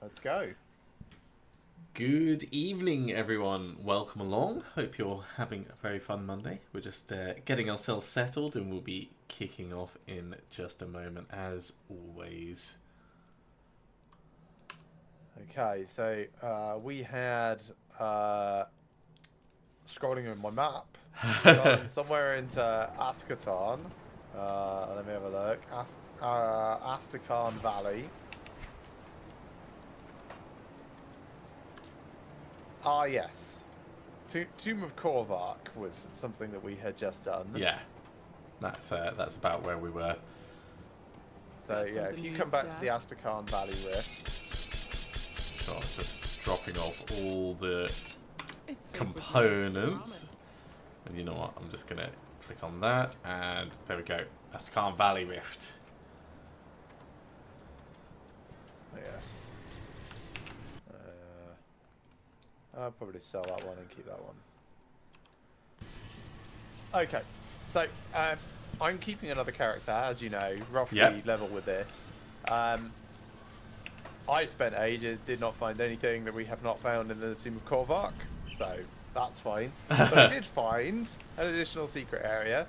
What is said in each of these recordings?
Let's go. Good evening, everyone. Welcome along. Hope you're having a very fun Monday. We're just getting ourselves settled and we'll be kicking off in just a moment, as always. Okay, so we had scrolling in my map, gone somewhere into Ascatan. Let me have a look. Astrakhan Valley. Ah, yes. Tomb of Korvark was something that we had just done. Yeah, that's about where we were. So yeah, if you come back to the Astrakhan Valley Rift. So I'm just dropping off all the components. And you know what? I'm just gonna click on that, and there we go. Astrakhan Valley Rift. Yes. I'll probably sell that one and keep that one. Okay, so I'm keeping another character, as you know, roughly level with this. I spent ages, did not find anything that we have not found in the Tomb of Korvark, so that's fine. But I did find an additional secret area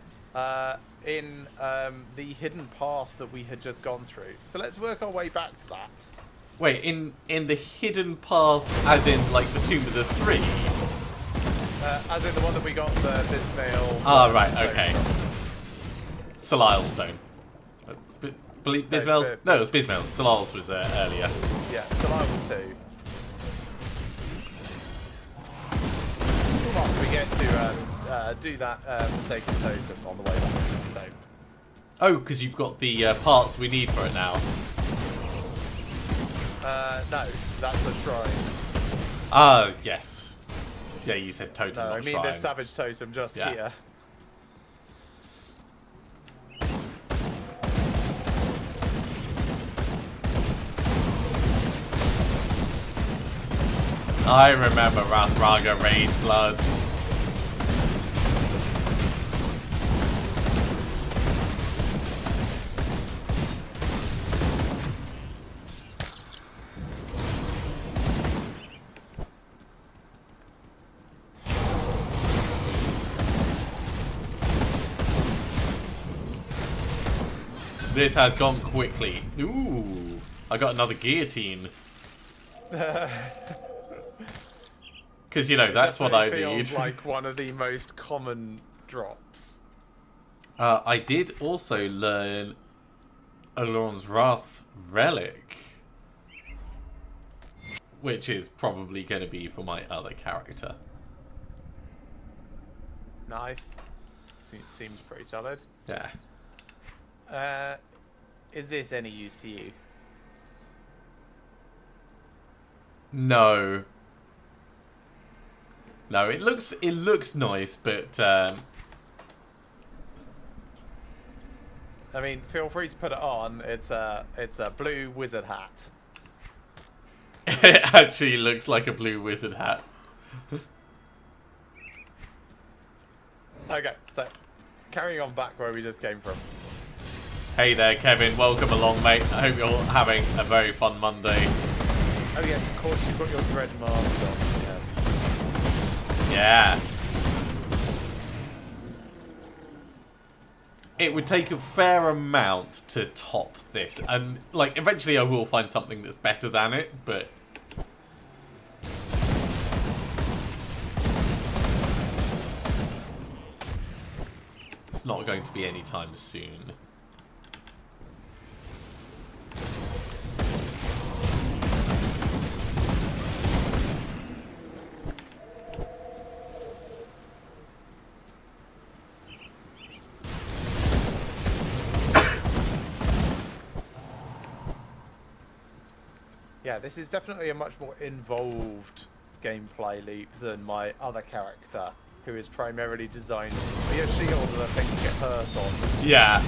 in the hidden path that we had just gone through. So let's work our way back to that. Wait, in the hidden path, as in like the Tomb of the Three? As in the one that we got the Bismail. Ah, right, okay. Solisle Stone. Bismail's? No, it was Bismail's. Solisle's was earlier. Yeah, Solisle was 2. Once we get to do that Sacred Totem on the way back. So. Oh, because you've got the parts we need for it now. No, that's a shrine. Ah, yes. Yeah, you said totem, no, not I mean shrine. this Savage Totem just here. I remember Rathraga Rage Blood. This has gone quickly. Ooh, I got another guillotine. Because, you know, that's what I feels need. like one of the most common drops. I did also learn Alorn's Wrath Relic, which is probably going to be for my other character. Nice. Seems pretty solid. Yeah. Is this any use to you? No. No, it looks nice, but I mean, feel free to put it on. It's a blue wizard hat. It actually looks like a blue wizard hat. Okay, so carrying on back where we just came from. Hey there, Kevin. Welcome along, mate. I hope you're having a very fun Monday. Oh yes, of course you've got your dread mask on. Yeah. It would take a fair amount to top this, and like eventually I will find something that's better than it, but it's not going to be anytime soon. Yeah, this is definitely a much more involved gameplay loop than my other character, who is primarily designed to be a shield that things get hurt on. Yeah.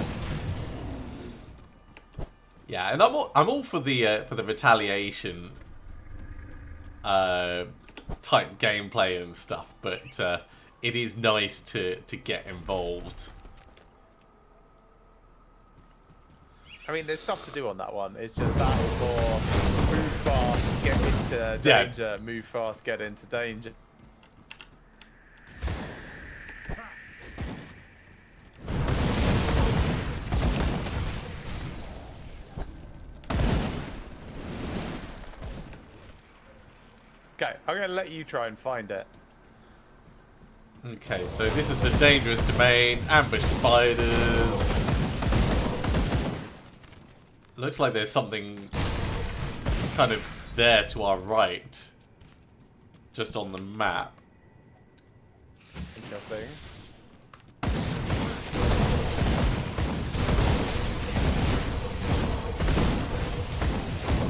Yeah, and I'm all for the retaliation type gameplay and stuff, but it is nice to get involved. I mean, there's stuff to do on that one. It's just that for move fast, danger. Move fast, get into danger. Okay, I'm going to let you try and find it. Okay, so this is the dangerous domain. Ambush spiders. Looks like there's something kind of there to our right. Just on the map. Interesting.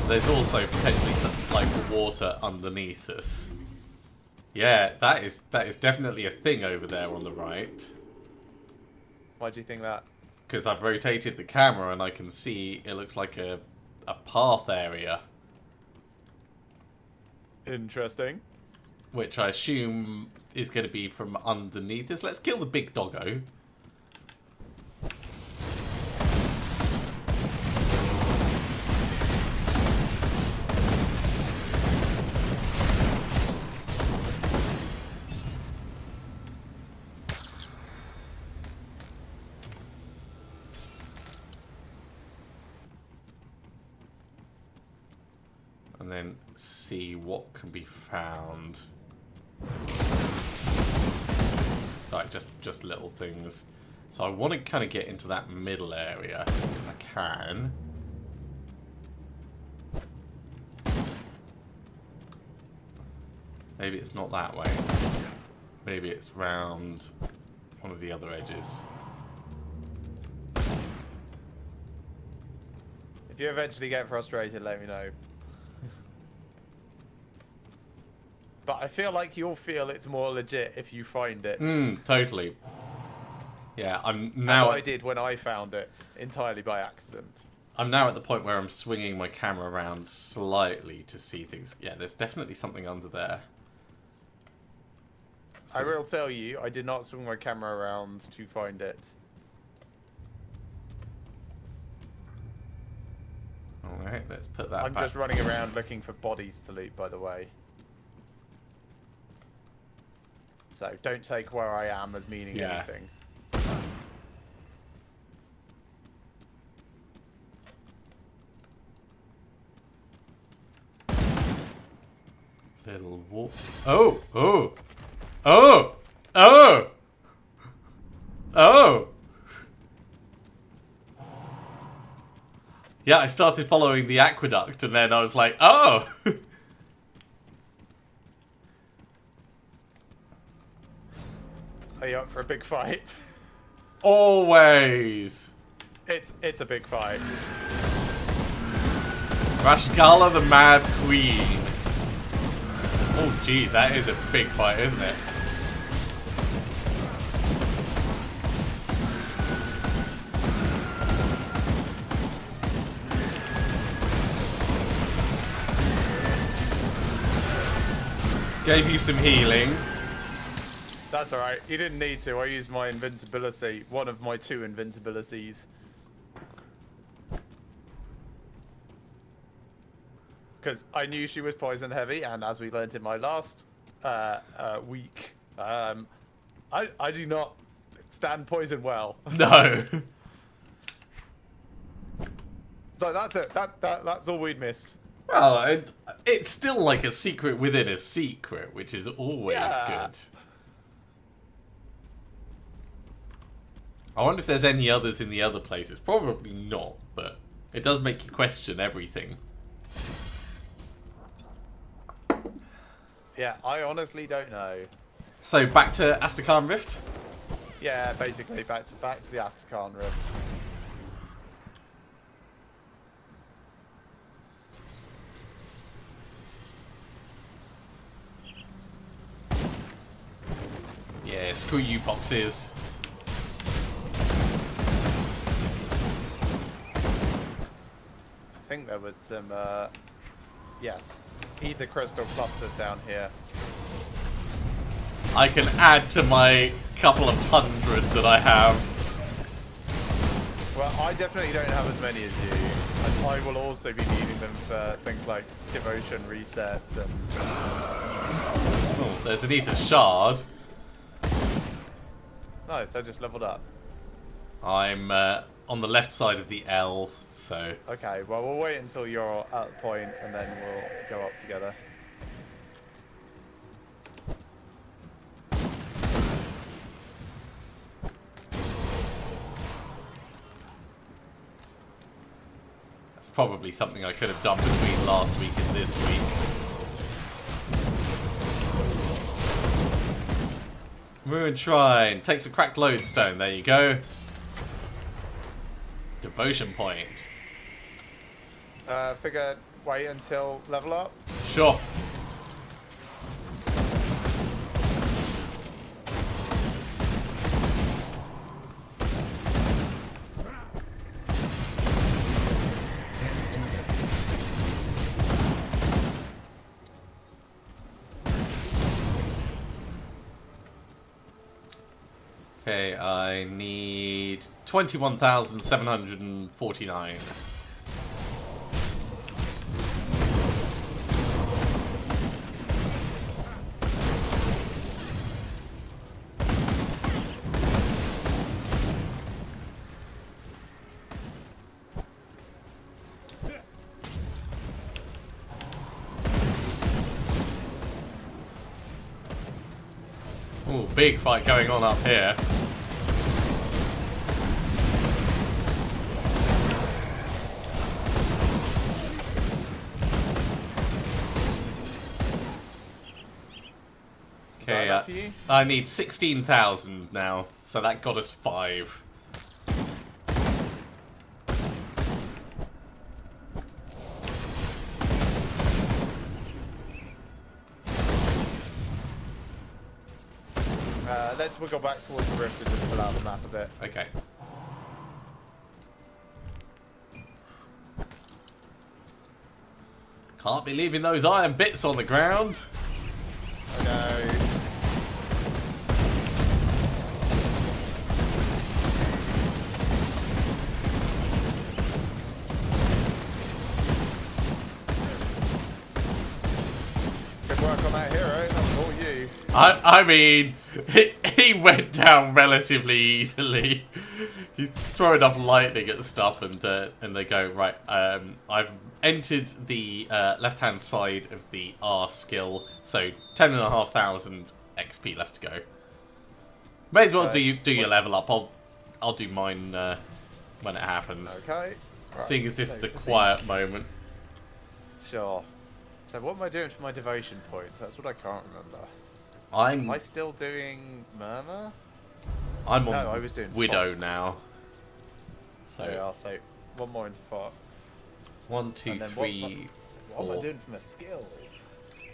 There's also potentially some like water underneath us. Yeah, that is definitely a thing over there on the right. Why do you think that? Because I've rotated the camera and I can see it looks like a path area. Interesting. Which I assume is going to be from underneath us. Let's kill the big doggo. And then see what can be found. Sorry, just little things. So I want to kind of get into that middle area if I can. Maybe it's not that way. Maybe it's round one of the other edges. If you eventually get frustrated, let me know. But I feel like you'll feel it's more legit if you find it. Totally. Yeah, I'm now. As I did when I found it, entirely by accident. I'm now at the point where I'm swinging my camera around slightly to see things. Yeah, there's definitely something under there. So, I will tell you, I did not swing my camera around to find it. Alright, let's put that I'm back. just running around looking for bodies to loot, by the way. So don't take where I am as meaning anything. Little wolf. Oh! Oh! Oh! Oh! Oh! Yeah, I started following the aqueduct and then I was like, oh! Are you up for a big fight? Always! It's a big fight. Rashgala the Mad Queen. Oh jeez, that is a big fight, isn't it? Gave you some healing. That's alright. You didn't need to. I used my invincibility. One of my 2 invincibilities. Because I knew she was poison heavy, and as we learned in my last week, I do not stand poison well. No. So that's it. That's all we'd missed. Well, it's still like a secret within a secret, which is always good. I wonder if there's any others in the other places. Probably not, but it does make you question everything. Yeah, I honestly don't know. So back to Astrakhan Rift? Yeah, basically back to the Astrakhan Rift. Yeah, screw you boxes. I think there was some, yes, ether crystal clusters down here. I can add to my couple of hundred that I have. Well, I definitely don't have as many as you. And I will also be needing them for things like devotion resets and... Oh, there's an ether shard. Nice, I just leveled up. I'm on the left side of the L, so... Okay, well, we'll wait until you're at the point and then we'll go up together. That's probably something I could have done between last week and this week. Ruin Shrine. Takes a cracked lodestone. There you go. Devotion point. Figure wait until level up. Sure. Okay, I need 21,749. Ooh, big fight going on up here. Okay, I need 16,000 now, so that got us 5. Let's go back towards the rift and just pull out the map a bit. Okay. Can't be leaving those iron bits on the ground. I know. Good work on that hero. That's all you. I mean, he went down relatively easily. You throw enough lightning at stuff and they go, right, I've entered the left-hand side of the R skill, so 10,500 XP left to go. May as well do your level up. I'll do mine when it happens. Okay. Right. Seeing as this is a quiet moment. Sure. So what am I doing for my devotion points? That's what I can't remember. Am I still doing Murmur? I'm on No, I was doing Widow Fox. now. So yeah, I'll say one more into Fox. 1, 2, 3, What am 4. I doing for my skills?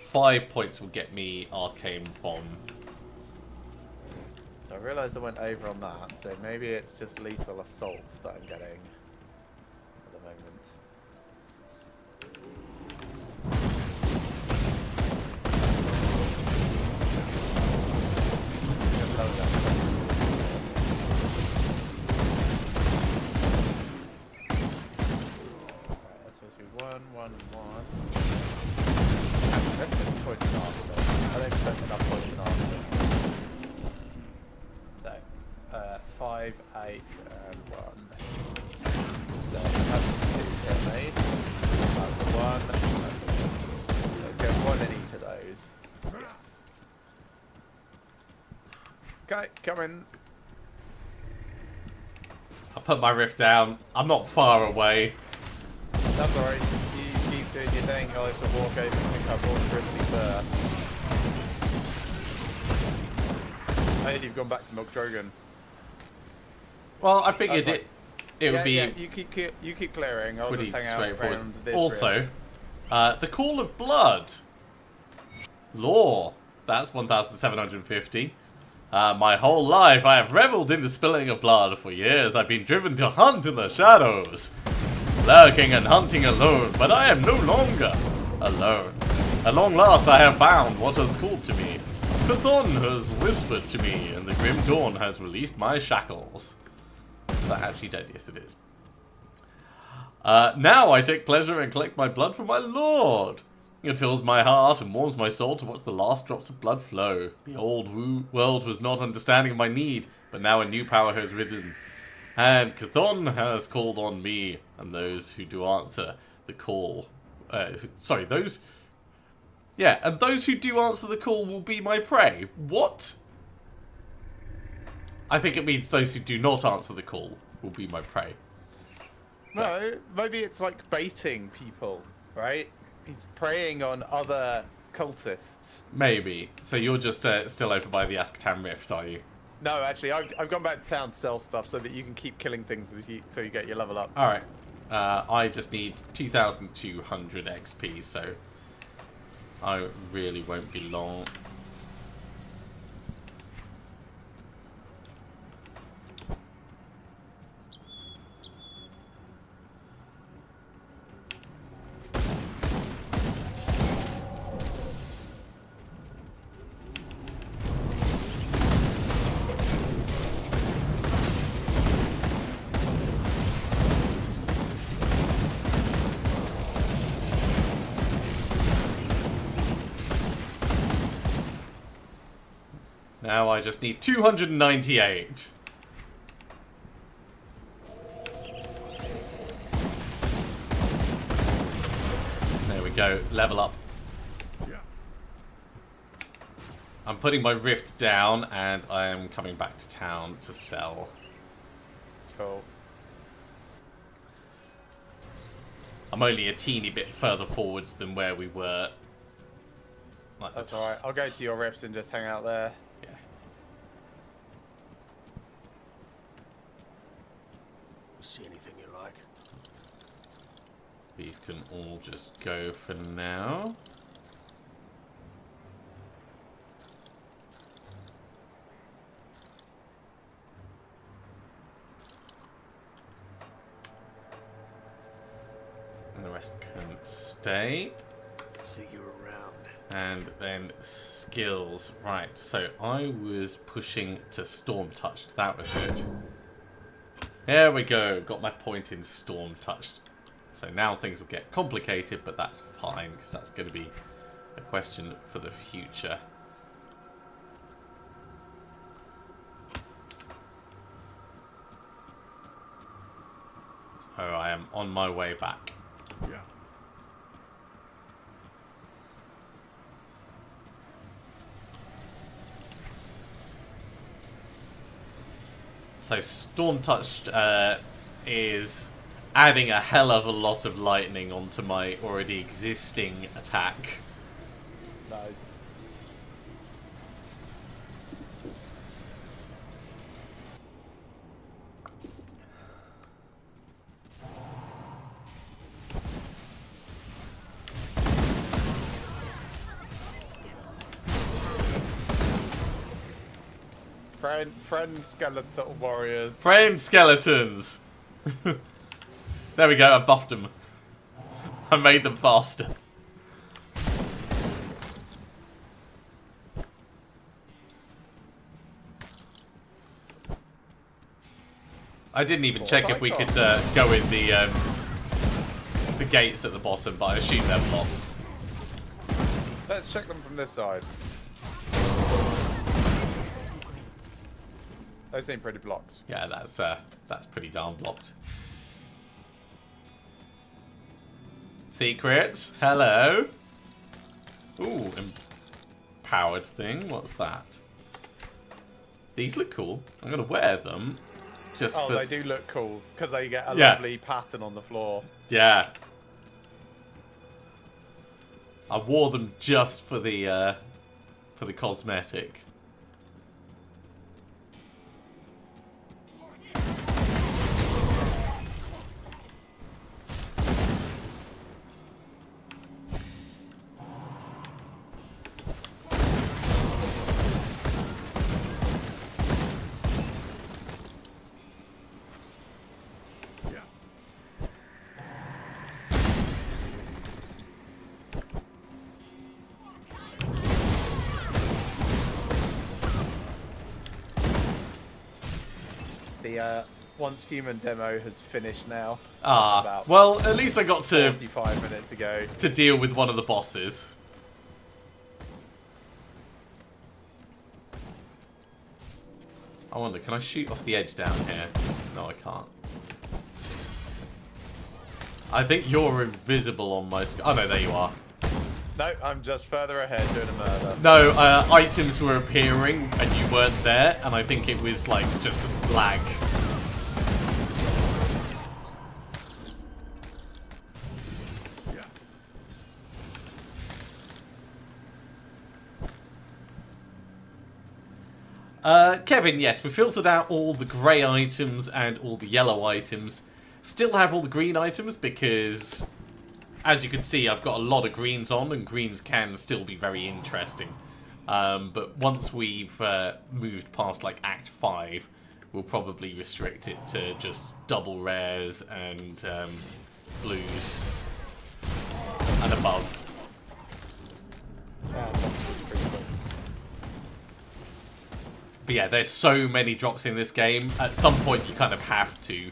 5 points will get me Arcane Bomb. So I realised I went over on that, so maybe it's just lethal assault that I'm getting at the moment. One. Let's just points in after. I don't expect enough points in after. So, 5, 8, and 1. So, that's 2 made. That's 1. Let's get 1 in each of those. Yes. Okay, coming. I put my rift down. I'm not far away. That's alright. You keep doing your thing. I'll have to walk over and pick up all the crispy fur. Hey, you've gone back to Milk Drogon. Well, I figured it would be you keep clearing. I'll pretty just hang out straightforward. around this Also, rift. the Call of Blood. Lore. That's 1,750. My whole life I have reveled in the spilling of blood. For years I've been driven to hunt in the shadows. Lurking and hunting alone, but I am no longer alone. At long last I have found what has called to me. Chthon has whispered to me, and the grim dawn has released my shackles. Is that actually dead? Yes, it is. Now I take pleasure and collect my blood from my lord. It fills my heart and warms my soul to watch the last drops of blood flow. The old world was not understanding of my need, but now a new power has risen. And Chthon has called on me, and those who do answer the call... those... Yeah, and those who do answer the call will be my prey. What? I think it means those who do not answer the call will be my prey. No, maybe it's like baiting people, right? He's preying on other cultists. Maybe. So you're just still over by the Askatan Rift, are you? No, actually, I've gone back to town to sell stuff so that you can keep killing things until you get your level up. Alright. I just need 2,200 XP, so I really won't be long. Now I just need 298. There we go. Level up. Yeah. I'm putting my rift down and I am coming back to town to sell. Cool. I'm only a teeny bit further forwards than where we were. Like That's alright. I'll go to your rift and just hang out there. Yeah. See anything you like? These can all just go for now. And the rest can stay. See you around. And then skills. Right, so I was pushing to Storm Touched. That was it. There we go. Got my point in Storm Touched. So now things will get complicated, but that's fine, because that's going to be a question for the future. So I am on my way back. Yeah. So Storm Touched is adding a hell of a lot of lightning onto my already existing attack. Nice. Friend skeletal warriors. Friend skeletons! There we go, I've buffed them. I made them faster. I didn't even check if we could go in the gates at the bottom, but I assume they're blocked. Let's check them from this side. They seem pretty blocked. Yeah, that's pretty darn blocked. Secrets, hello. Ooh, empowered thing. What's that? These look cool. I'm gonna wear them. Just Oh, for... they do look cool because they get a Yeah. lovely pattern on the floor. Yeah. I wore them just for the cosmetic. once human demo has finished now. Ah, About well, at least I got to 45 minutes ago. deal with one of the bosses. I wonder, can I shoot off the edge down here? No, I can't. I think you're invisible on my screen. Oh no, there you are. No, I'm just further ahead doing a murder. No, items were appearing and you weren't there, and I think it was like just lag. Kevin, yes, we filtered out all the grey items and all the yellow items. Still have all the green items because, as you can see, I've got a lot of greens on, and greens can still be very interesting. But once we've moved past like Act 5, we'll probably restrict it to just double rares and blues and above. But yeah, there's so many drops in this game. At some point, you kind of have to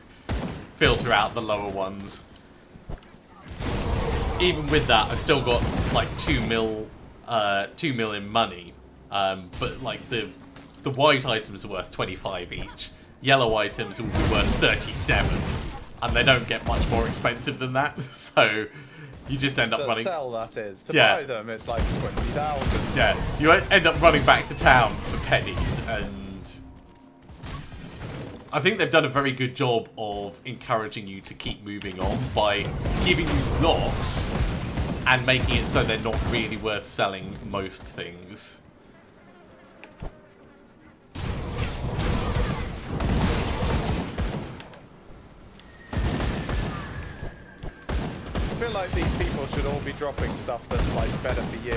filter out the lower ones. Even with that, I've still got like 2 mil in money. But like the white items are worth 25 each. Yellow items will be worth 37, and they don't get much more expensive than that. So you just end up running. To sell, that is. To Yeah. buy them, it's like 20,000. Yeah, you end up running back to town for pennies, and I think they've done a very good job of encouraging you to keep moving on by giving you blocks and making it so they're not really worth selling most things. I feel like these people should all be dropping stuff that's like better for you.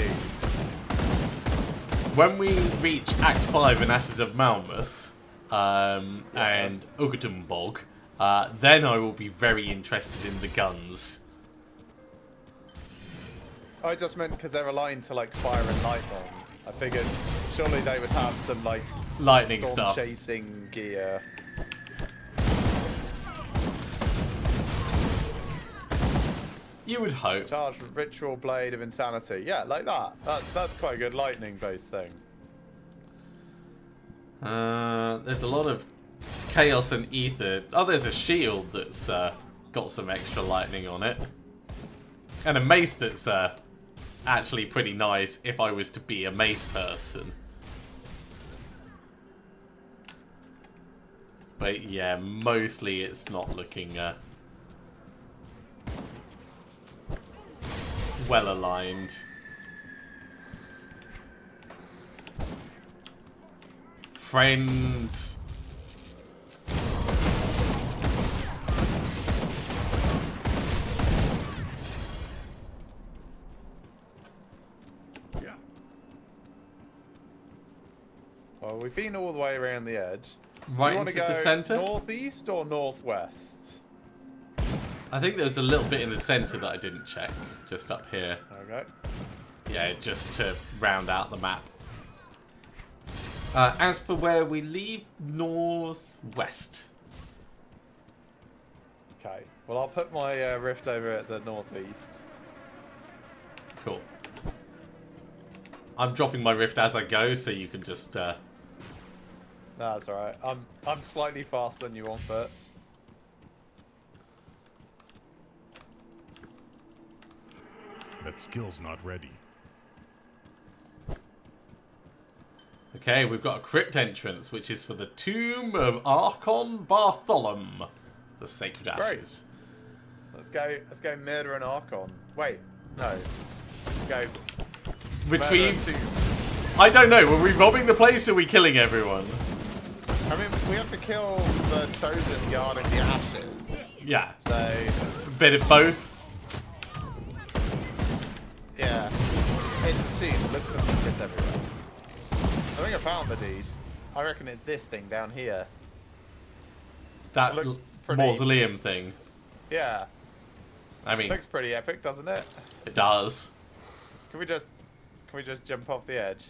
When we reach Act 5 in Ashes of Malmouth and Ugatum Bog, then I will be very interested in the guns. I just meant because they're aligned to like fire and lightning. I figured surely they would have some like Lightning storm stuff. chasing gear. You would hope. Charged with Ritual Blade of Insanity. Yeah, like that. That's quite a good lightning-based thing. There's a lot of chaos and ether. Oh, there's a shield that's got some extra lightning on it. And a mace that's actually pretty nice if I was to be a mace person. But yeah, mostly it's not looking well aligned. Friends. Yeah. Well, we've been all the way around the edge. Right You want into to go the center? northeast or northwest? I think there's a little bit in the center that I didn't check. Just up here. Okay. Yeah, just to round out the map. As for where we leave, northwest. Okay. Well, I'll put my rift over at the northeast. Cool. I'm dropping my rift as I go, so you can just. No, that's alright. I'm slightly faster than you on foot. That skill's not ready. Okay, we've got a crypt entrance, which is for the Tomb of Archon Bartholom, the Sacred Ashes. Let's go murder an Archon. Wait, no. Go Retrieve. murder I don't know. Were we robbing the place or are we killing everyone? I mean, we have to kill the chosen guarding the ashes. Yeah, So, a bit of both. yeah. It's a tomb. Look for secrets everywhere. I think I found the deed. I reckon it's this thing down here. That It looks pretty- mausoleum thing. Yeah. I mean, Looks pretty epic, doesn't it? it does. Can we just jump off the edge?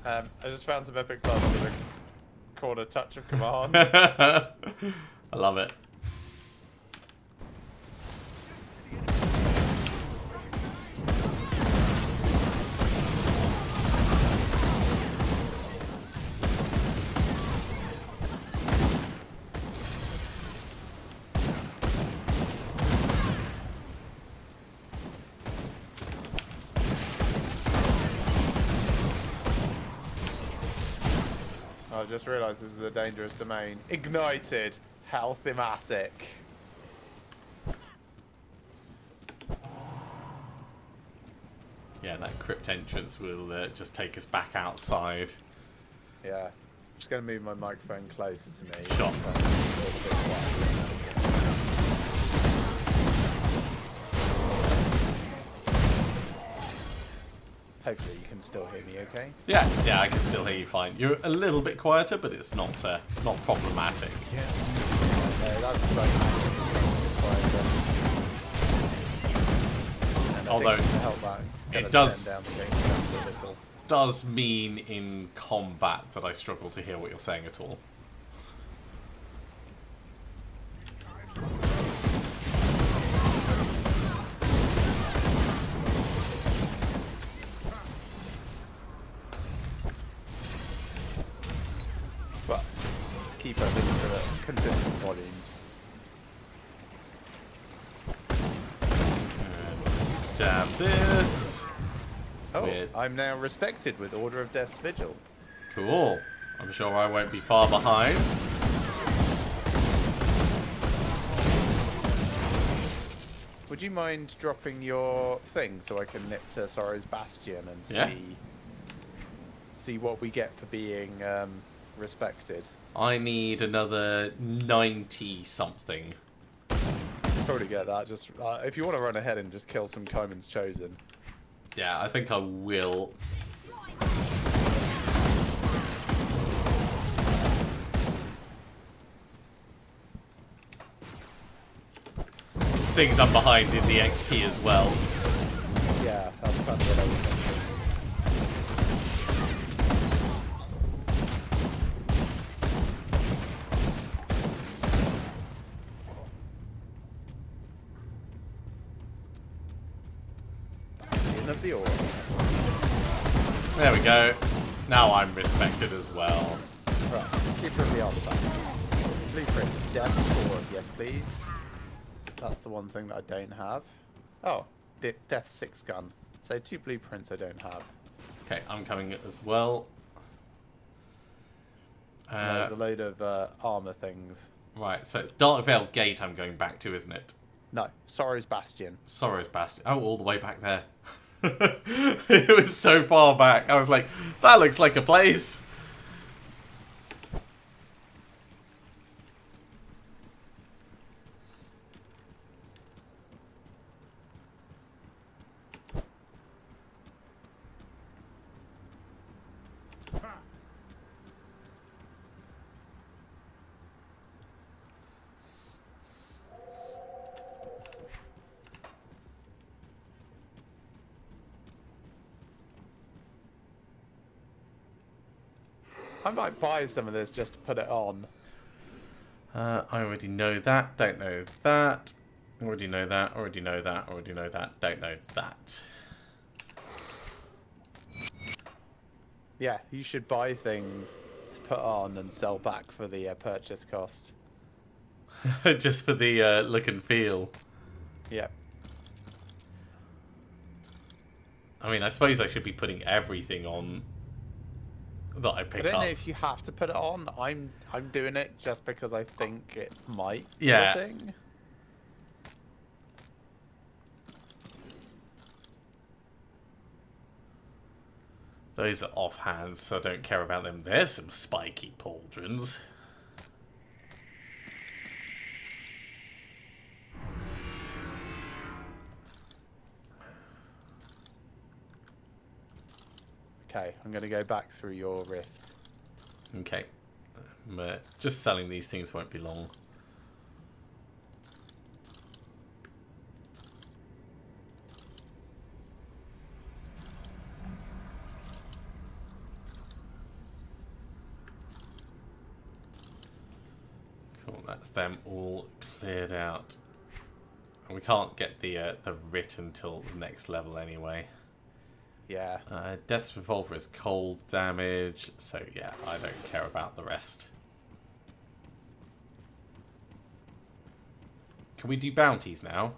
I just found some epic blood with a corner touch of command. I love it. I just realised this is a dangerous domain. Ignited, health-thematic. Yeah, that crypt entrance will just take us back outside. Yeah. Just going to move my microphone closer to me. Sure. Hopefully you can still hear me okay. Yeah, I can still hear you fine. You're a little bit quieter, but it's not problematic. Yeah. No, that's and Although to help that, it does- turn down the game sound a little. Does mean in combat that I struggle to hear what you're saying at all. But keep up into a consistent volume. And stab this. Oh, Weird. I'm now respected with Order of Death's Vigil. Cool. I'm sure I won't be far behind. Would you mind dropping your thing so I can nip to Sorrow's Bastion and see what we get for being respected? I need another 90 something. Probably get that. Just if you want to run ahead and just kill some Kaiman's Chosen. Yeah, I think I will. Things I'm behind in the XP as well. Yeah, that's kind of what I was thinking. Bastion of the Order. There we go. Now I'm respected as well. Right, Keeper of the Artifacts. Blueprint, Death's Sword, yes please. That's the one thing that I don't have. Oh, Death's 6 gun. So 2 blueprints I don't have. Okay, I'm coming as well. And there's a load of armor things. Right, so it's Darkvale Gate I'm going back to, isn't it? No, Sorrow's Bastion. Sorrow's Bastion. Oh, all the way back there. It was so far back. I was like, that looks like a place. I might buy some of this just to put it on. I already know that. Don't know that. Already know that. Already know that. Already know that. Don't know that. Yeah, you should buy things to put on and sell back for the purchase cost. Just for the look and feel. Yeah. I mean, I suppose I should be putting everything on that I pick I don't up. know if you have to put it on. I'm doing it just because I think it might be Yeah. a thing. Those are offhands, so I don't care about them. There's some spiky pauldrons. Okay, I'm going to go back through your rift. Okay. Just selling these things won't be long. That's them all cleared out. And we can't get the writ until the next level anyway. Yeah. Death's Revolver is cold damage, so yeah, I don't care about the rest. Can we do bounties now?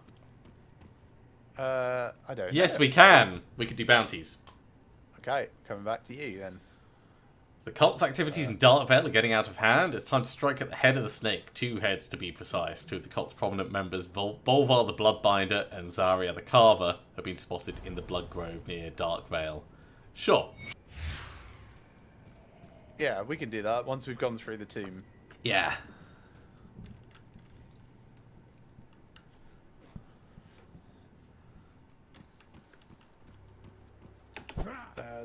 I don't Yes, know. we can! We can do bounties. Okay, coming back to you then. The cult's activities in Dark Vale are getting out of hand. It's time to strike at the head of the snake. 2 heads, to be precise. 2 of the cult's prominent members, Bolvar the Bloodbinder and Zarya the Carver, have been spotted in the Blood Grove near Dark Vale. Sure. Yeah, we can do that once we've gone through the tomb. Yeah.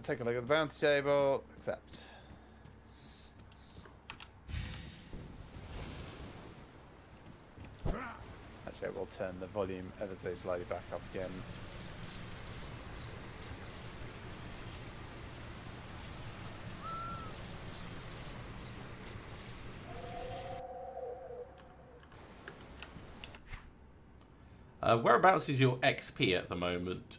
Take a look at the bounty table. Accept. Actually, we'll turn the volume ever so slightly back up again. Whereabouts is your XP at the moment?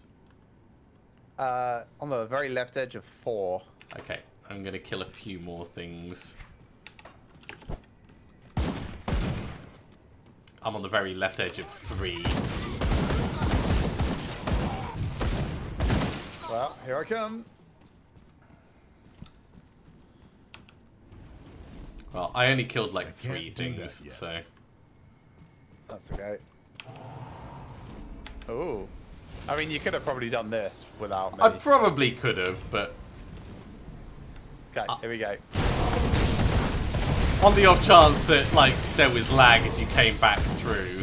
On the very left edge of 4. Okay, I'm going to kill a few more things. I'm on the very left edge of 3. Well, here I come. Well, I only killed like I 3 can't do things, that yet. so... That's okay. Oh. I mean, you could have probably done this without me. I probably could have, but... Okay, here we go. On the off chance that, like, there was lag as you came back through.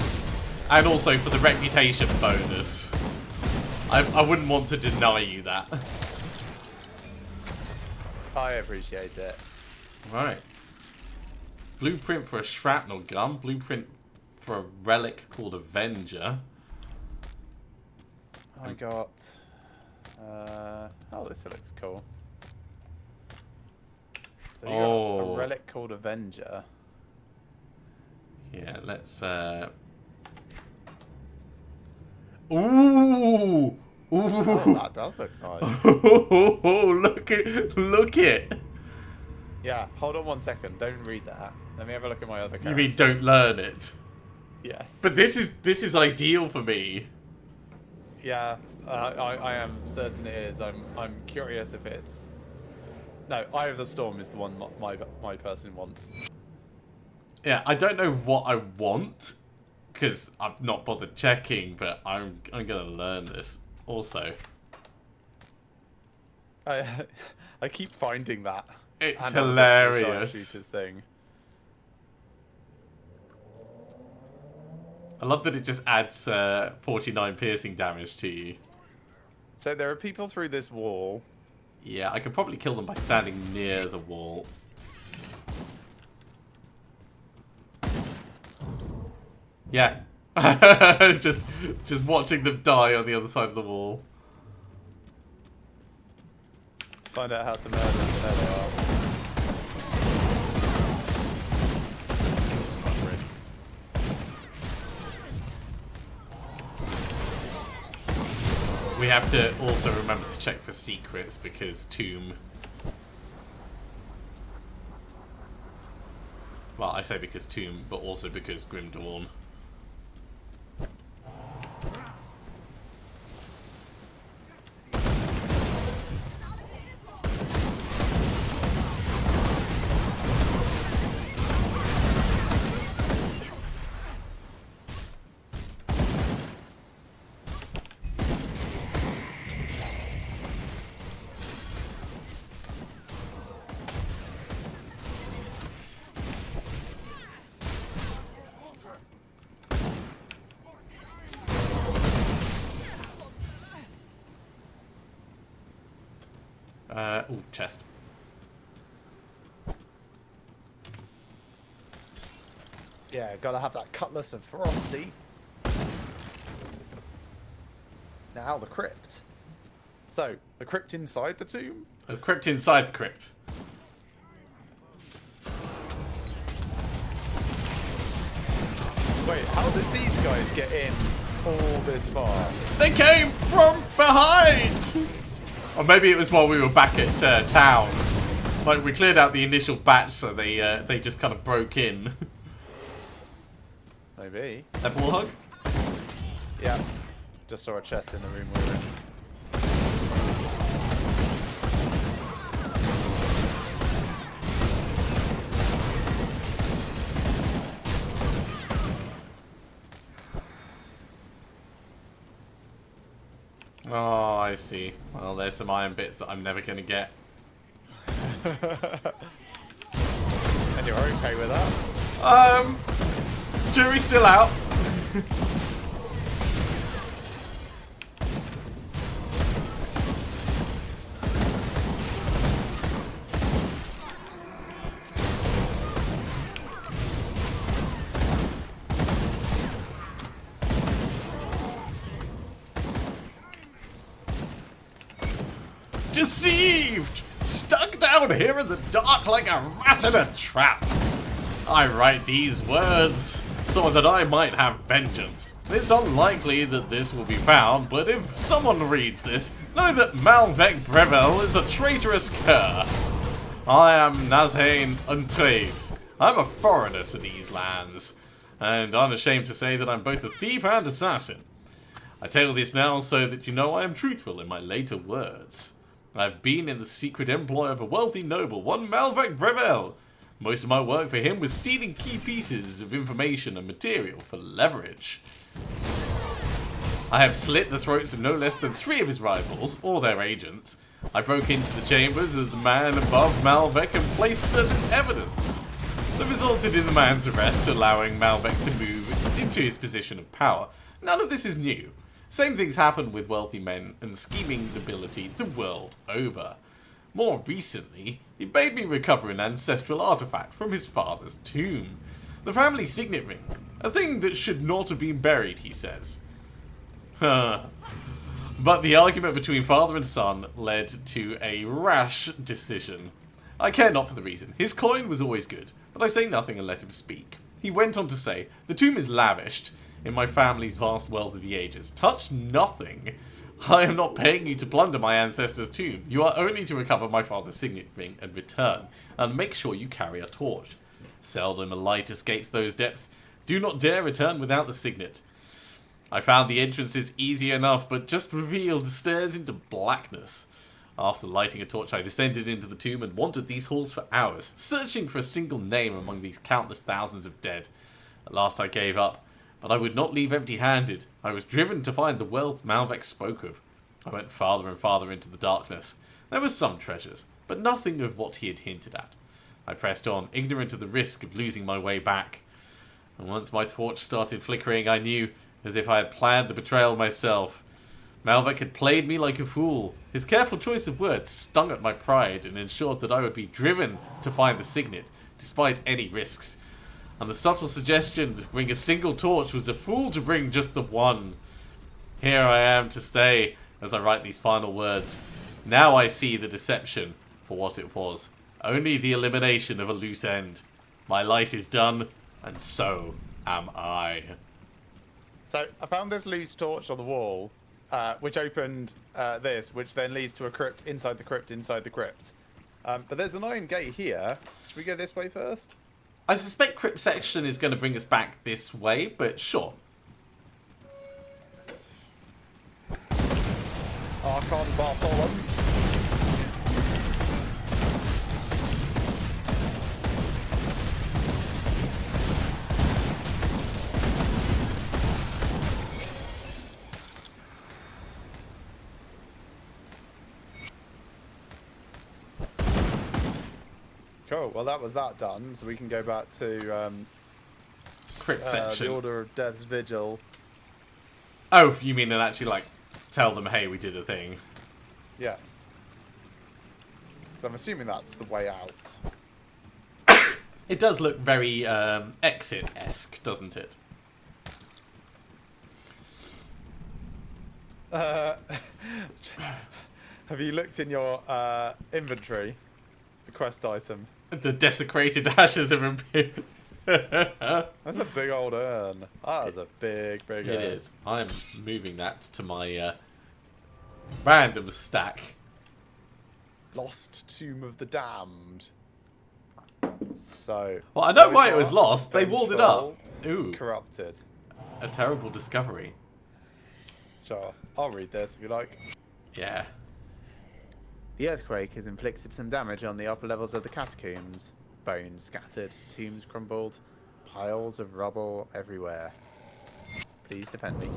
And also for the reputation bonus. I wouldn't want to deny you that. I appreciate it. Right. Blueprint for a shrapnel gun. Blueprint for a relic called Avenger. I got... oh, this looks cool. So you got Oh. a relic called Avenger. Yeah, let's... Ooh! Ooh! Oh, that does look nice. Oh, look it! Yeah, hold on 1 second. Don't read that. Let me have a look at my other character. You mean don't learn it? Yes. But this is ideal for me. Yeah, I am certain it is. I'm curious if it's... No, Eye of the Storm is the one my person wants. Yeah, I don't know what I want because I've not bothered checking, but I'm gonna learn this also. I keep finding that. It's And on the hilarious. sharpshooters thing. I love that it just adds 49 piercing damage to you. So there are people through this wall. Yeah, I could probably kill them by standing near the wall. Yeah. just watching them die on the other side of the wall. Find out how to murder them. There they are. Skill's not ready. We have to also remember to check for secrets because Tomb... Well, I say because Tomb, but also because Grim Dawn. Ooh, chest. Yeah, gotta have that Cutlass of Ferocity. Now the crypt. So, the crypt inside the tomb? A crypt inside the crypt. Wait, how did these guys get in all this far? They came from behind! Or maybe it was while we were back at town. Like, we cleared out the initial batch, so they just kind of broke in. Maybe. Level hug? Yeah. Just saw a chest in the room we were in. Oh, I see. Well, there's some iron bits that I'm never going to get. And you're okay with that? Jury's still out. Deceived! Stuck down here in the dark like a rat in a trap. I write these words so that I might have vengeance. It's unlikely that this will be found, but if someone reads this, know that Malvec Brevel is a traitorous cur. I am Nazhain Untrays. I'm a foreigner to these lands, and unashamed to say that I'm both a thief and assassin. I tell this now so that you know I am truthful in my later words. I've been in the secret employ of a wealthy noble, one Malvec Brevel. Most of my work for him was stealing key pieces of information and material for leverage. I have slit the throats of no less than 3 of his rivals, or their agents. I broke into the chambers of the man above Malvec and placed certain evidence that resulted in the man's arrest, allowing Malvec to move into his position of power. None of this is new. Same things happen with wealthy men and scheming nobility the world over. More recently, he bade me recover an ancestral artifact from his father's tomb. The family signet ring, a thing that should not have been buried, he says. But the argument between father and son led to a rash decision. I care not for the reason. His coin was always good, but I say nothing and let him speak. He went on to say, the tomb is lavished in my family's vast wealth of the ages. Touch nothing. I am not paying you to plunder my ancestor's tomb. You are only to recover my father's signet ring and return, and make sure you carry a torch. Seldom a light escapes those depths. Do not dare return without the signet. I found the entrances easy enough, but just revealed stairs into blackness. After lighting a torch, I descended into the tomb and wandered these halls for hours, searching for a single name among these countless thousands of dead. At last I gave up. But I would not leave empty-handed. I was driven to find the wealth Malvec spoke of. I went farther and farther into the darkness. There were some treasures, but nothing of what he had hinted at. I pressed on, ignorant of the risk of losing my way back. And once my torch started flickering, I knew, as if I had planned the betrayal myself. Malvec had played me like a fool. His careful choice of words stung at my pride and ensured that I would be driven to find the signet, despite any risks. And the subtle suggestion to bring a single torch was a fool to bring just the one. Here I am to stay as I write these final words. Now I see the deception for what it was. Only the elimination of a loose end. My light is done, and so am I. So I found this loose torch on the wall, which opened this, which then leads to a crypt inside the crypt inside the crypt. But there's an iron gate here. Should we go this way first? I suspect crypt section is going to bring us back this way, but sure. Archon Bartholom. Cool. Well, that was that done. So we can go back to Crypt section. the Order of Death's Vigil. Oh, you mean and actually like tell them, hey, we did a thing. Yes. So I'm assuming that's the way out. It does look very Exit-esque, doesn't it? Have you looked in your inventory? The quest item. The desecrated ashes of Imperium. That's a big old urn. That is a big urn. It is. I'm moving that to my random stack. Lost Tomb of the Damned. So. Well, I know why it was lost. They walled it up. Ooh. Corrupted. A terrible discovery. Sure. I'll read this if you like. Yeah. The earthquake has inflicted some damage on the upper levels of the catacombs. Bones scattered, tombs crumbled, piles of rubble everywhere. Please defend me.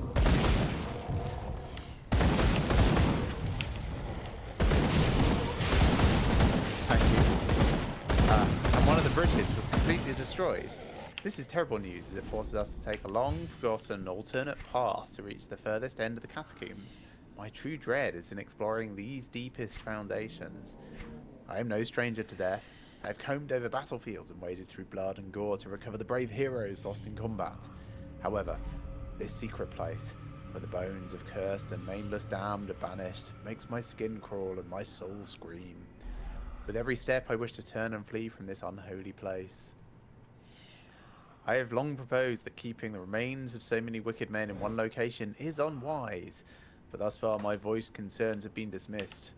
Thank you. And one of the bridges was completely destroyed. This is terrible news as it forces us to take a long-forgotten alternate path to reach the furthest end of the catacombs. My true dread is in exploring these deepest foundations. I am no stranger to death. I have combed over battlefields and waded through blood and gore to recover the brave heroes lost in combat. However, this secret place, where the bones of cursed and nameless damned are banished, makes my skin crawl and my soul scream. With every step I wish to turn and flee from this unholy place. I have long proposed that keeping the remains of so many wicked men in one location is unwise, but thus far my voiced concerns have been dismissed.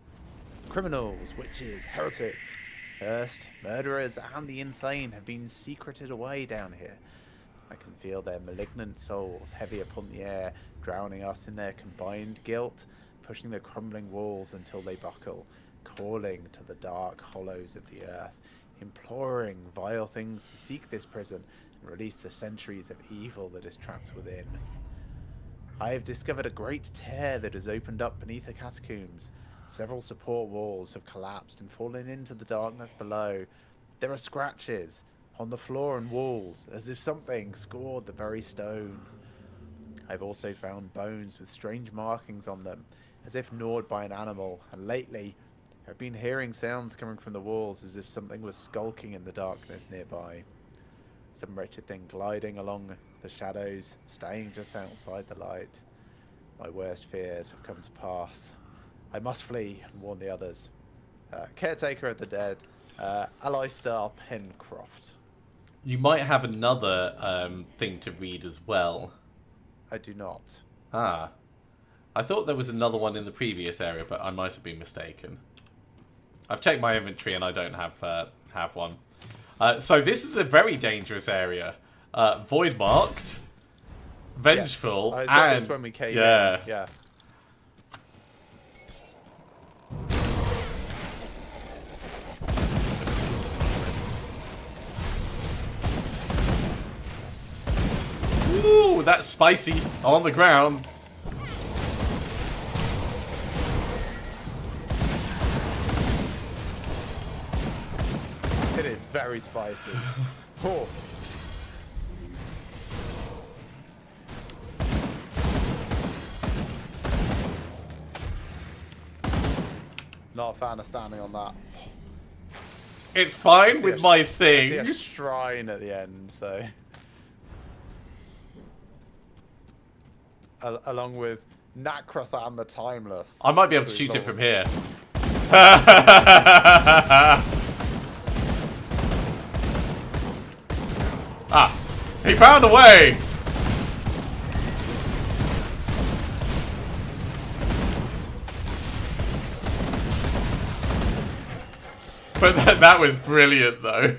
Criminals, witches, heretics, cursed, murderers, and the insane have been secreted away down here. I can feel their malignant souls heavy upon the air, drowning us in their combined guilt, pushing the crumbling walls until they buckle, calling to the dark hollows of the earth, imploring vile things to seek this prison and release the centuries of evil that is trapped within. I have discovered a great tear that has opened up beneath the catacombs. Several support walls have collapsed and fallen into the darkness below. There are scratches on the floor and walls, as if something scored the very stone. I've also found bones with strange markings on them, as if gnawed by an animal, and lately I've been hearing sounds coming from the walls as if something was skulking in the darkness nearby. Some wretched thing gliding along the shadows, staying just outside the light. My worst fears have come to pass. I must flee and warn the others. Caretaker of the Dead, Alistair Pencroft. You might have another thing to read as well. I do not. Ah. I thought there was another one in the previous area, but I might have been mistaken. I've checked my inventory and I don't have one. So this is a very dangerous area. Void marked, vengeful, yes. I saw and this when we came in. Yeah. Ooh, that's spicy on the ground. It is very spicy. Oh. Not a fan of standing on that. It's fine with my I see a thing. shrine at the end, so. Along with Nakrathan the Timeless. I might be able to shoot it from here. Ah, he found a way. But that was brilliant, though.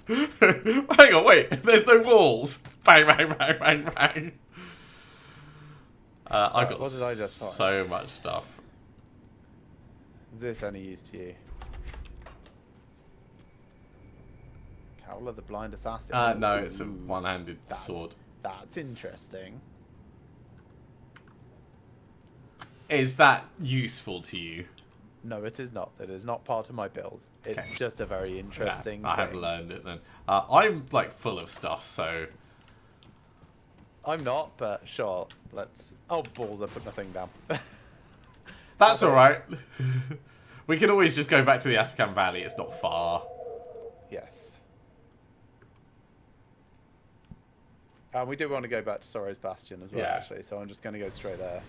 Hang on, wait. There's no walls. Bang, bang, bang, bang, bang. I got what did I just find? so much stuff. Is this any use to you? Cowl of the Blind Assassin. No, it's a one-handed That's- sword. That's interesting. Is that useful to you? No, it is not. It is not part of my build. It's Okay. just a very interesting I have thing. learned it then. I'm like full of stuff, so I'm not, but sure. Let's. Oh, balls! I put my thing down. that's all right. We can always just go back to the Astrakhan Valley. It's not far. Yes. We do want to go back to Sorrow's Bastion as well, Yeah. actually. So I'm just going to go straight there.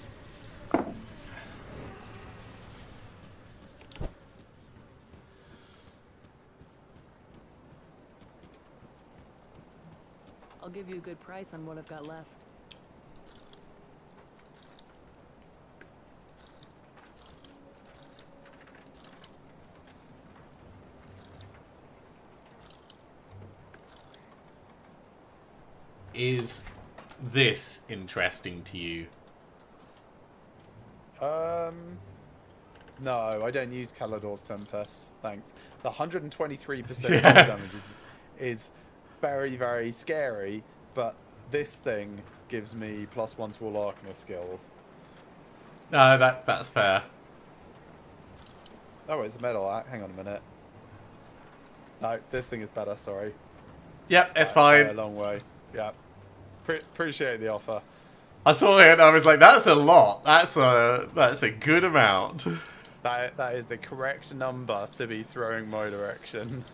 I'll give you a good price on what I've got left. Is this interesting to you? No, I don't use Calador's Tempest. Thanks. The 123% Yeah. damage is very, very scary, but this thing gives me +1 to all Arcanist skills. No, that's fair. Oh, it's a metal. Hang on a minute. No, this thing is better. Sorry. Yep, it's By a fine. long way. Yeah. Appreciate the offer. I saw it and I was like, that's a lot. That's a good amount. That is the correct number to be throwing my direction.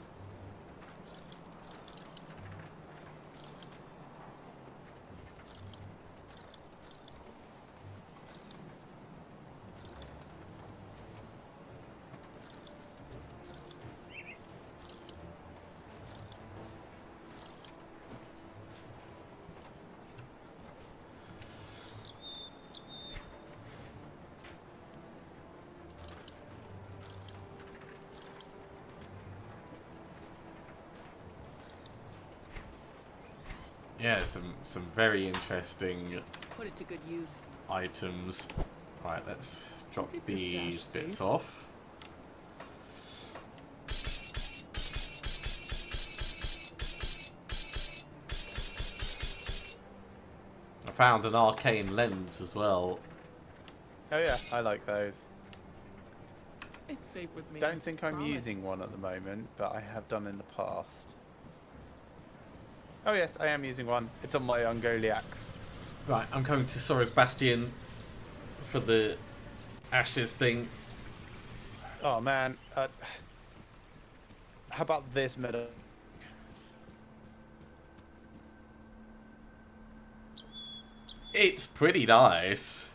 Yeah, some very interesting Put it to good use. items. Right, let's drop Keep your these stash bits safe. off. I found an arcane lens as well. Oh yeah, I like those. It's safe with me. Don't think I'm Promise. using one at the moment, but I have done in the past. Oh yes, I am using one. It's on my Ungoliax. Right, I'm coming to Sora's Bastion for the ashes thing. Oh man, how about this meta? It's pretty nice.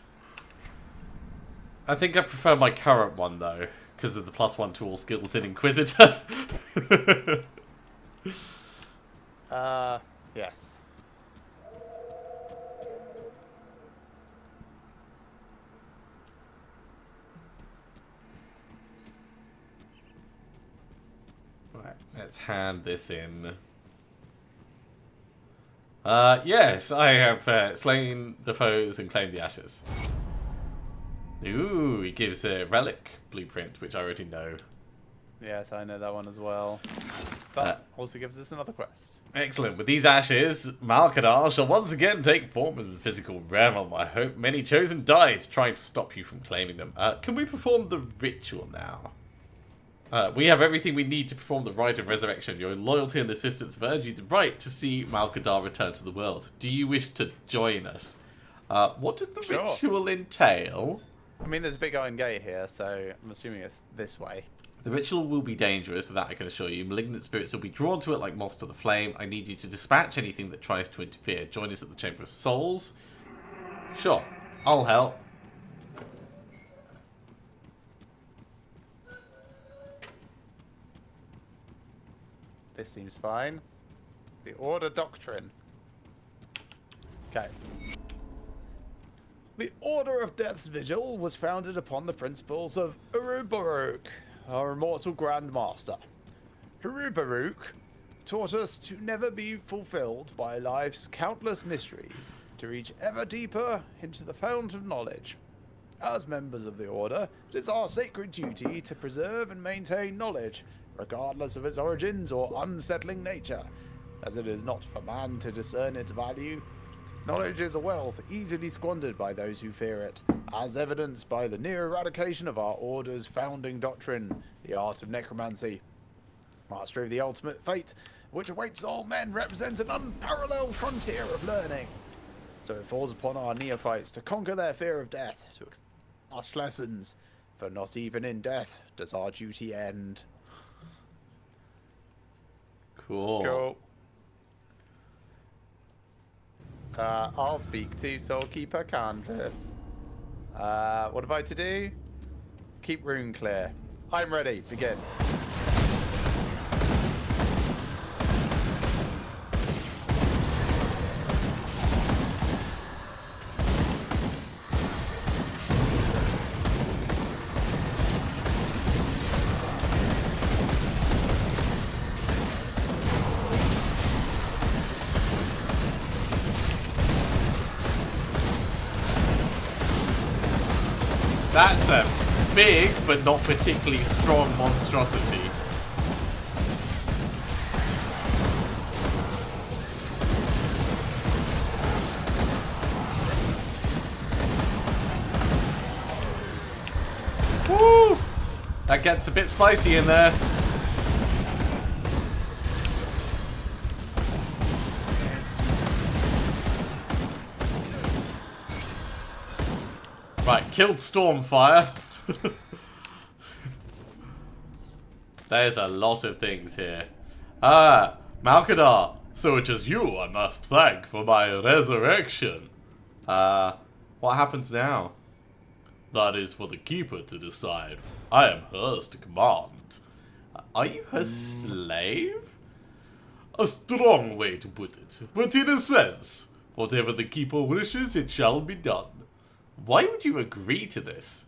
I think I prefer my current one though, because of the +1 to all skills in Inquisitor. Yes. Right, let's hand this in. Yes, I have slain the foes and claimed the ashes. Ooh, it gives a relic blueprint, which I already know. Yes, I know that one as well. But also gives us another quest. Excellent. With these ashes, Malkadar shall once again take form in the physical realm. I hope many chosen died trying to stop you from claiming them. Can we perform the ritual now? We have everything we need to perform the rite of resurrection. Your loyalty and assistance have earned you the right to see Malkadar return to the world. Do you wish to join us? What does the Sure. ritual entail? I mean, there's a big iron gate here, so I'm assuming it's this way. The ritual will be dangerous, that I can assure you. Malignant spirits will be drawn to it like moths to the flame. I need you to dispatch anything that tries to interfere. Join us at the Chamber of Souls. Sure, I'll help. This seems fine. The Order Doctrine. Okay. The Order of Death's Vigil was founded upon the principles of Urubaruk, our immortal Grand Master. Urubaruk taught us to never be fulfilled by life's countless mysteries, to reach ever deeper into the fount of knowledge. As members of the Order, it is our sacred duty to preserve and maintain knowledge, regardless of its origins or unsettling nature, as it is not for man to discern its value. Knowledge is a wealth easily squandered by those who fear it, as evidenced by the near eradication of our Order's founding doctrine, the art of necromancy. Mastery of the ultimate fate, which awaits all men, represents an unparalleled frontier of learning. So it falls upon our neophytes to conquer their fear of death, to accept harsh lessons, for not even in death does our duty end. Cool. Cool. I'll speak to Soulkeeper Canvas. What am I to do? Keep rune clear. I'm ready. Begin. That's a big but not particularly strong monstrosity. Woo! That gets a bit spicy in there. Right, killed Stormfire. There's a lot of things here. Ah, Malkadar. So it is you I must thank for my resurrection. What happens now? That is for the Keeper to decide. I am hers to command. Are you her slave? A strong way to put it, but in a sense, whatever the Keeper wishes, it shall be done. Why would you agree to this?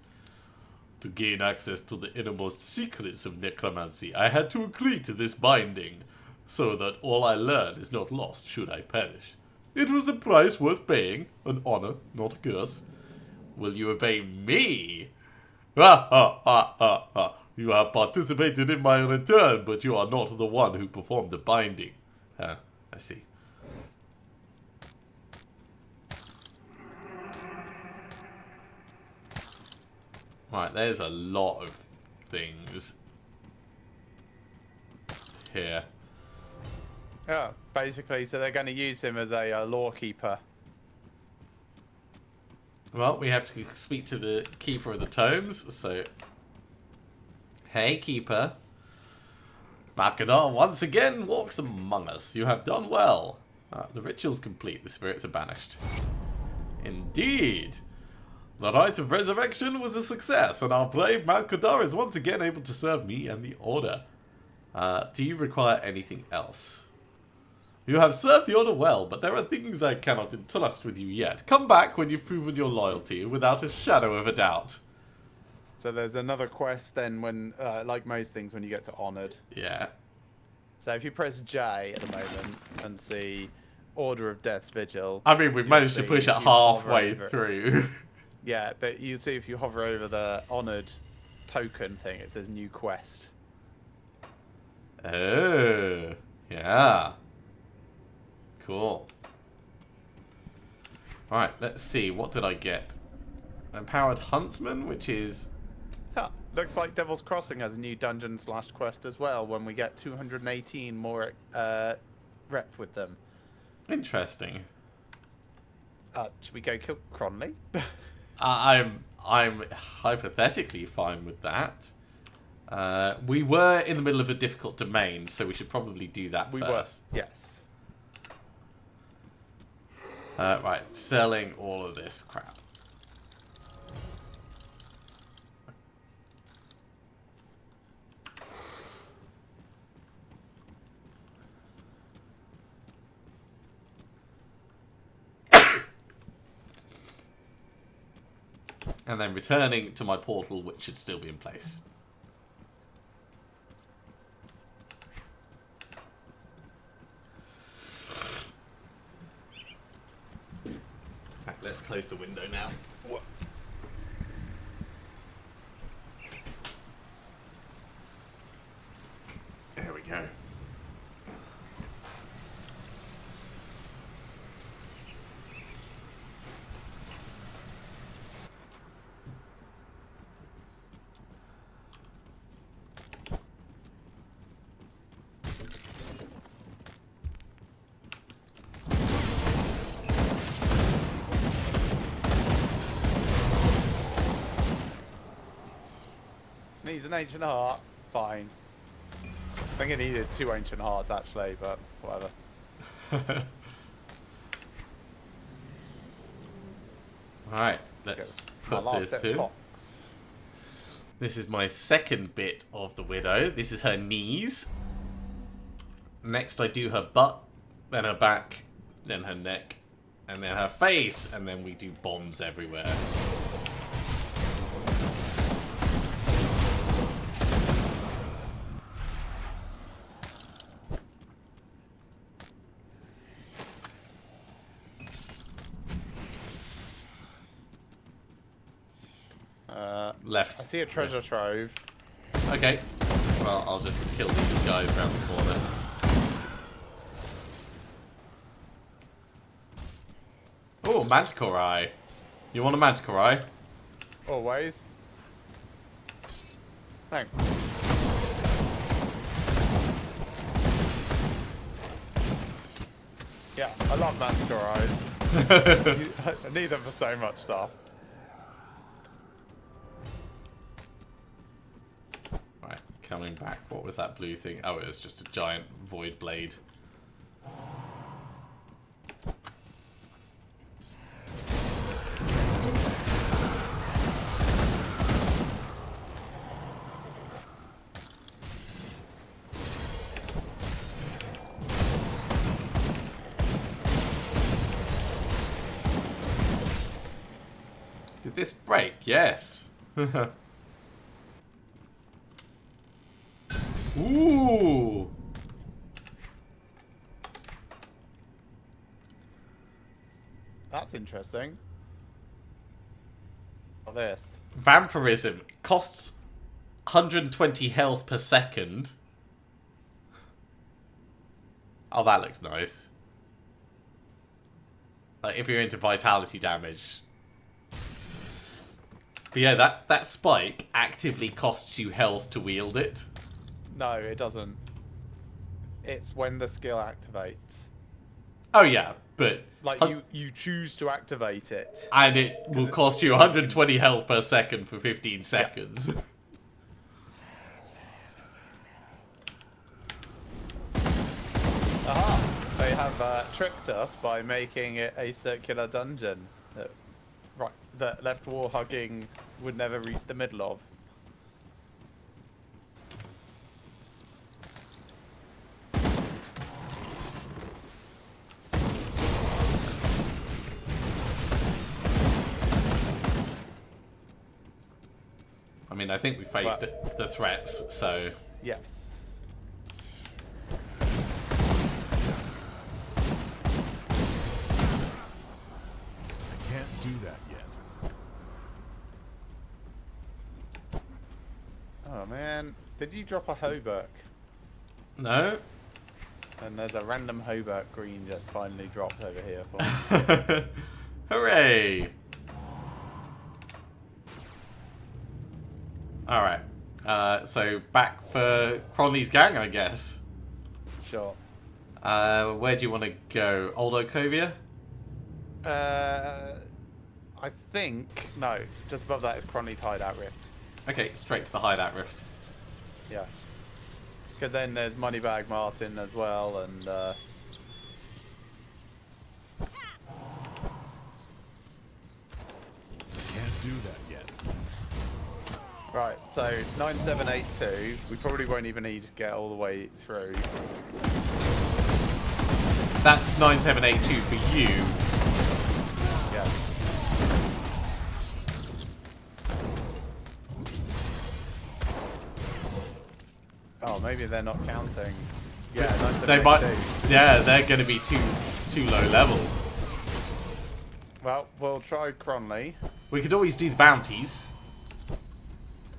To gain access to the innermost secrets of necromancy, I had to agree to this binding, so that all I learn is not lost should I perish. It was a price worth paying, an honor, not a curse. Will you obey me? Ha ha ha ha ha. You have participated in my return, but you are not the one who performed the binding. I see. Right, there's a lot of things here. Yeah, basically, so they're going to use him as a lawkeeper. Well, we have to speak to the Keeper of the Tomes, so... Hey, Keeper. Malkadar once again walks among us. You have done well. The ritual's complete. The spirits are banished. Indeed. The rite of resurrection was a success, and our brave Malkadar is once again able to serve me and the Order. Do you require anything else? You have served the Order well, but there are things I cannot entrust with you yet. Come back when you've proven your loyalty, without a shadow of a doubt. So there's another quest then when, like most things, when you get to Honoured. Yeah. So if you press J at the moment and see Order of Death's Vigil... I mean, we've managed to push it halfway through. Yeah, but you see if you hover over the Honoured token thing, it says New Quest. Oh, yeah. Cool. Alright, let's see. What did I get? Empowered Huntsman, which is... Huh. Looks like Devil's Crossing has a new dungeon/quest as well when we get 218 more rep with them. Interesting. Should we go kill Cronley? I'm hypothetically fine with that. We were in the middle of a difficult domain, so we should probably do that first. Yes. Right, selling all of this crap. And then returning to my portal, which should still be in place. Right, let's close the window now. There we go. Needs an ancient heart. Fine. I think it needed 2 ancient hearts actually, but whatever. Alright, let's put this in. Fox. This is my second bit of the Widow. This is her knees. Next I do her butt, then her back, then her neck, and then her face, and then we do bombs everywhere. Left. I see a treasure trove. Okay. Well, I'll just kill these guys around the corner. Oh, manticore eye. You want a manticore eye? Always. Thanks. Yeah, I love manticore eyes. I need them for so much stuff. Right, coming back. What was that blue thing? Oh, it was just a giant void blade. Did this break? Yes. Ooh. That's interesting. What this? Vampirism costs 120 health per second. Oh, that looks nice. Like, if you're into vitality damage. But yeah, that spike actively costs you health to wield it. No, it doesn't. It's when the skill activates. Oh yeah, but... Like, you choose to activate it. And it will cost you 120 health per second for 15 seconds. Yeah. Aha! They have tricked us by making it a circular dungeon that left wall hugging would never reach the middle of. I mean, I think we faced the threats, so... Yes. Do that yet. Oh man, did you drop a Hoburg? No. And there's a random Hoburg green just finally dropped over here for me. Hooray! Alright. So back for Cronley's gang, I guess. Sure. Where do you want to go? Old Okovia? I think... No, just above that is Cronley's Hideout Rift. Okay, straight to the Hideout Rift. Yeah. Because then there's Moneybag Martin as well, and... Can't do that yet. Right, so 9782, we probably won't even need to get all the way through. That's 9782 for you. Yeah. Oh, maybe they're not counting. Yeah, They might. 9782. Yeah, they're going to be too low level. Well, we'll try Cronley. We could always do the bounties.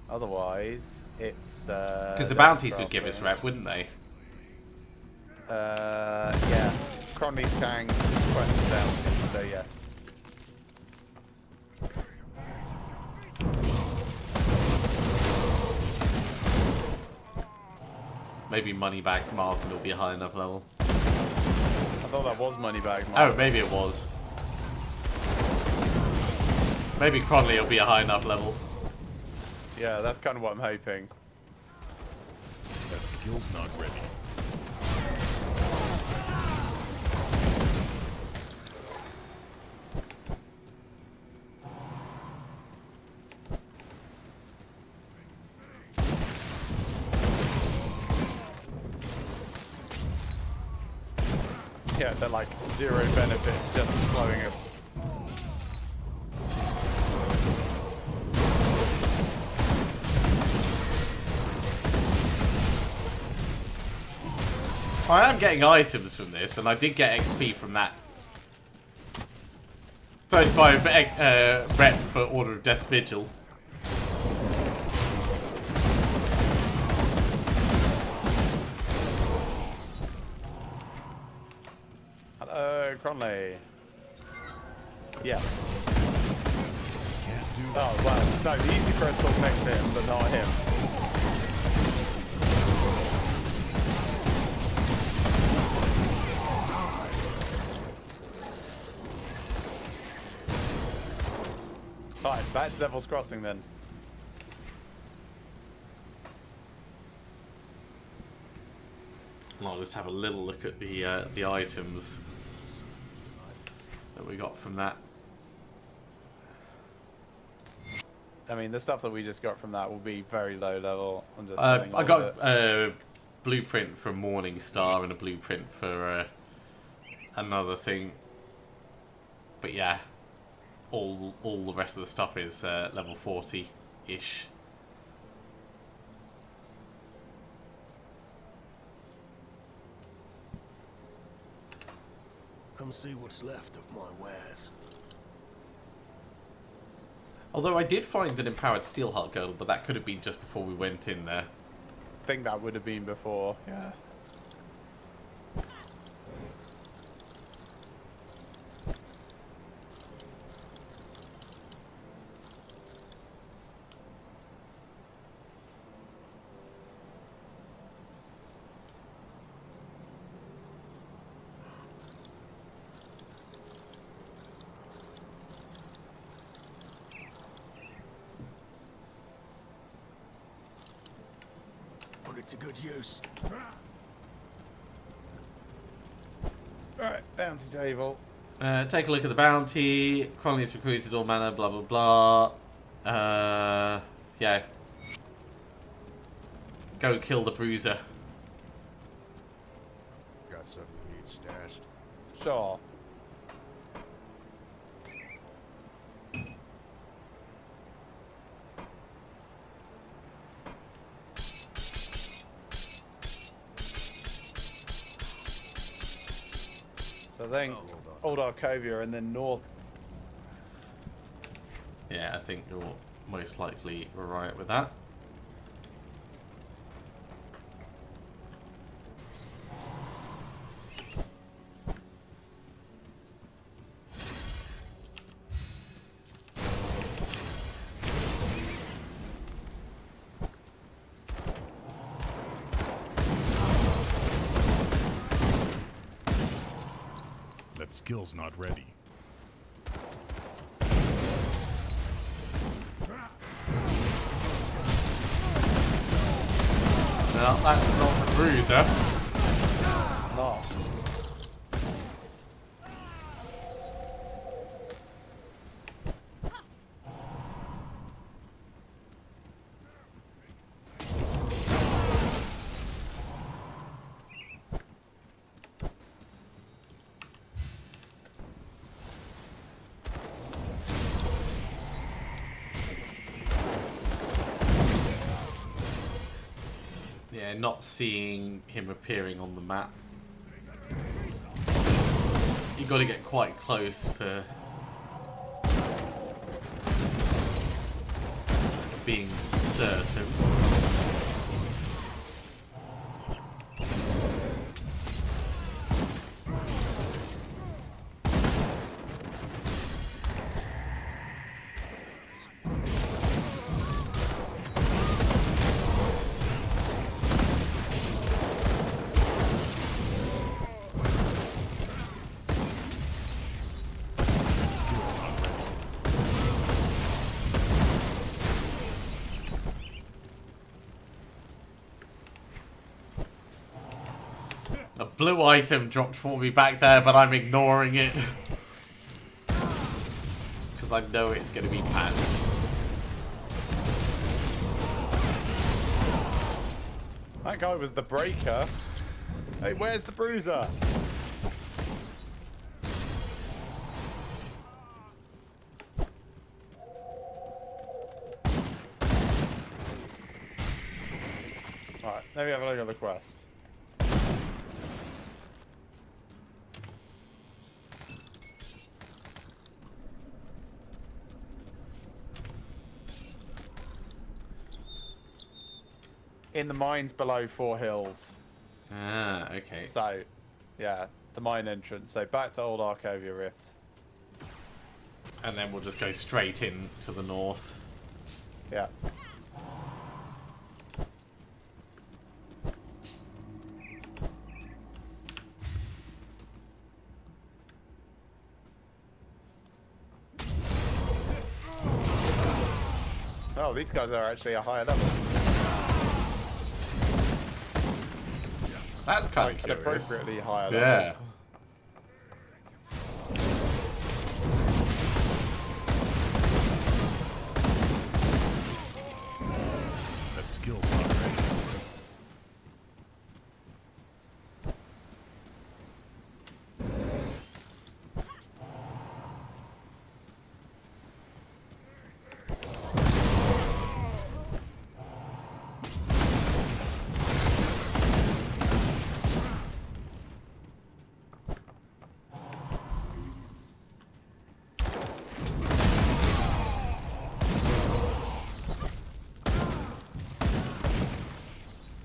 Otherwise, it's... Because the bounties would give us rep, wouldn't they? Yeah. Cronley's gang requests bounties, so yes. Maybe Moneybags Martin will be a high enough level. I thought that was Moneybag Martin. Oh, maybe it was. Maybe Cronley will be a high enough level. Yeah, that's kind of what I'm hoping. That skill's not ready. Yeah, they're like zero benefit, just slowing it. I am getting items from this, and I did get XP from that. 35 rep for Order of Death's Vigil. Cronley. Yes. Can't do that. Oh, well, no, the easy first will next to him, but not him. Fine, back to Devil's Crossing then. I'll just have a little look at the items that we got from that. I mean, the stuff that we just got from that will be very low level. I'm just I saying all got of it. a blueprint for Morningstar and a blueprint for another thing. But yeah, all the rest of the stuff is level 40-ish. Come see what's left of my wares. Although I did find an empowered Steelheart Girdle, but that could have been just before we went in there. I think that would have been before, yeah. Put it to good use. Alright, bounty table. Take a look at the bounty. Cronley's recruited all manner, blah blah blah. Yeah. Go kill the bruiser. Got something you need stashed. Sure. So then Old Arcovia and then north. Yeah, I think you're most likely right with that. That skill's not ready. Well, that's not the bruiser. No. Yeah, not seeing him appearing on the map. You got to get quite close for being certain. A blue item dropped for me back there, but I'm ignoring it. Because I know it's going to be pants. That guy was the breaker. Hey, where's the bruiser? Alright, let me have a look at the quest. In the mines below Four Hills. Ah, okay. So, yeah, the mine entrance. So back to Old Arcovia Rift. And then we'll just go straight in to the north. Yeah. Oh, these guys are actually a higher level. That's kind Like of an curious. appropriately higher level. Yeah. That skill's not ready.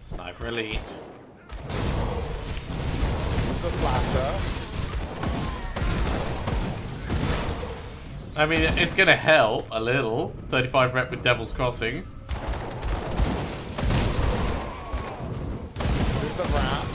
Sniper elite. The slasher. I mean, it's gonna help a little. 35 rep with Devil's Crossing. There's the rat.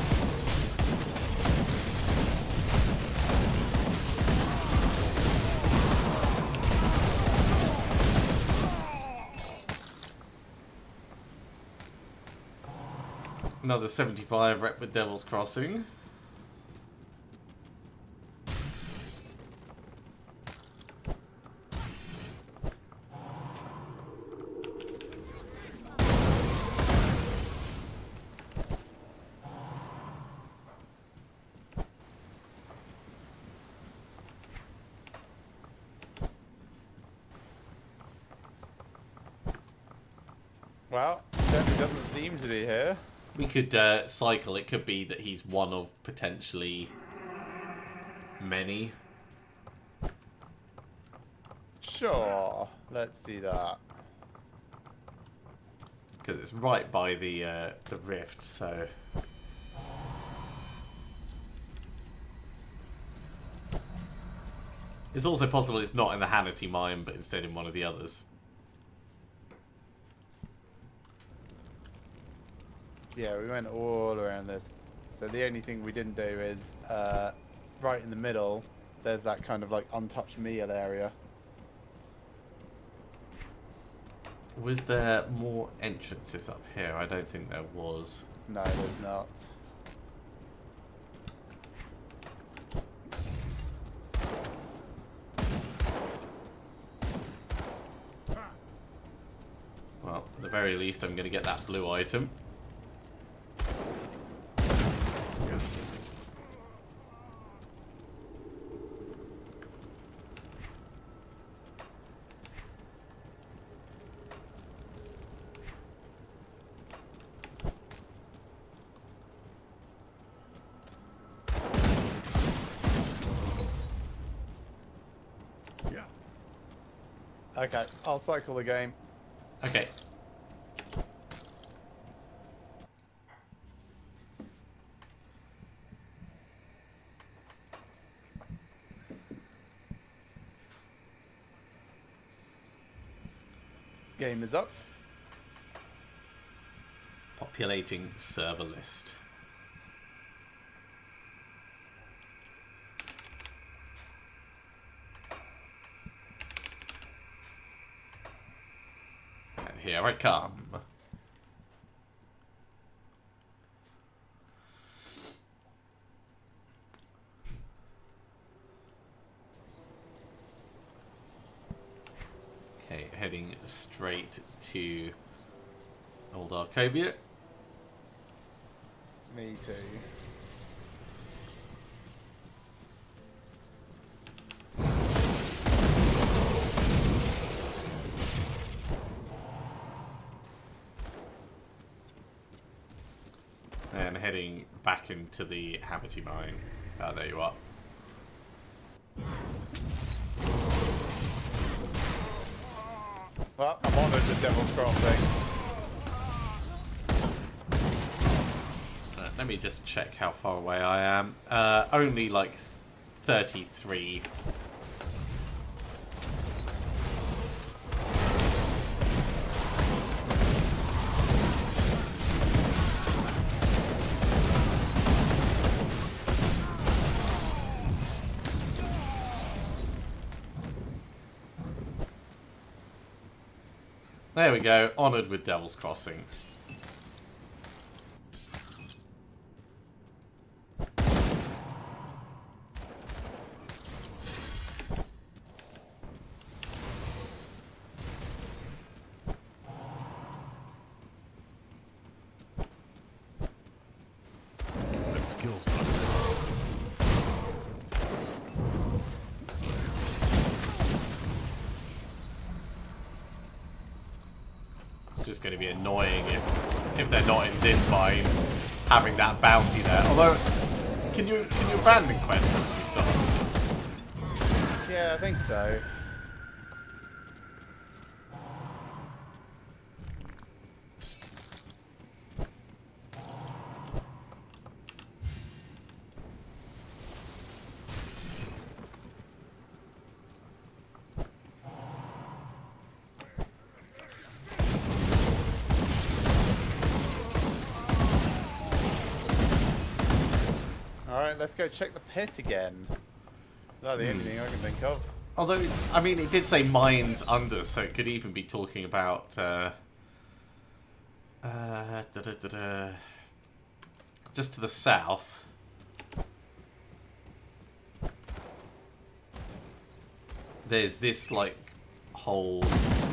Another 75 rep with Devil's Crossing. Well, certainly doesn't seem to be here. We could cycle. It could be that he's one of potentially many. Sure, let's do that. Because it's right by the rift, so... It's also possible it's not in the Hannity mine, but instead in one of the others. Yeah, we went all around this. So the only thing we didn't do is, right in the middle, there's that kind of like untouched meal area. Was there more entrances up here? I don't think there was. No, there's not. Well, at the very least, I'm going to get that blue item. Yeah. Okay, I'll cycle the game. Okay. Game is up. Populating server list. And here I come. Okay, heading straight to Old Arcovia. Me too. And heading back into the Hannity mine. Oh, there you are. Well, I'm honoured with Devil's Crossing. No Let me just check how far away I am. Only like 33. There we go, honoured with Devil's Crossing. That skill's not ready. It's just going to be annoying if they're not in this bind, having that bounty there. Although, can you abandon quests once we start? Yeah, I think so. Alright, let's go check the pit again. That's the only thing I can think of. Although, I mean, it did say mines under, so it could even be talking about just to the south. There's this like whole.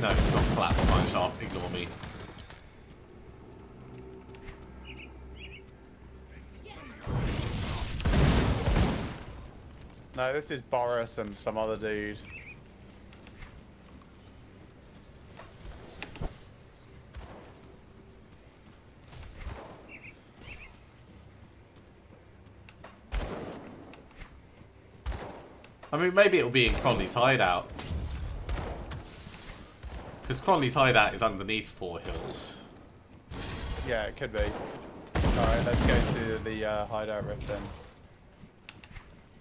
No, it's not collapsed mine shaft. Ignore me. No, this is Boris and some other dude. I mean, maybe it'll be in Cronley's hideout. Because Cronley's hideout is underneath Four Hills. Yeah, it could be. Alright, let's go to the hideout rift then.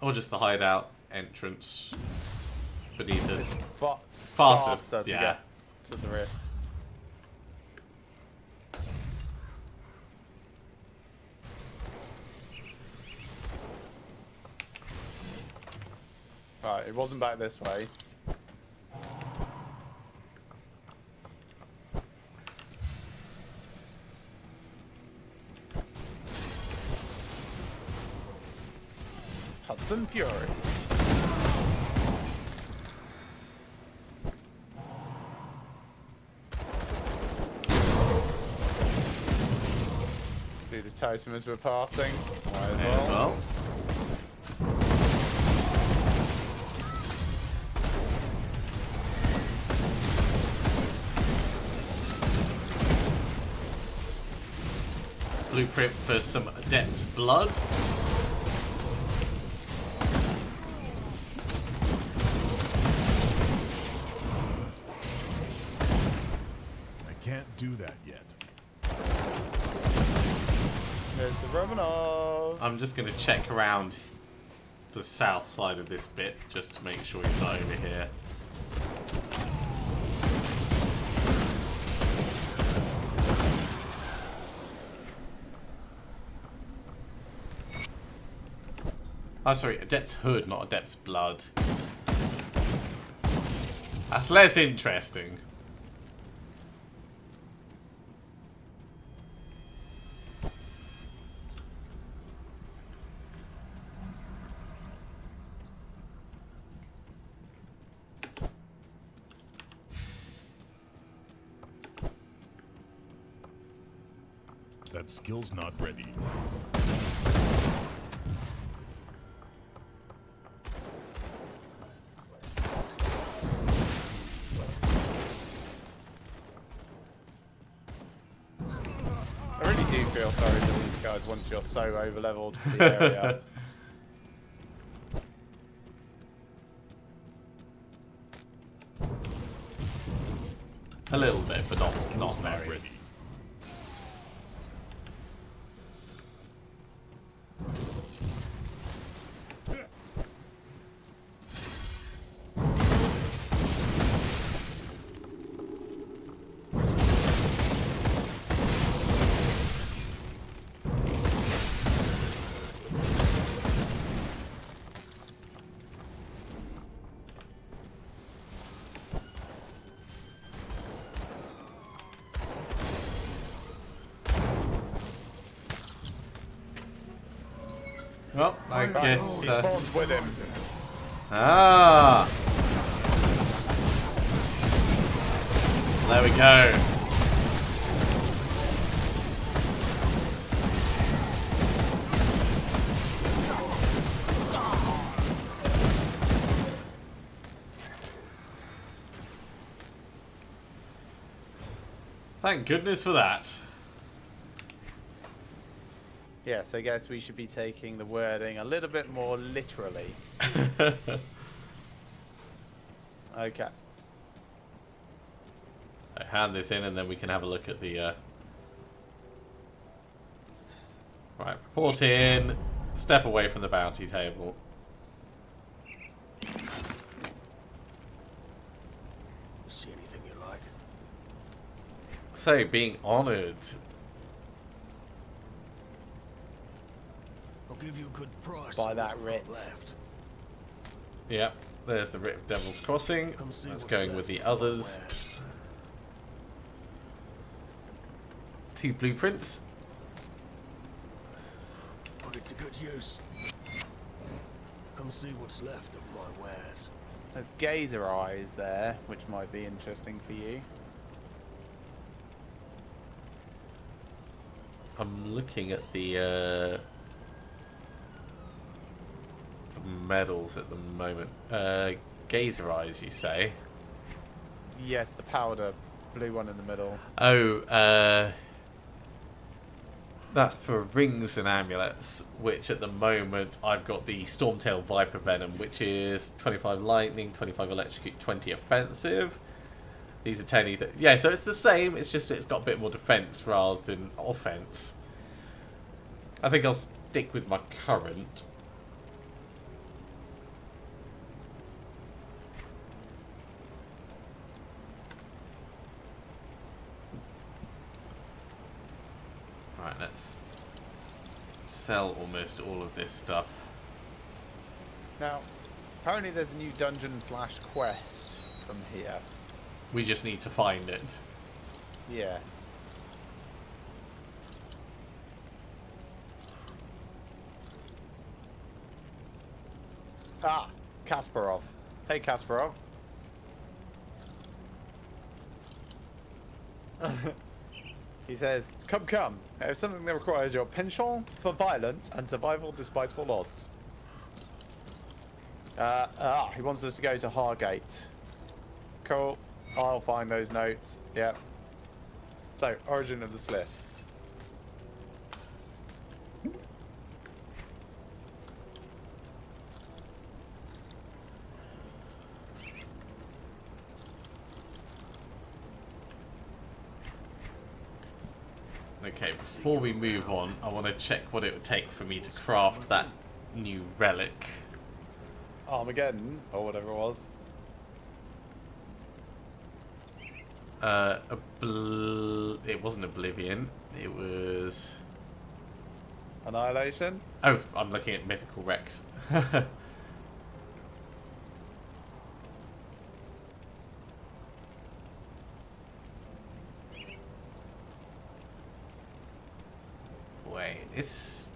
Or just the hideout entrance beneath us. Faster to yeah. get to the rift. Right, it wasn't back this way. Hudson Fury. Do the totem as we're passing. Might as May as well. Blueprint for some Adept's Blood. I can't do that yet. There's the Romanov. I'm just going to check around the south side of this bit just to make sure he's not over here. Oh, sorry, Adept's Hood, not Adept's Blood. That's less interesting. That skill's not ready. I really do feel sorry for these guys once you're so over-leveled for the area. A little bit, but not Skill's not very. ready. Well, I guess. He spawns with him. Ah! There we go. Thank goodness for that. Yes, I guess we should be taking the wording a little bit more literally. Okay. So hand this in and then we can have a look at the... Right, report in. Step away from the bounty table. See anything you like? So, being honoured. I'll give you a good price. By on that what I've got writ. left. Yep, there's the Writ of Devil's Crossing. Come see That's what's going left with the of my others. wares. 2 blueprints. Put it to good use. Come see what's left of my wares. There's gazer eyes there, which might be interesting for you. I'm looking at the medals at the moment. Gazer eyes, you say? Yes, the powder blue one in the middle. Oh, that's for rings and amulets, which at the moment I've got the Stormtail Viper Venom, which is 25 lightning, 25 electrocute, 20 offensive. These are 10 either. Yeah, so it's the same, it's just it's got a bit more defense rather than offense. I think I'll stick with my current. Right, let's sell almost all of this stuff. Now, apparently there's a new dungeon / quest from here. We just need to find it. Yes. Ah, Kasparov. Hey, Kasparov. He says, come, come. I have something that requires your penchant for violence and survival despite all odds. He wants us to go to Hargate. Cool. I'll find those notes. Yep. So, origin of the slith. Okay, before we move on, I want to check what it would take for me to craft that new relic. Armageddon, or whatever it was. It wasn't Oblivion. It was... Annihilation? Oh, I'm looking at Mythical Rex. Wait, it's...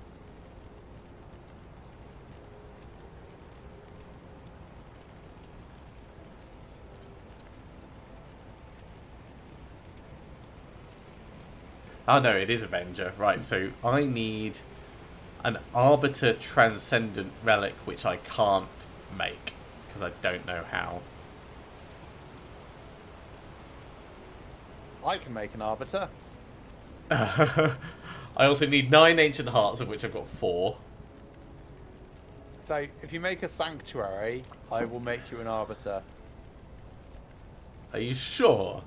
Oh no, it is Avenger. Right, so I need an Arbiter Transcendent Relic, which I can't make, because I don't know how. I can make an Arbiter. I also need 9 Ancient Hearts, of which I've got 4. So, if you make a Sanctuary, I will make you an Arbiter. Are you sure?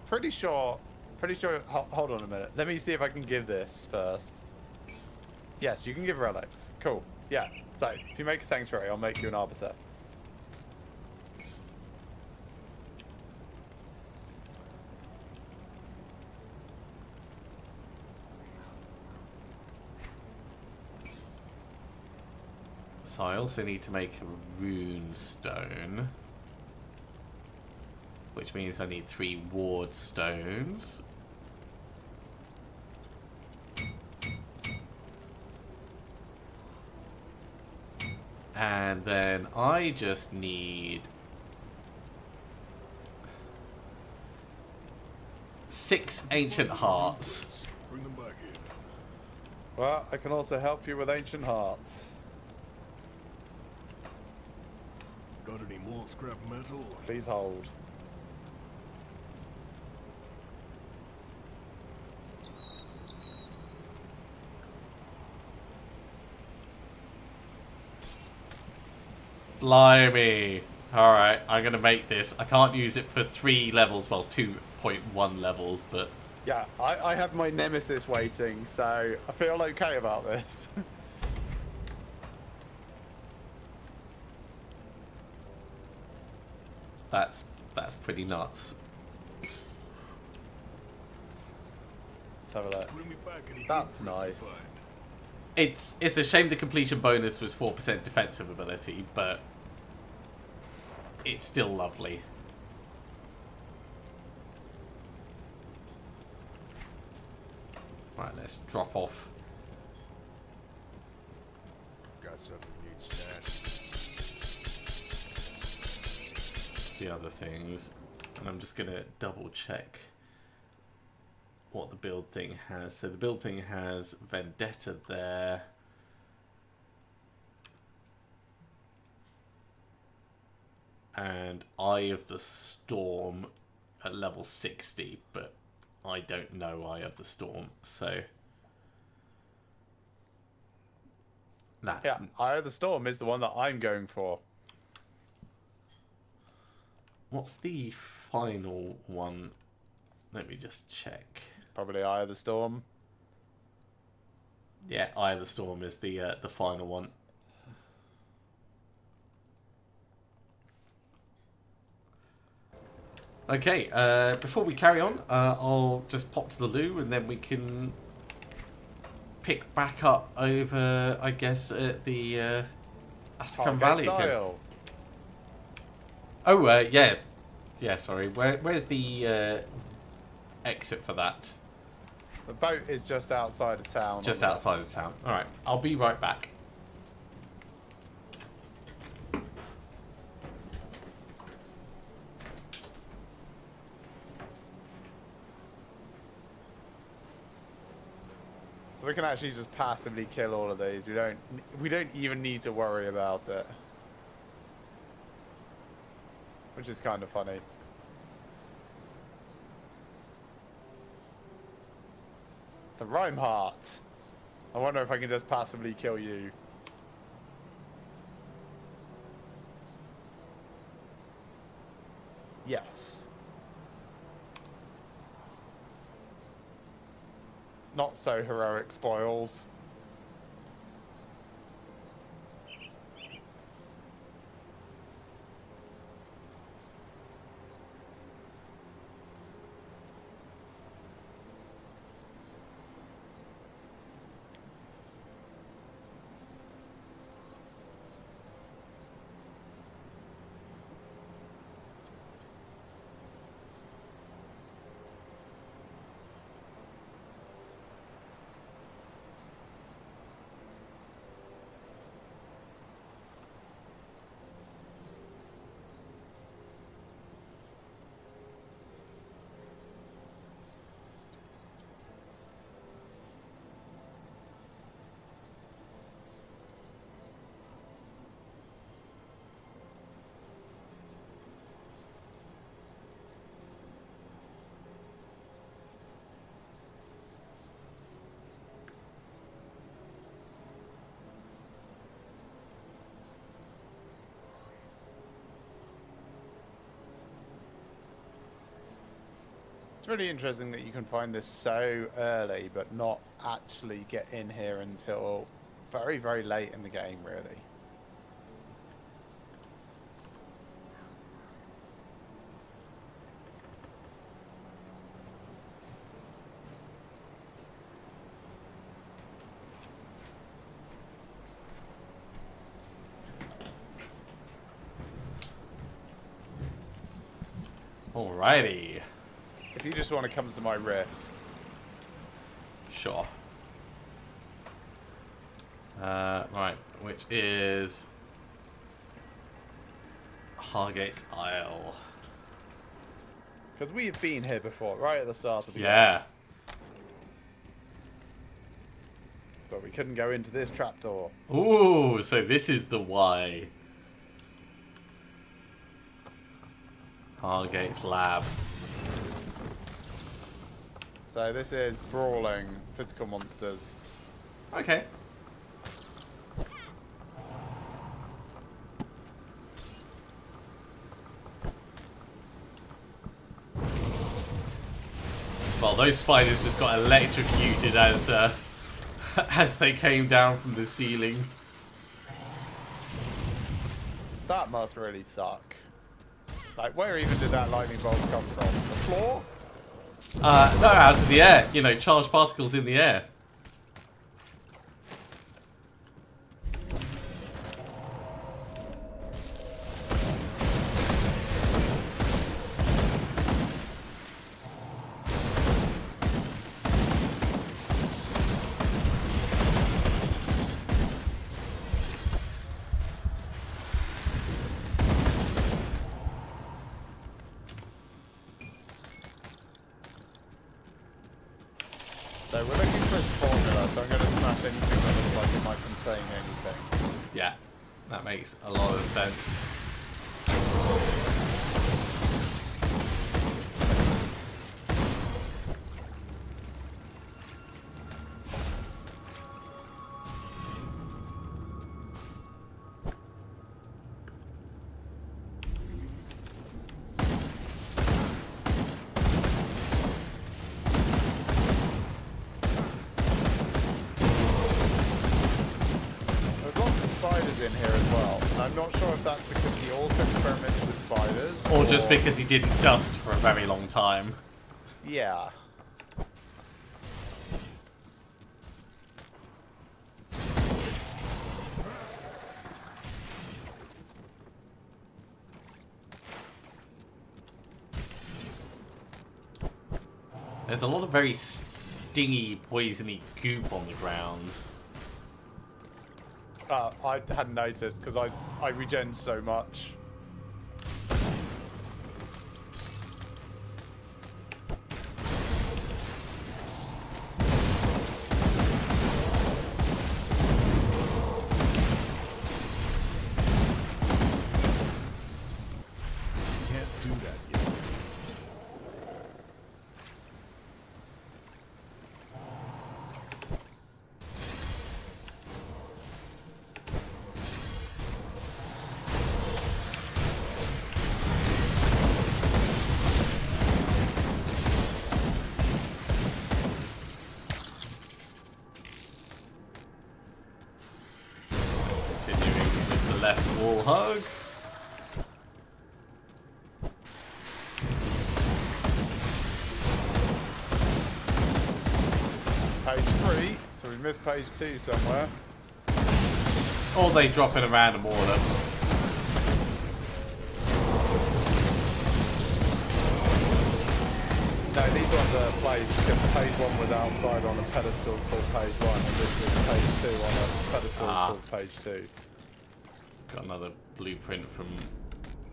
Pretty sure... Hold on a minute. Let me see if I can give this first. Yes, you can give relics. Cool. Yeah. So, if you make a Sanctuary, I'll make you an Arbiter. So I also need to make a rune stone, which means I need 3 ward stones. And then I just need 6 ancient hearts. Bring them back here. Well, I can also help you with ancient hearts. Got any more scrap metal? Please hold. Blimey. Alright, I'm going to make this. I can't use it for 3 levels, well, 2.1 levels, but... Yeah, I have my nemesis waiting, so I feel okay about this. That's pretty nuts. Let's have a look. Bring me back any That's blueprints you nice. find. It's a shame the completion bonus was 4% defensive ability, but it's still lovely. Right, let's drop off Got something needs stashed. the other things, and I'm just gonna double check what the build thing has. So the build thing has Vendetta there. And Eye of the Storm at level 60, but I don't know Eye of the Storm, so that's... Yeah, Eye of the Storm is the one that I'm going for. What's the final one? Let me just check. Probably Eye of the Storm. Yeah, Eye of the Storm is the final one. Okay, before we carry on, I'll just pop to the loo and then we can pick back up over, I guess, at the Astrakhan Valley again. Isle. Oh, yeah. Yeah, sorry. Where's the exit for that? The boat is just outside of town. Just outside of town. Alright, I'll be right back. So we can actually just passively kill all of these. We don't even need to worry about it. Which is kind of funny. The Rhyme Heart. I wonder if I can just passively kill you. Yes. Not so heroic spoils. It's really interesting that you can find this so early, but not actually get in here until very, very late in the game, really. Alrighty. If you just want to come to my rift. Sure. Right, which is Target's Isle. Because we've been here before, right at the start of the game. Yeah. But we couldn't go into this trapdoor. Ooh, so this is the why. Target's Lab. So this is brawling physical monsters. Okay. Well, those spiders just got electrocuted as as they came down from the ceiling. That must really suck. Like, where even did that lightning bolt come from? The floor? No, out of the air. You know, charged particles in the air. So we're looking for this formula, so I'm going to smash anything that looks like it might contain anything. Yeah, that makes a lot of sense. There's lots of spiders in here as well. And I'm not sure if that's because he also experimented with spiders. Or just because he didn't dust for a very long time. Yeah. There's a lot of very stingy, poisony goop on the ground. I hadn't noticed because I regen so much. Can't do that yet. Continuing with the left wall hug. Page 3, so we missed page 2 somewhere. Or they drop in a random order. No, these ones are placed because page 1 was outside on a pedestal called page 1, and this was page 2 on a pedestal called page 2. Got another blueprint from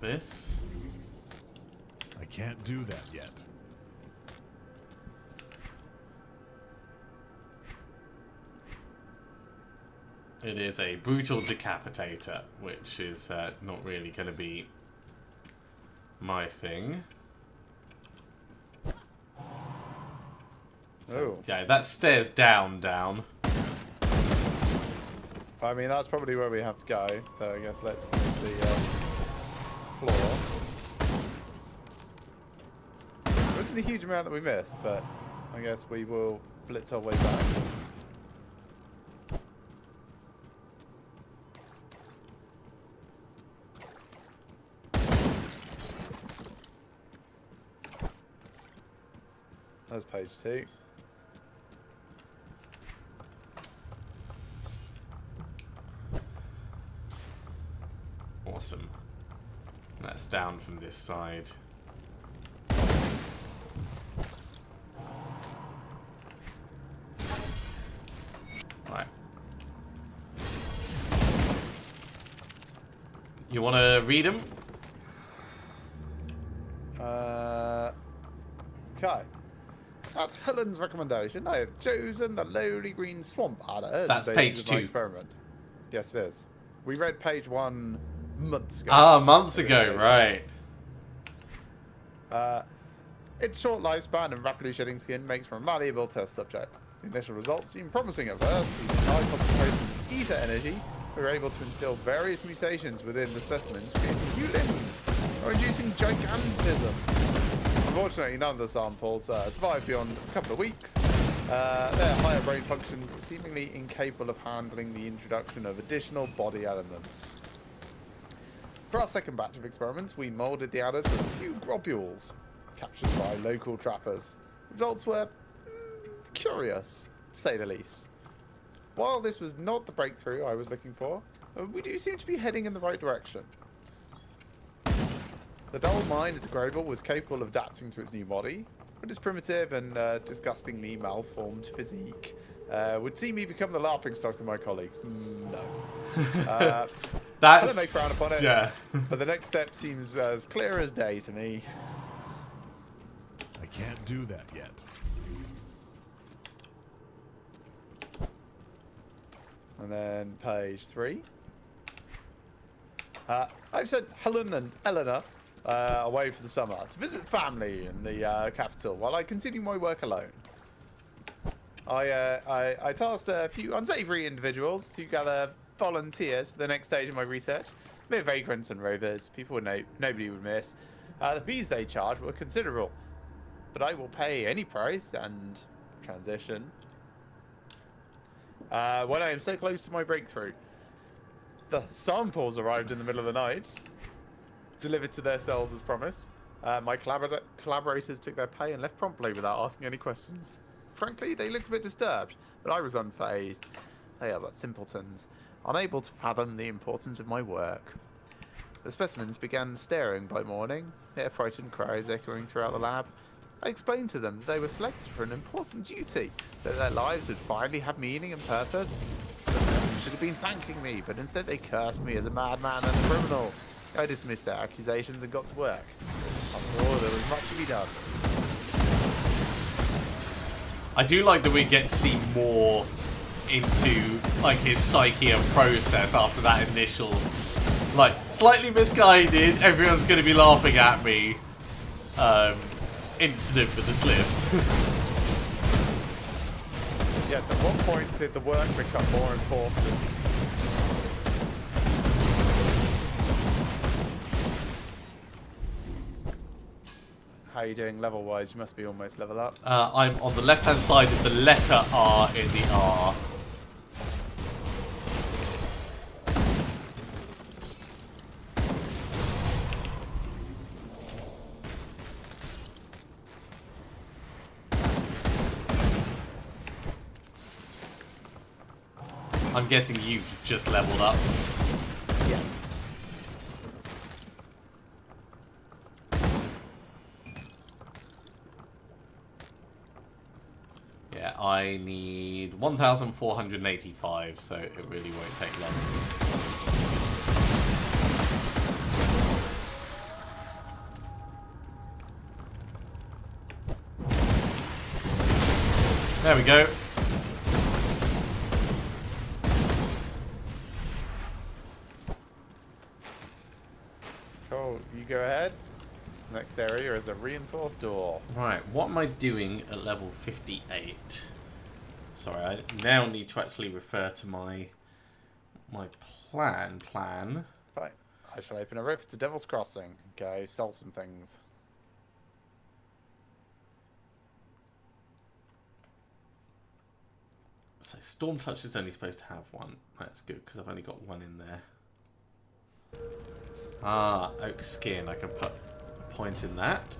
this. I can't do that yet. It is a brutal decapitator, which is not really going to be my thing. So, Oh. yeah, that stairs down. I mean, that's probably where we have to go, so I guess let's finish the floor. There isn't a huge amount that we missed, but I guess we will blitz our way back. That's page 2. Awesome. That's down from this side. Right. You want to read them? At Helen's recommendation, I have chosen the lowly green swamp adder as That's the page basis of my 2. experiment. Yes, it is. We read page 1 months ago. Ah, months ago, right. Its short lifespan and rapidly shedding skin makes for a malleable test subject. The initial results seem promising at first. Using high concentrations of ether energy, we were able to instill various mutations within the specimens, creating new limbs or inducing gigantism. Unfortunately, none of the samples survived beyond a couple of weeks. Their higher brain functions seemingly incapable of handling the introduction of additional body elements. For our second batch of experiments, we moulded the adders with a few globules, captured by local trappers. Results were curious, to say the least. While this was not the breakthrough I was looking for, we do seem to be heading in the right direction. The dull mind of the Grobel was capable of adapting to its new body, but its primitive and disgustingly malformed physique would see me become the laughingstock of my colleagues. No. That's... I may frown upon it, yeah. but the next step seems as clear as day to me. I can't do that yet. And then page 3. I've sent Helen and Eleanor away for the summer to visit family in the capital while I continue my work alone. I tasked a few unsavory individuals to gather volunteers for the next stage of my research. Mere vagrants and rovers, people nobody would miss. The fees they charge were considerable, but I will pay any price and transition. When I am so close to my breakthrough, the samples arrived in the middle of the night, delivered to their cells as promised. My collaborators took their pay and left promptly without asking any questions. Frankly, they looked a bit disturbed, but I was unfazed. They are but simpletons, unable to fathom the importance of my work. The specimens began staring by morning, their frightened cries echoing throughout the lab. I explained to them that they were selected for an important duty, that their lives would finally have meaning and purpose. The men should have been thanking me, but instead they cursed me as a madman and a criminal. I dismissed their accusations and got to work. After all, there was much to be done. I do like that we get to see more into like his psyche and process after that initial, like, slightly misguided, everyone's going to be laughing at me incident with the slip. Yes, at what point did the work become more important? How are you doing level-wise? You must be almost level up. I'm on the left-hand side of the letter R in the R. I'm guessing you've just leveled up. Yes. Yeah, I need 1,485, so it really won't take long. There we go. Cool, you go ahead. Next area is a reinforced door. Right, what am I doing at level 58? Sorry, I now need to actually refer to my plan. Fine. I shall open a rift to Devil's Crossing. Go sell some things. So Storm Touch is only supposed to have one. That's good, because I've only got one in there. Ah, Oak Skin. I can put a point in that.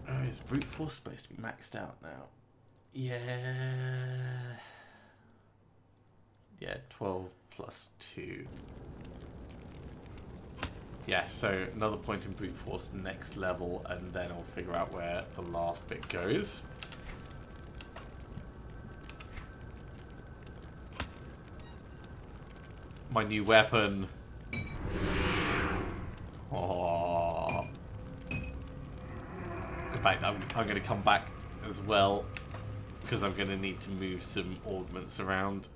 Oh, is Brute Force supposed to be maxed out now? Yeah. Yeah, 12 plus 2. Yeah, so another point in Brute Force next level, and then I'll figure out where the last bit goes. my new weapon. Oh. In fact, I'm going to come back as well, because I'm going to need to move some augments around.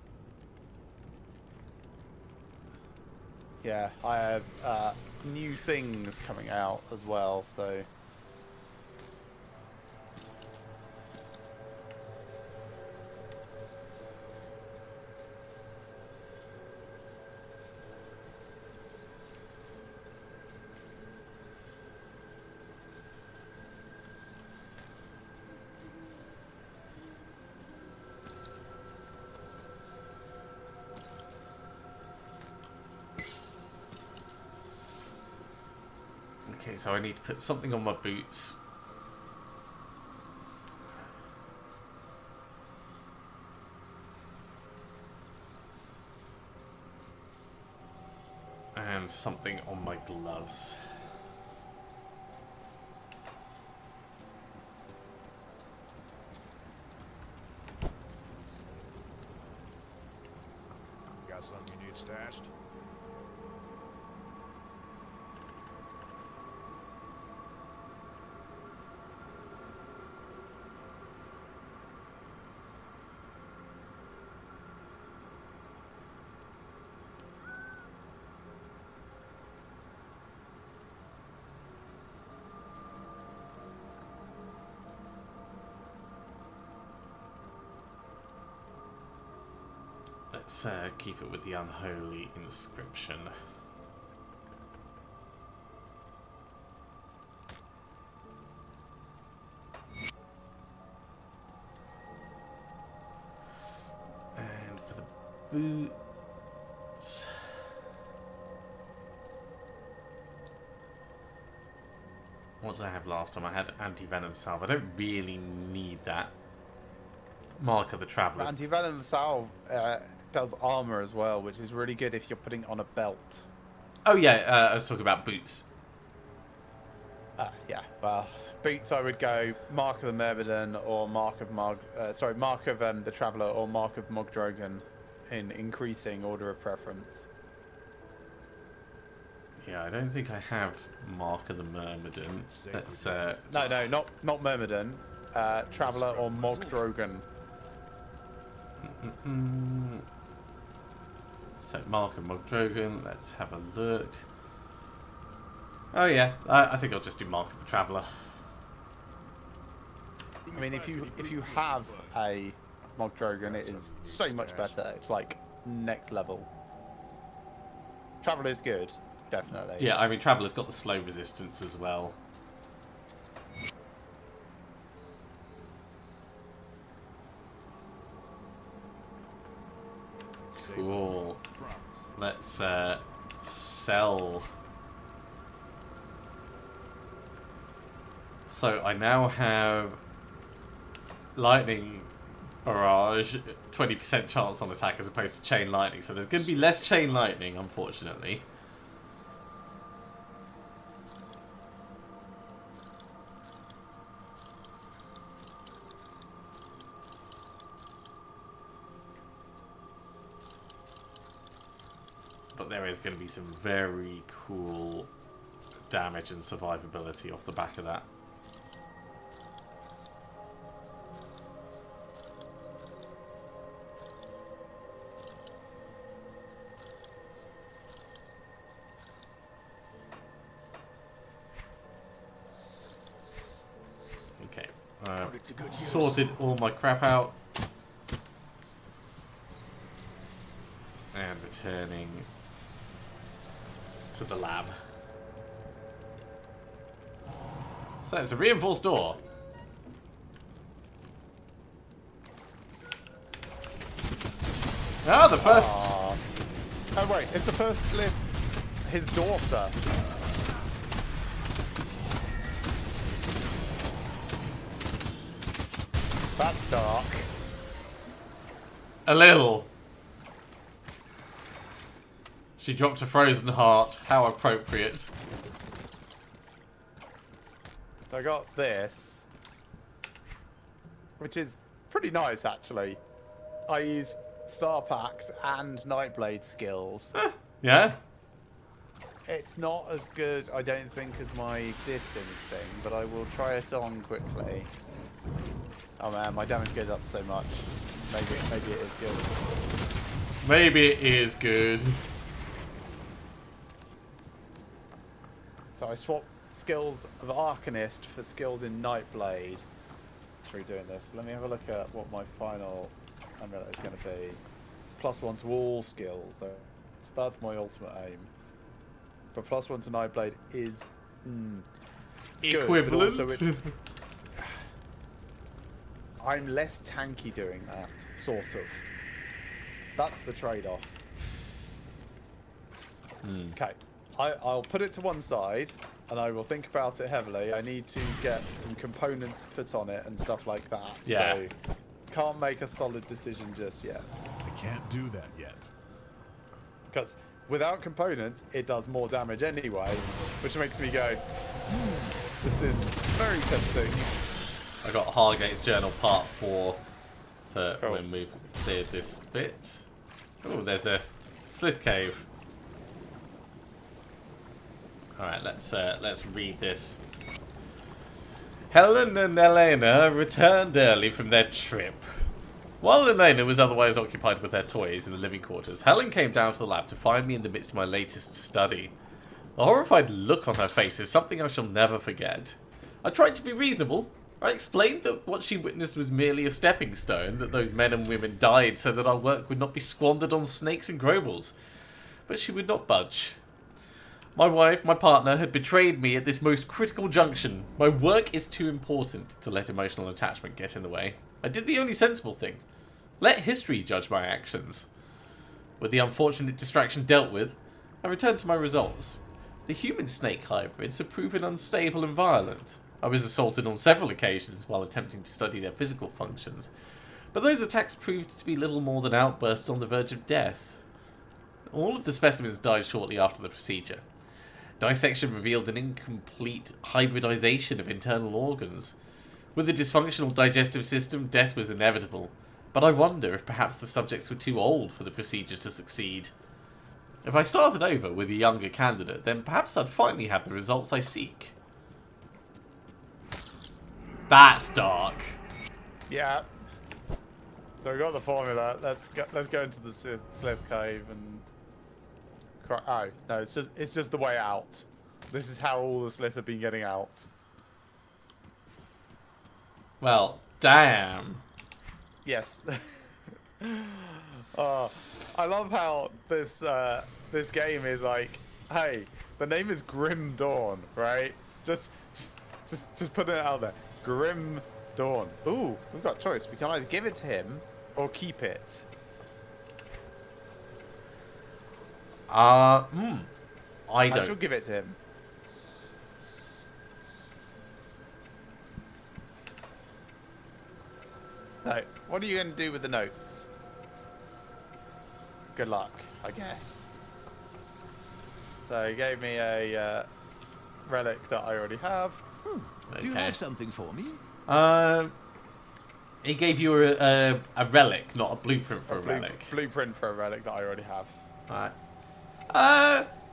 Yeah, I have new things coming out as well, so... Okay, so I need to put something on my boots. And something on my gloves. Got something you need stashed? Let's keep it with the unholy inscription. And for the boots... What did I have last time? I had anti-venom salve. I don't really need that. Mark of the Traveller. Anti-venom salve does armor as well, which is really good if you're putting it on a belt. Oh yeah, I was talking about boots. Yeah, well, boots I would go Mark of the Myrmidon or Mark of the Traveller or Mark of Mogdrogan in increasing order of preference. Yeah, I don't think I have Mark of the Myrmidon. Let's No, not Myrmidon. Traveller or Mogdrogan. So Mark of Mogdrogan, let's have a look. Oh yeah, I think I'll just do Mark of the Traveller. I mean, if you have a Mogdrogan, it is so much better. It's like next level. Traveller is good, definitely. Yeah, I mean Traveller's got the slow resistance as well. Cool. Let's sell. So I now have lightning barrage, 20% chance on attack as opposed to chain lightning. So there's going to be less chain lightning, unfortunately. But there is going to be some very cool damage and survivability off the back of that. Okay, sorted all my crap out. And returning to the lab. So it's a reinforced door. Ah, the first. Oh wait, it's the first slip. His daughter. That's dark. A little. She dropped a frozen heart. How appropriate. So I got this, which is pretty nice actually. I use Star Pact and Nightblade skills. Yeah? It's not as good, I don't think, as my existing thing, but I will try it on quickly. Oh man, my damage goes up so much. Maybe it is good. Maybe it is good. So I swap skills of Arcanist for skills in Nightblade through doing this. Let me have a look at what my final amulet is going to be. It's +1 to all skills, so that's my ultimate aim. But +1 to Nightblade is it's Equivalent. good, but also I'm less tanky doing that, sort of. That's the trade-off. Okay, I'll put it to one side, and I will think about it heavily. I need to get some components put on it and stuff like that. Yeah. So, can't make a solid decision just yet. I can't do that yet. Because without components, it does more damage anyway, which makes me go, this is very tempting. I got Hargate's Journal Part 4 for Cool. when we've cleared this bit. Oh, there's a Slith Cave. Alright, let's read this. Helen and Elena returned early from their trip. While Elena was otherwise occupied with her toys in the living quarters, Helen came down to the lab to find me in the midst of my latest study. The horrified look on her face is something I shall never forget. I tried to be reasonable. I explained that what she witnessed was merely a stepping stone, that those men and women died so that our work would not be squandered on snakes and grobles. But she would not budge. My wife, my partner, had betrayed me at this most critical junction. My work is too important to let emotional attachment get in the way. I did the only sensible thing. Let history judge my actions. With the unfortunate distraction dealt with, I returned to my results. The human-snake hybrids have proven unstable and violent. I was assaulted on several occasions while attempting to study their physical functions, but those attacks proved to be little more than outbursts on the verge of death. All of the specimens died shortly after the procedure. Dissection revealed an incomplete hybridization of internal organs. With a dysfunctional digestive system, death was inevitable, but I wonder if perhaps the subjects were too old for the procedure to succeed. If I started over with a younger candidate, then perhaps I'd finally have the results I seek. That's dark. Yeah. So we got the formula. Let's go into the Slith Cave and. Oh no, it's just the way out. This is how all the Slith have been getting out. Well, damn. Yes. Oh, I love how this this game is like, hey, the name is Grim Dawn, right? Just putting it out there. Grim Dawn. Ooh, we've got a choice. We can either give it to him or keep it. I I don't. shall give it to him. So, what are you going to do with the notes? Good luck, I guess. So he gave me a relic that I already have. Do you have something for me? He gave you a relic, not a blueprint for a relic. Blueprint for a relic that I already have. Alright.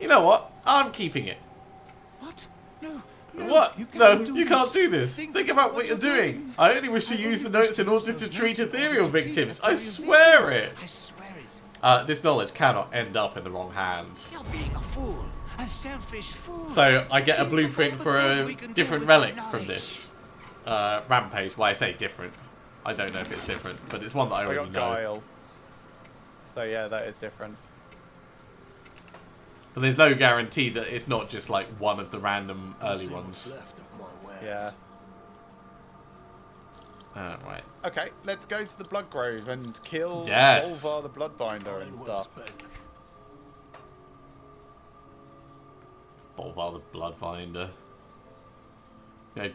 You know what? I'm keeping it. What? No. What? You No, can't do you can't this. do this. Think Think about what you're doing. I only wish to use the notes in order to those treat notes ethereal to treat victims. I ethereal swear victims. it. I swear it. This knowledge cannot end up in the wrong hands. You're being a fool. A selfish fool. So I get a Think of blueprint all the for good a we can do different with relic that from knowledge. this rampage. Why I say different. I don't know if it's different, but it's one that I I already got know. Guile. So yeah, that is different. But there's no guarantee that it's not just like one of the random early See what's ones. left of my wares. Yeah. Right. Okay, let's go to the Blood Grove and kill Yes. Volvar the Bloodbinder and Mine well stuff. spent. Bolvar the Bloodbinder. You know,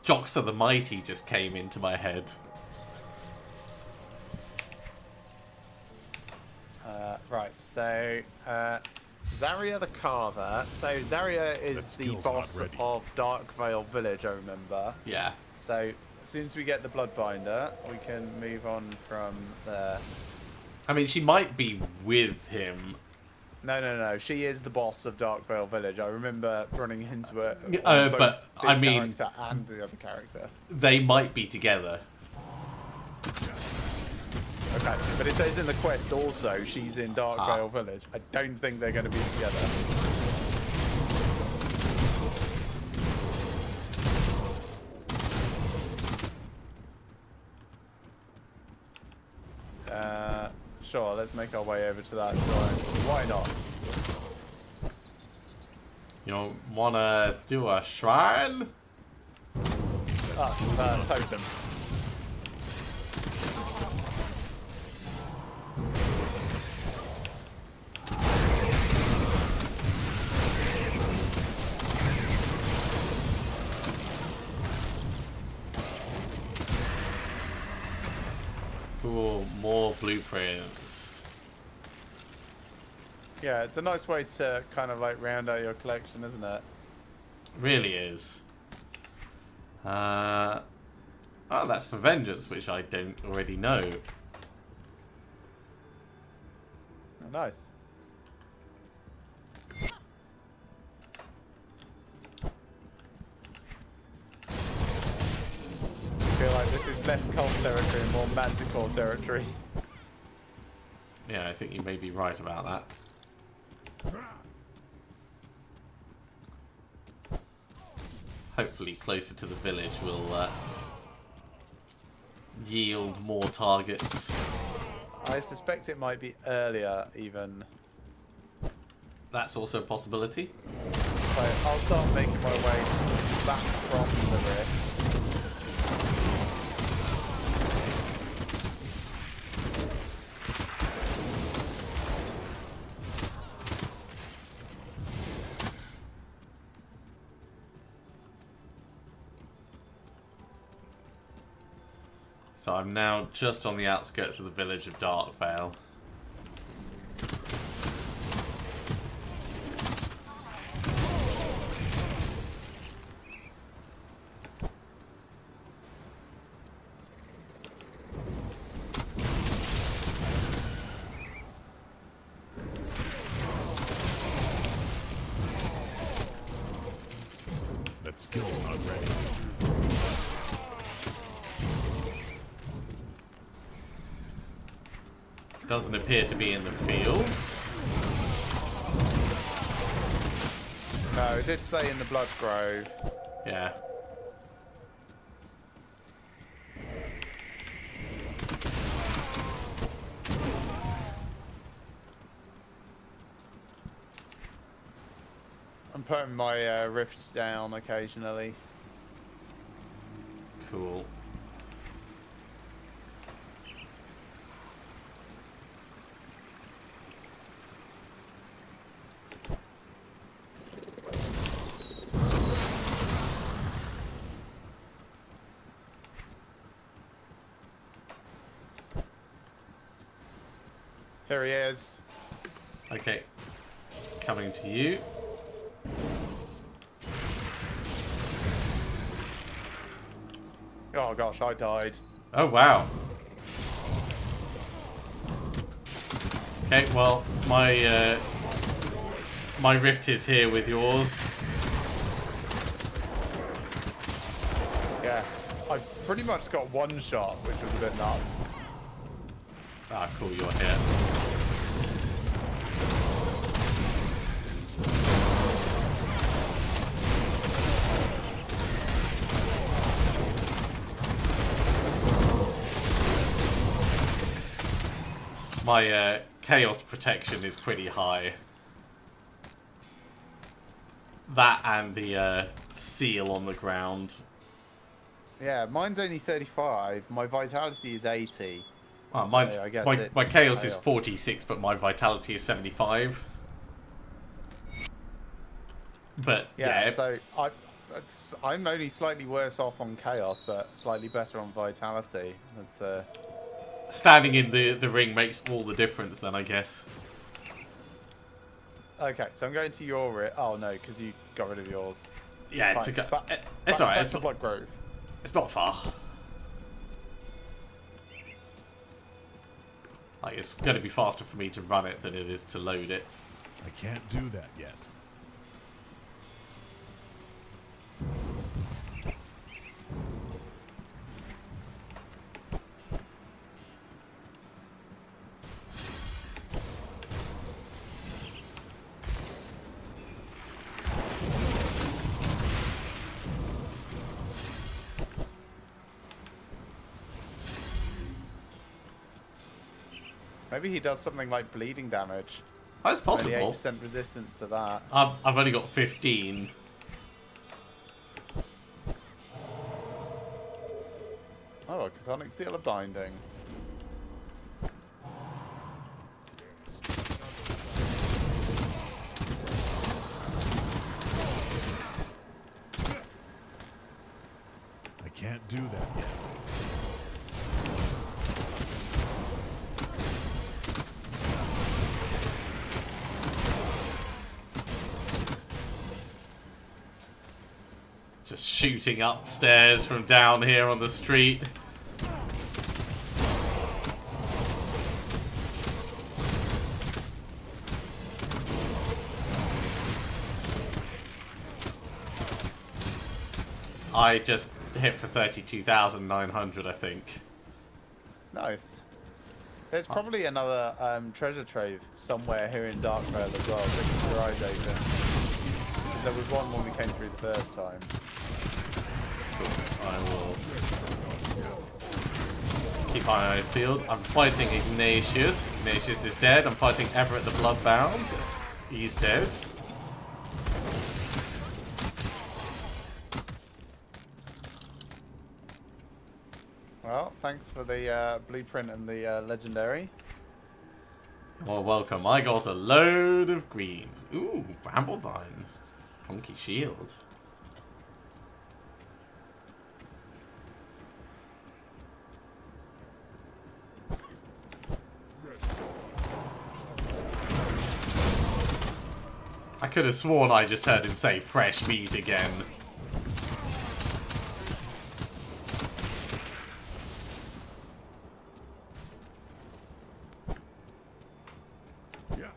Joxa the Mighty just came into my head. Right, so Zarya the Carver. So Zarya That is the skill's not boss ready. of Darkvale Village, I remember. Yeah. So as soon as we get the Bloodbinder, we can move on from there. I mean, she might be with him. No. She is the boss of Darkvale Village. I remember running into it. But Both I this mean, character and the other character. they might be together. Okay, but it says in the quest also she's in Darkvale Village. I don't think they're going to be together. Sure, let's make our way over to that shrine. Why not? You wanna do a shrine? Totem. Cool, more blueprints. Yeah, it's a nice way to kind of like round out your collection, isn't it? Really is. Oh, that's for vengeance, which I don't already know. Oh, nice. I feel like this is less cult territory and more magical territory. Yeah, I think you may be right about that. Hopefully closer to the village will yield more targets. I suspect it might be earlier even. That's also a possibility. So I'll start making my way back from the rift. So I'm now just on the outskirts of the village of Darkvale. That skill's not ready. Doesn't appear to be in the fields. No, it did say in the Blood Grove. Yeah. I'm putting my rifts down occasionally. Cool. Here he is. Okay. Coming to you. Oh gosh, I died. Oh, wow. Okay, well, my rift is here with yours. Yeah, I pretty much got one shot, which was a bit nuts. Ah, cool, you're here. My chaos protection is pretty high. That and the seal on the ground. Yeah, mine's only 35. My vitality is 80. Oh, mine's, I guess my chaos is chaos. 46, but my vitality is 75. But Yeah, yeah, so I'm only slightly worse off on chaos, but slightly better on vitality. That's standing in the ring makes all the difference then, I guess. okay. So I'm going to your oh no, because you got rid of yours. Yeah, Fine. it's, It's alright. Back to Blood Grove. It's not far. Like, it's going to be faster for me to run it than it is to load it. I can't do that yet. Maybe he does something like bleeding damage. That's possible. 8% resistance to that. I've only got 15. Oh, Chthonic Seal of Binding. I can't do that yet. Just shooting upstairs from down here on the street. I just hit for 32,900, I think. Nice. There's probably another treasure trove somewhere here in Darkvale as well. Keep your eyes open. 'Cause there was one when we came through the first time. I will keep my eyes peeled. I'm fighting Ignatius. Ignatius is dead. I'm fighting Everett the Bloodbound. He's dead. Well, thanks for the blueprint and the legendary. Well, welcome. I got a load of greens. Ooh, Bramblevine. Funky shield. I could have sworn I just heard him say fresh meat again. Yeah.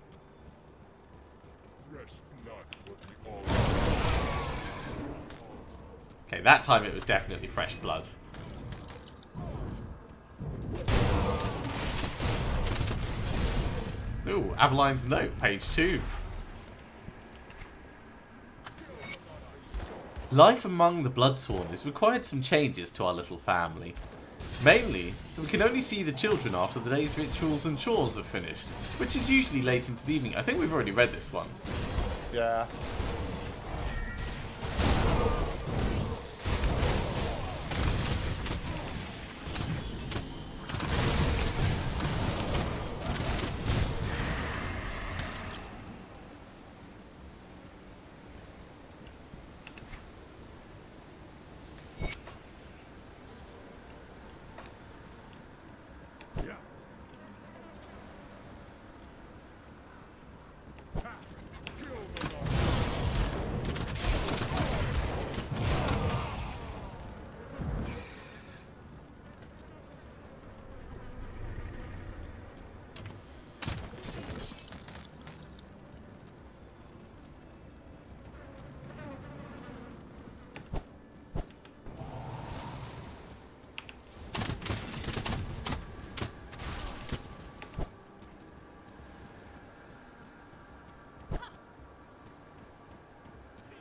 Okay, that time it was definitely fresh blood. Ooh, Aveline's note, page 2. Life among the Bloodsworn has required some changes to our little family. Mainly, we can only see the children after the day's rituals and chores are finished, which is usually late into the evening. I think we've already read this one. Yeah.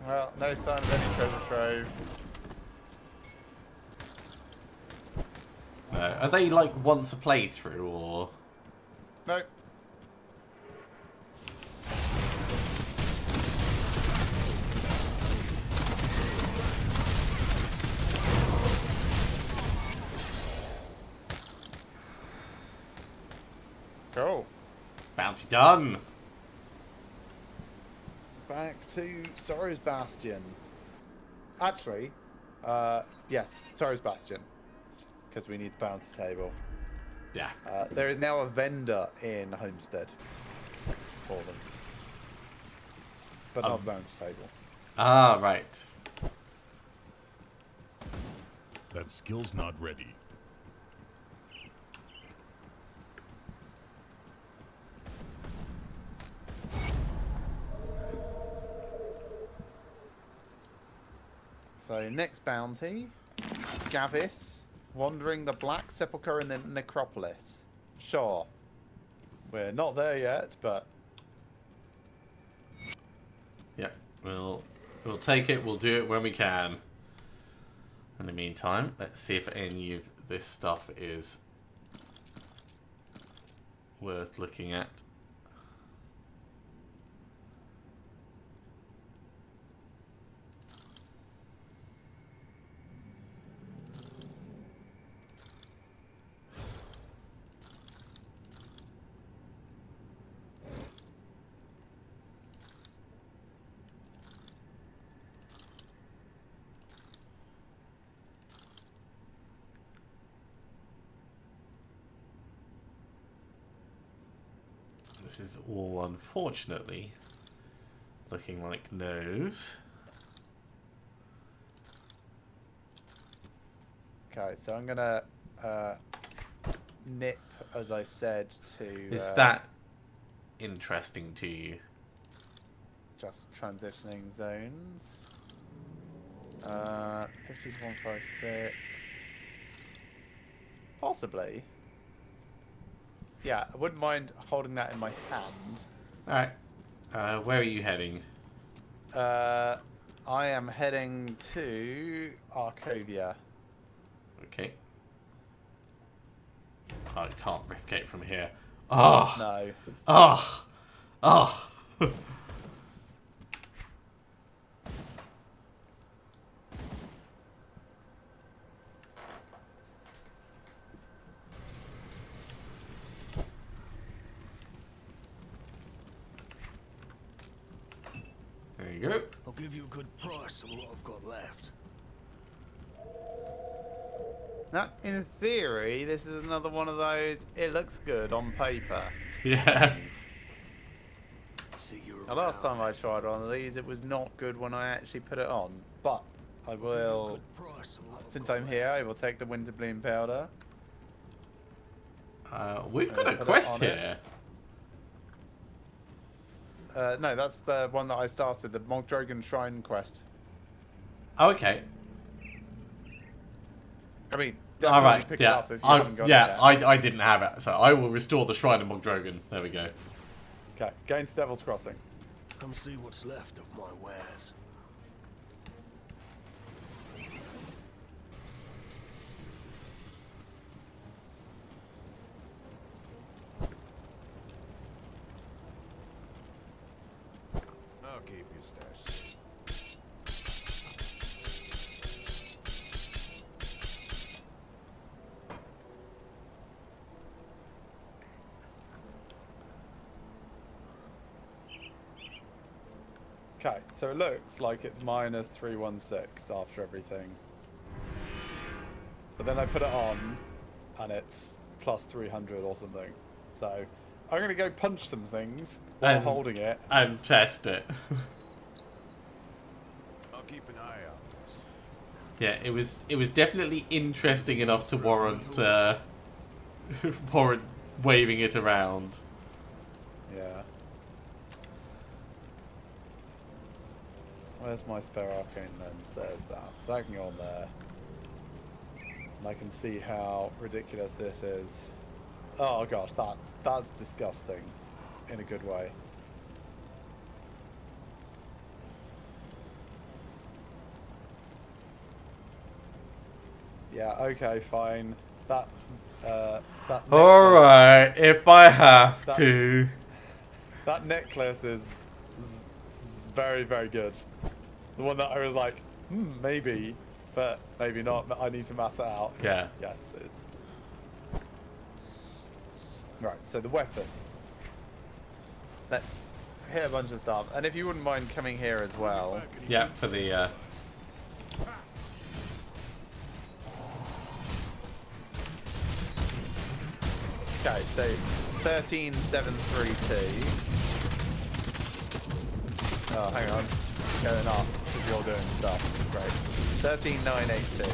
Well, no sign of any treasure trove. No, are they like once a playthrough or? Nope. Cool. Bounty done. Back to Sorrow's Bastion. Actually, yes, Sorrow's Bastion. Because we need the bounty table. Yeah. There is now a vendor in Homestead for them. But not the bounty table. Ah, right. That skill's not ready. So next bounty, Gavis, wandering the Black Sepulchre in the Necropolis. Sure. We're not there yet, but Yeah, we'll take it. We'll do it when we can. In the meantime, let's see if any of this stuff is worth looking at. This is all, unfortunately, looking like no's. okay. So I'm gonna nip, as I said, to Is that interesting to you? just transitioning zones. 5156. Possibly. Yeah, I wouldn't mind holding that in my hand. Alright. Where are you heading? I am heading to Arcovia. Okay. I can't replicate from here. Oh! No. Oh! Oh! There you go. I'll give you a good price on what I've got left. Now, in theory, this is another one of those, it looks good on paper. Yeah. See you The last time I tried one of these, it was not good when I actually put it on. But I will, since I'm here, I will take the Winter Bloom powder. We've got a put it quest on it. here. No, that's the one that I started, the Mogdrogan Shrine quest. Oh, okay. I mean, All definitely right. pick Yeah. it up if you haven't got it yeah. yet. I didn't have it, so I will restore the Shrine of Mogdrogan. There we go. Okay, going to Devil's Crossing. Come see what's left of my wares. I'll keep your stash. Okay, so it looks like it's minus 316 after everything. But then I put it on, and it's plus 300 or something. So I'm going to go punch some things while holding it. And test it. I'll keep an eye out. Yeah, it was definitely interesting enough to warrant warrant waving it around. Yeah. Where's my spare arcane lens? There's that. So that can go on there. And I can see how ridiculous this is. Oh gosh, that's disgusting. In a good way. Yeah, okay, fine. That Alright, if I have That- to. that necklace is very, very good. The one that I was like, maybe, but maybe not. I need to math it out. Yeah. Yes, it's... Right, so the weapon. Let's hit a bunch of stuff. And if you wouldn't mind coming here as well. Yeah, for the Okay, so 13732. Oh, hang on. Going up because you're doing stuff. Great. 13982.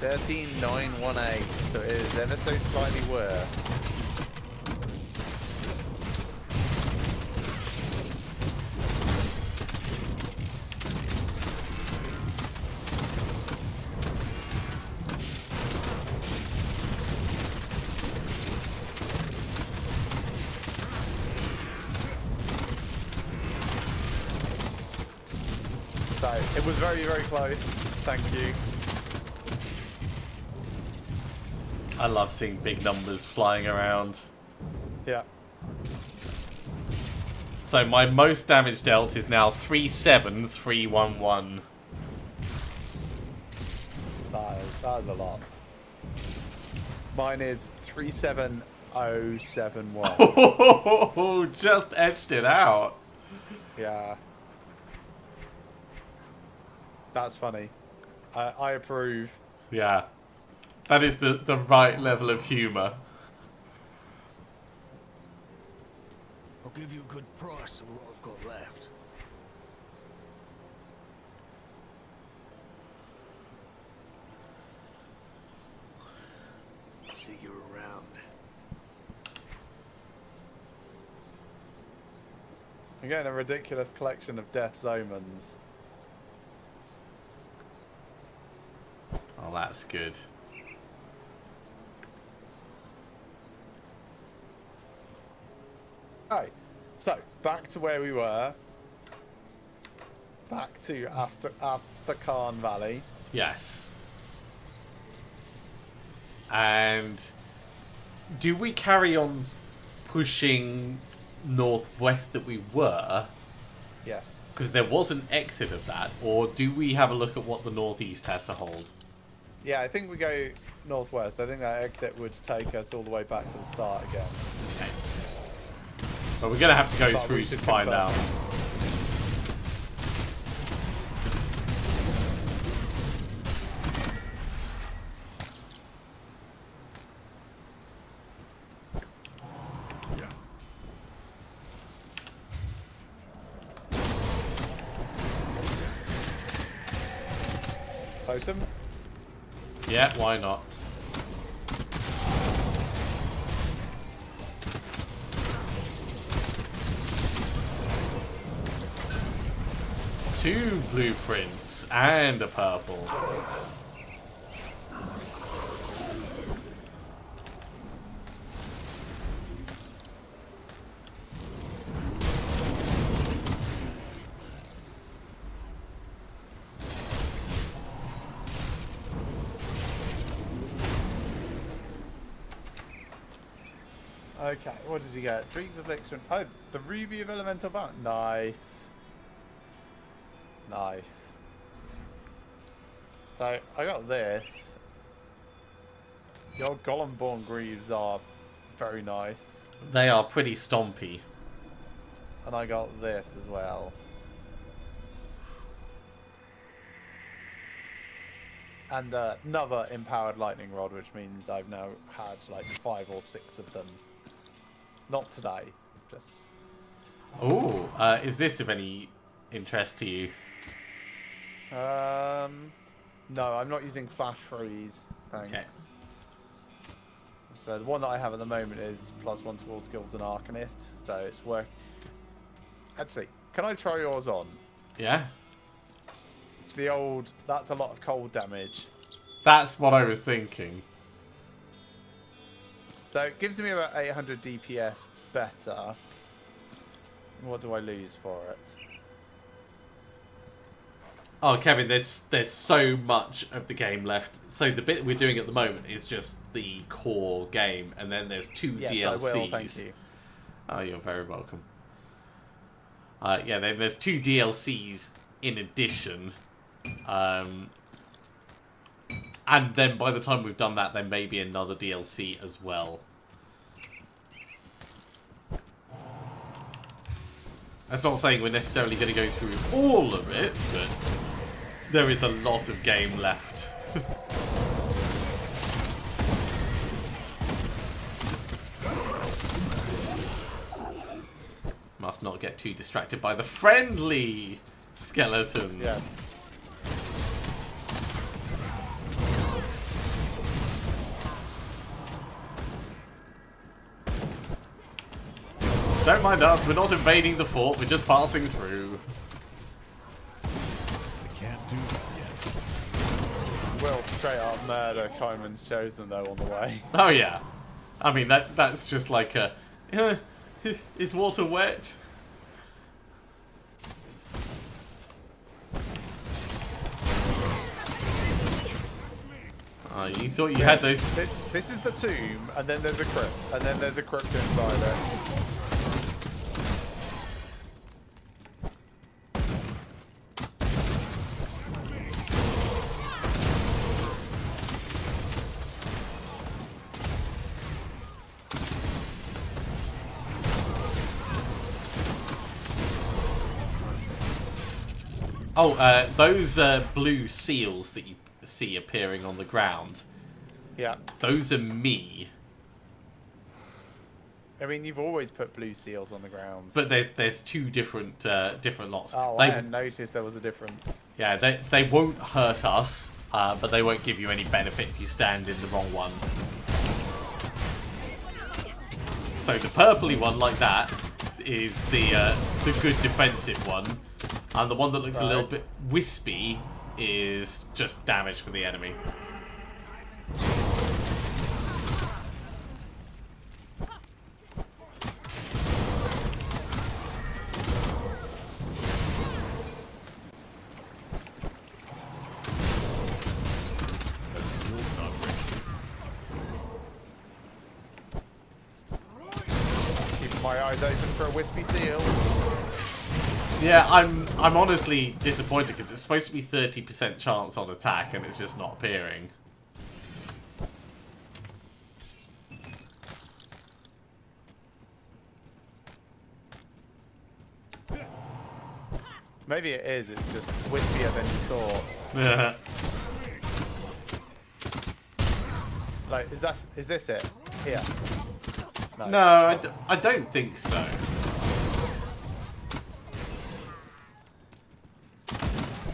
13918. So it is ever so slightly worse. it was very, very close. Thank you. I love seeing big numbers flying around. Yeah. So my most damage dealt is now 37311. That is a lot. Mine is 37071. Oh, just edged it out. Yeah. That's funny. I approve. Yeah. That is the right level of humour. I'll give you a good price on what I've got left. See you around. I'm getting a ridiculous collection of Death's Omens. Oh, that's good. Okay, so back to where we were. Back to Astrakhan Valley. Yes. And do we carry on pushing northwest that we were? Yes. Because there was an exit of that. Or do we have a look at what the northeast has to hold? Yeah, I think we go northwest. I think that exit would take us all the way back to the start again. Okay. But we're going to have to go But we through to should find confirm. out. Totem? Yeah, why not? Two blueprints and a purple. Okay, what did you get? Dreams Affliction. Oh, the Ruby of Elemental Bound. Nice. Nice. So, I got this. Your Golem-born Greaves are very nice. They are pretty stompy. And I got this as well. And another Empowered Lightning Rod, which means I've now had like 5 or 6 of them. Not today, just... Oh, is this of any interest to you? No, I'm not using Flash Freeze, thanks. Okay. So the one that I have at the moment is +1 to all skills and Arcanist, so it's work. Actually, can I try yours on? Yeah? It's the old, that's a lot of cold damage. That's what I was thinking. So it gives me about 800 DPS better. What do I lose for it? Oh, Kevin, there's so much of the game left. So the bit we're doing at the moment is just the core game, and then there's 2 Yes, DLCs. I will, thank you. Oh, you're very welcome. Yeah, then there's 2 DLCs in addition. And then by the time we've done that, there may be another DLC as well. That's not saying we're necessarily going to go through all of it, but there is a lot of game left. Must not get too distracted by the friendly skeletons. Yeah. Don't mind us, we're not invading the fort, we're just passing through. I can't do that yet. Will straight up murder Kyman's Chosen though on the way. Oh yeah. I mean, that's just like a... is water wet? Oh, you thought you had those... This is the tomb, and then there's a crypt, and then there's a crypt inside it. Oh, those blue seals that you see appearing on the ground. Yeah. Those are me. I mean, you've always put blue seals on the ground. But there's two different lots. Oh, I hadn't noticed there was a difference. Yeah, they won't hurt us, but they won't give you any benefit if you stand in the wrong one. So the purpley one, like that, is the good defensive one, and the one that looks a little bit wispy is just damage for the enemy. That skill's not ready. Keeping my eyes open for a wispy seal. Yeah, I'm honestly disappointed because it's supposed to be 30% chance on attack and it's just not appearing. Maybe it is, it's just wispier than you thought. Yeah. Like, is this it? Here. No, I don't think so.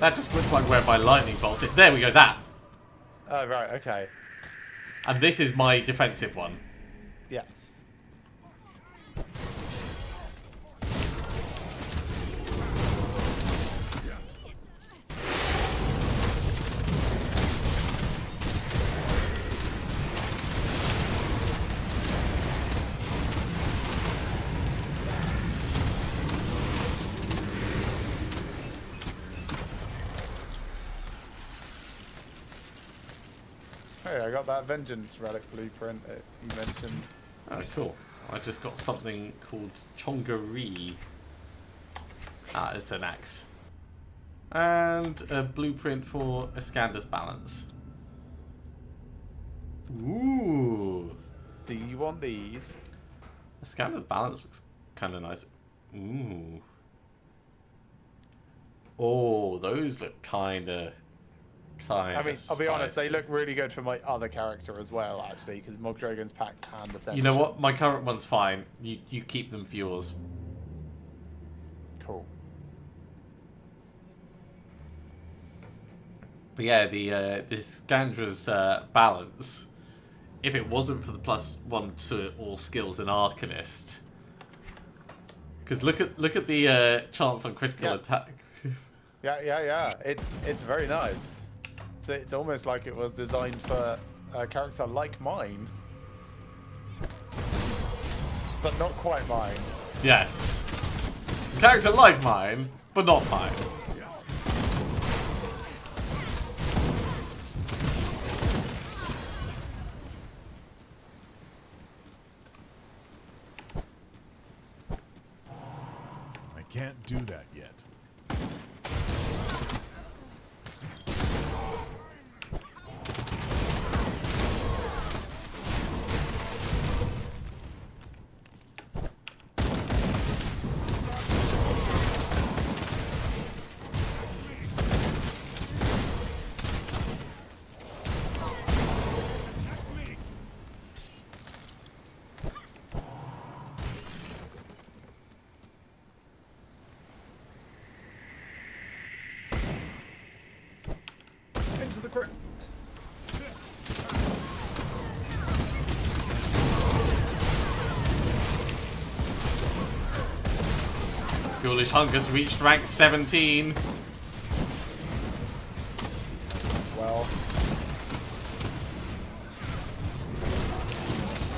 That just looks like where my lightning bolts it. There we go, that. Oh, right, okay. And this is my defensive one. Yes. Hey, I got that Vengeance Relic blueprint that you mentioned. Oh, cool. I just got something called Chongaree. Ah, it's an axe. And a blueprint for Iskander's Balance. Ooh. Do you want these? Iskander's Balance looks kind of nice. Ooh. Oh, those look kind of I mean, I'll be honest, they look really good for my other character as well, actually, because Mogdragon's Pact and Ascension. You know what? My current one's fine. You keep them for yours. Cool. But yeah, this Gandra's balance, if it wasn't for the +1 to all skills in Arcanist, because look at the chance on critical attack. Yeah. It's very nice. It's almost like it was designed for a character like mine, but not quite mine. Yes, a character like mine, but not mine. I can't do that yet. Into the crypt. Ghoulish Hunger's reached rank 17. Well,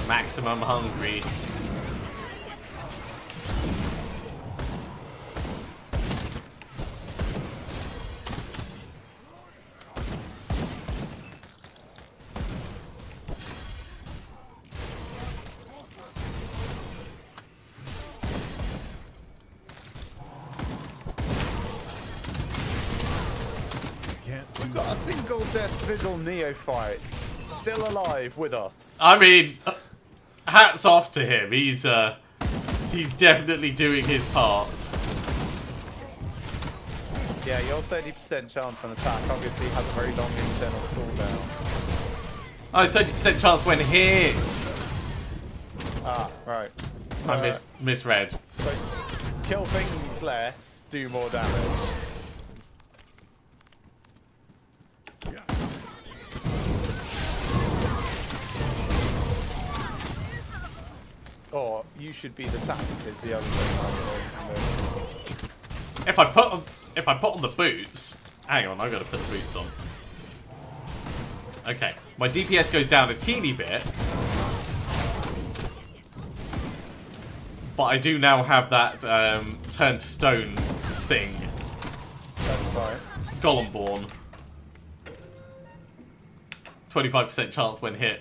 Maximum hungry. single Death's Vigil neophyte still alive with us. I mean, hats off to him. He's definitely doing his part. Yeah, your 30% chance on attack obviously has a very long internal cooldown. Oh, 30% chance when hit. Ah, right. I misread. So, kill things less, do more damage. Or you should be the tank is the other thing. If I put on the boots, hang on, I've got to put the boots on. Okay, my DPS goes down a teeny bit, but I do now have that turn to stone thing. That's fine. Golemborn. 25% chance when hit.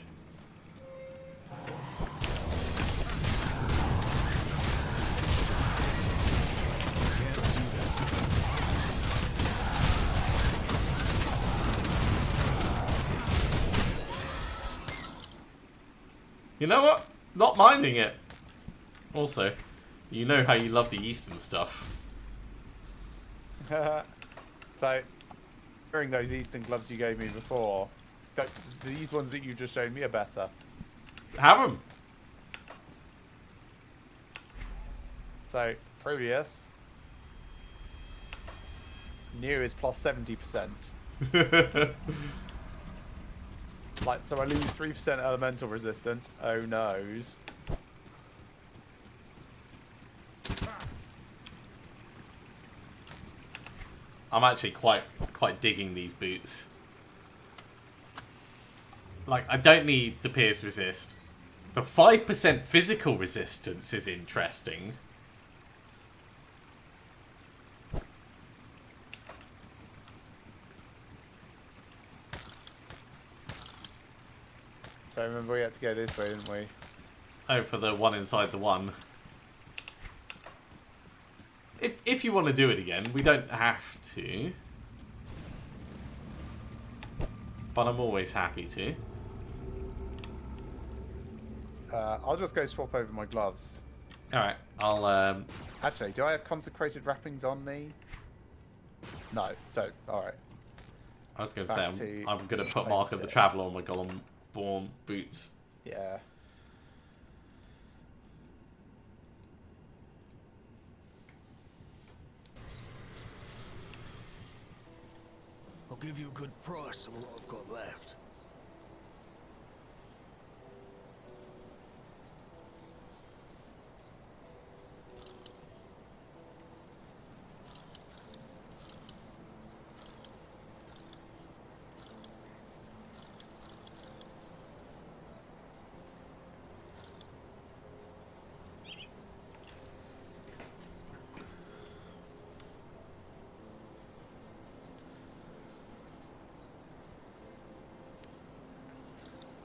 You know what? Not minding it. Also, you know how you love the Eastern stuff. So, wearing those Eastern gloves you gave me before, these ones that you just showed me are better. Have them. So, previous. New is plus 70%. Like, so I lose 3% elemental resistance. Oh noes. I'm actually quite digging these boots. Like, I don't need the pierce resist. The 5% physical resistance is interesting. So remember we had to go this way, didn't we? Oh, for the one inside the one. If you want to do it again, we don't have to. But I'm always happy to. I'll just go swap over my gloves. Alright, I'll Actually, do I have consecrated wrappings on me? No, so, alright. I was going Back to say, to I'm going to put Mark of the homestead. Traveller on my Golemborn boots. Yeah. I'll give you a good price on what I've got left.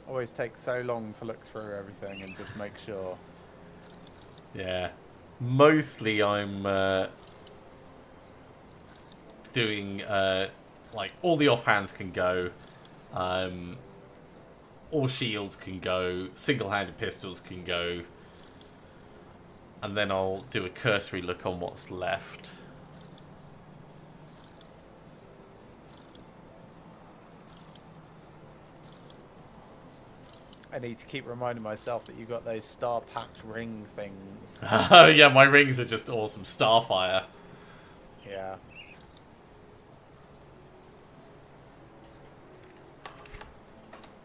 Always takes so long to look through everything and just make sure. Yeah. Mostly I'm doing, like, all the offhands can go. All shields can go. Single-handed pistols can go. And then I'll do a cursory look on what's left. I need to keep reminding myself that you got those star-packed ring things. Oh yeah, my rings are just awesome. Starfire. Yeah.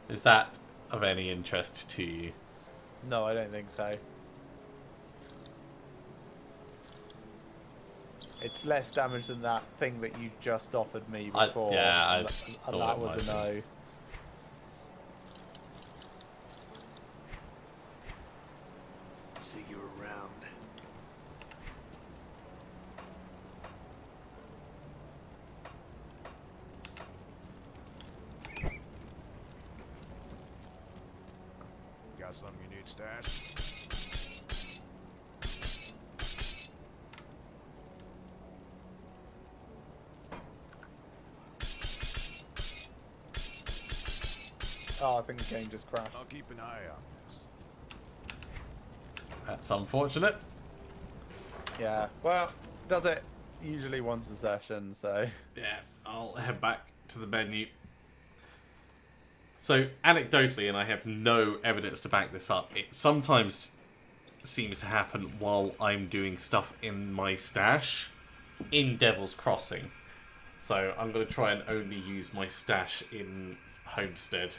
Is that of any interest to you? No, I don't think so. It's less damage than that thing that you just offered me before. I and thought that it was might a be. no. See you around. Got something you need stashed? Oh, I think the game just crashed. I'll keep an eye on this. That's unfortunate. Yeah, well, does it usually once a session, so... Yeah, I'll head back to the menu. So, anecdotally, and I have no evidence to back this up, it sometimes seems to happen while I'm doing stuff in my stash in Devil's Crossing. So, I'm going to try and only use my stash in Homestead.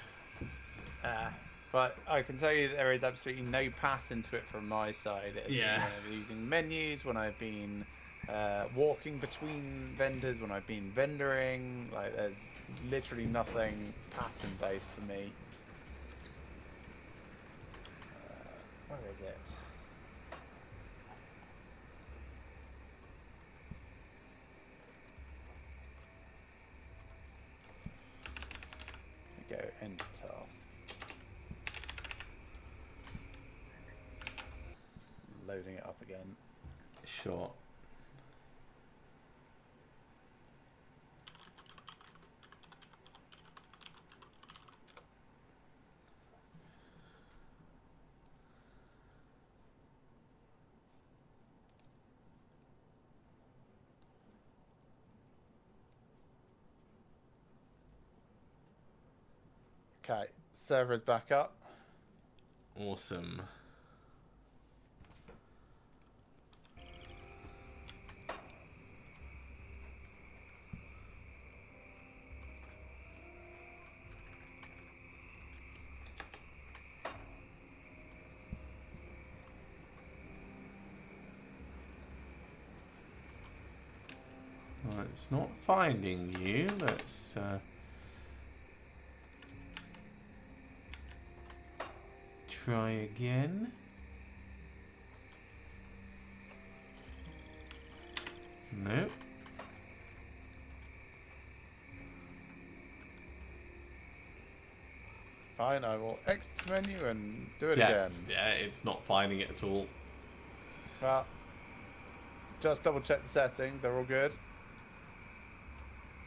But I can tell you there is absolutely no pattern to it from my side. Yeah. When I've been using menus, when I've been walking between vendors, when I've been vendoring, like there's literally nothing pattern based for me. Where is it? There we go, end task. Loading it up again. Sure. Okay, server's back up. Awesome. Well, it's not finding you. Let's try again. Nope. Fine, I will exit the menu and do it Yeah, again. yeah, it's not finding it at all. Well, just double check the settings, they're all good.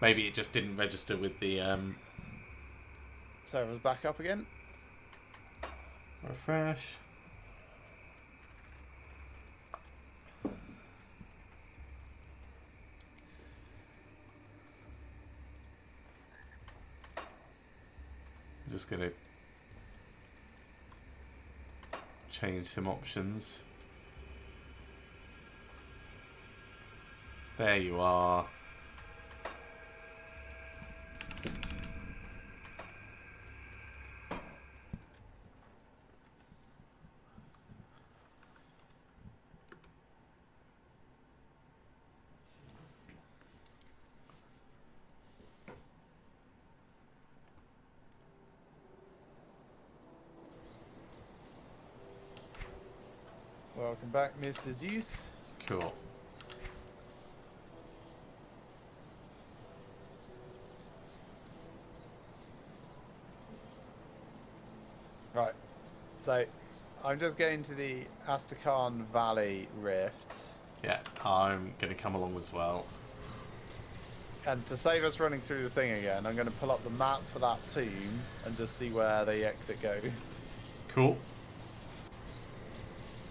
Maybe it just didn't register with the Server's back up again. refresh. I'm just gonna change some options. There you are. Welcome back, Mr. Zeus. Cool. Right, so I'm just going to the Astrakhan Valley Rift. Yeah, I'm gonna come along as well. And to save us running through the thing again, I'm going to pull up the map for that tomb and just see where the exit goes. Cool.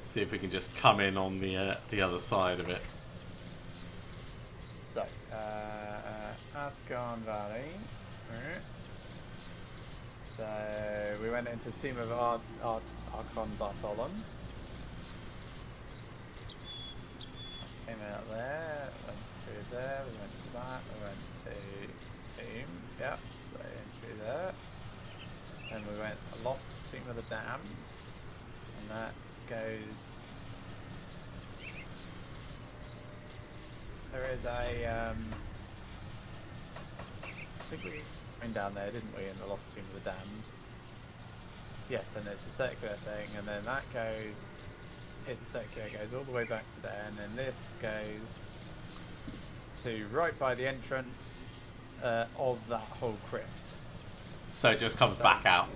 See if we can just come in on the other side of it. So, Astrakhan Valley. Alright. So, we went into Tomb of Archon Bartholom. Came out there, went through there, we went to that, we went to Tomb, yep, so in through there. Then we went Lost Tomb of the Damned, and that goes... There is a, I think we went down there, didn't we, in the Lost Tomb of the Damned? Yes, and it's a circular thing, and then that goes... It's circular, goes all the way back to there, and then this goes to right by the entrance of that whole crypt. So it just comes back out.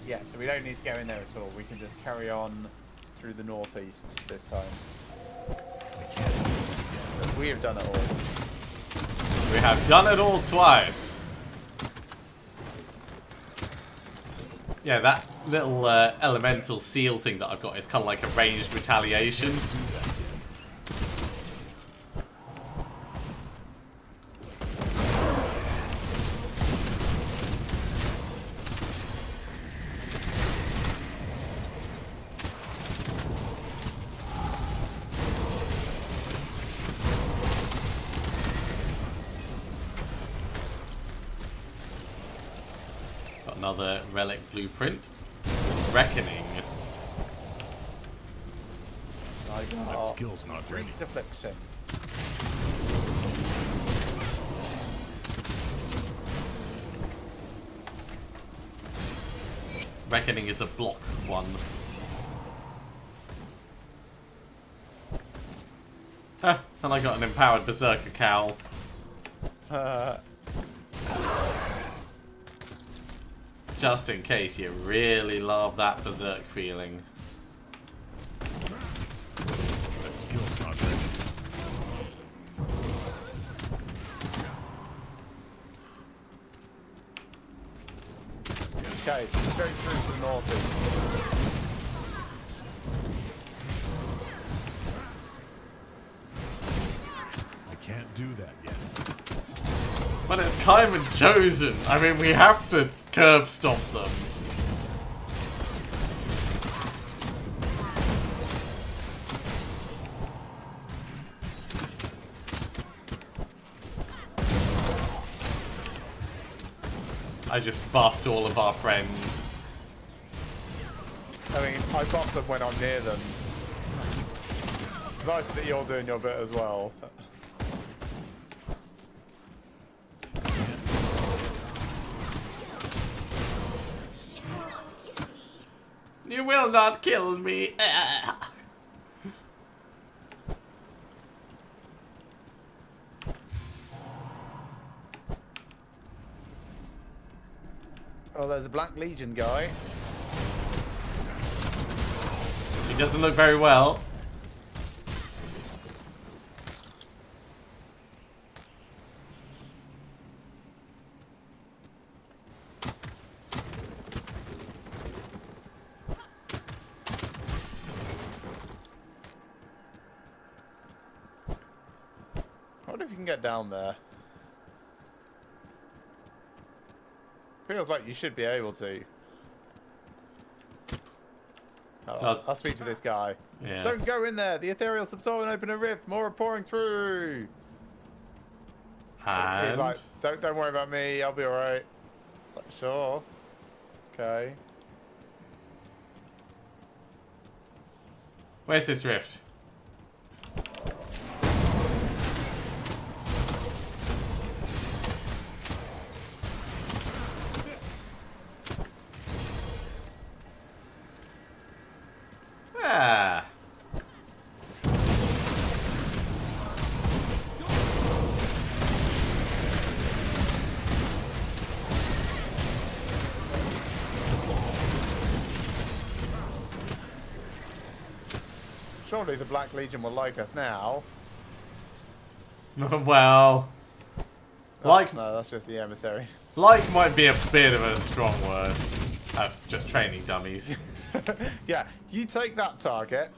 Yeah, so we don't need to go in there at all. We can just carry on through the northeast this time. We have done it all. We have done it all twice. Yeah, that little elemental seal thing that I've got is kind of like a ranged retaliation. Got another relic blueprint. Reckoning. I That got skill's not ready. Freak's Affliction. Reckoning is a block one. Ah, and I got an empowered berserker cowl. Just in case you really love that berserk feeling. That skill's not ready. Okay, straight through to the northeast. I can't do that yet. But it's Kaiman's chosen. I mean, we have to curb stop them. I just buffed all of our friends. I mean, I buff them when I'm near them. It's nice that you're doing your bit as well. You will not kill me. Oh, there's a Black Legion guy. He doesn't look very well. I wonder if you can get down there. Feels like you should be able to. Oh, I'll speak to this guy. Yeah. Don't go in there. The ethereal subsoil open a rift. More are pouring through. And He's like, don't worry about me. I'll be alright. Like, sure. Okay. where's this rift? Ah. Surely the Black Legion will like us now. Well, like No, that's just the emissary. like might be a bit of a strong word. Just training dummies. Yeah, you take that target.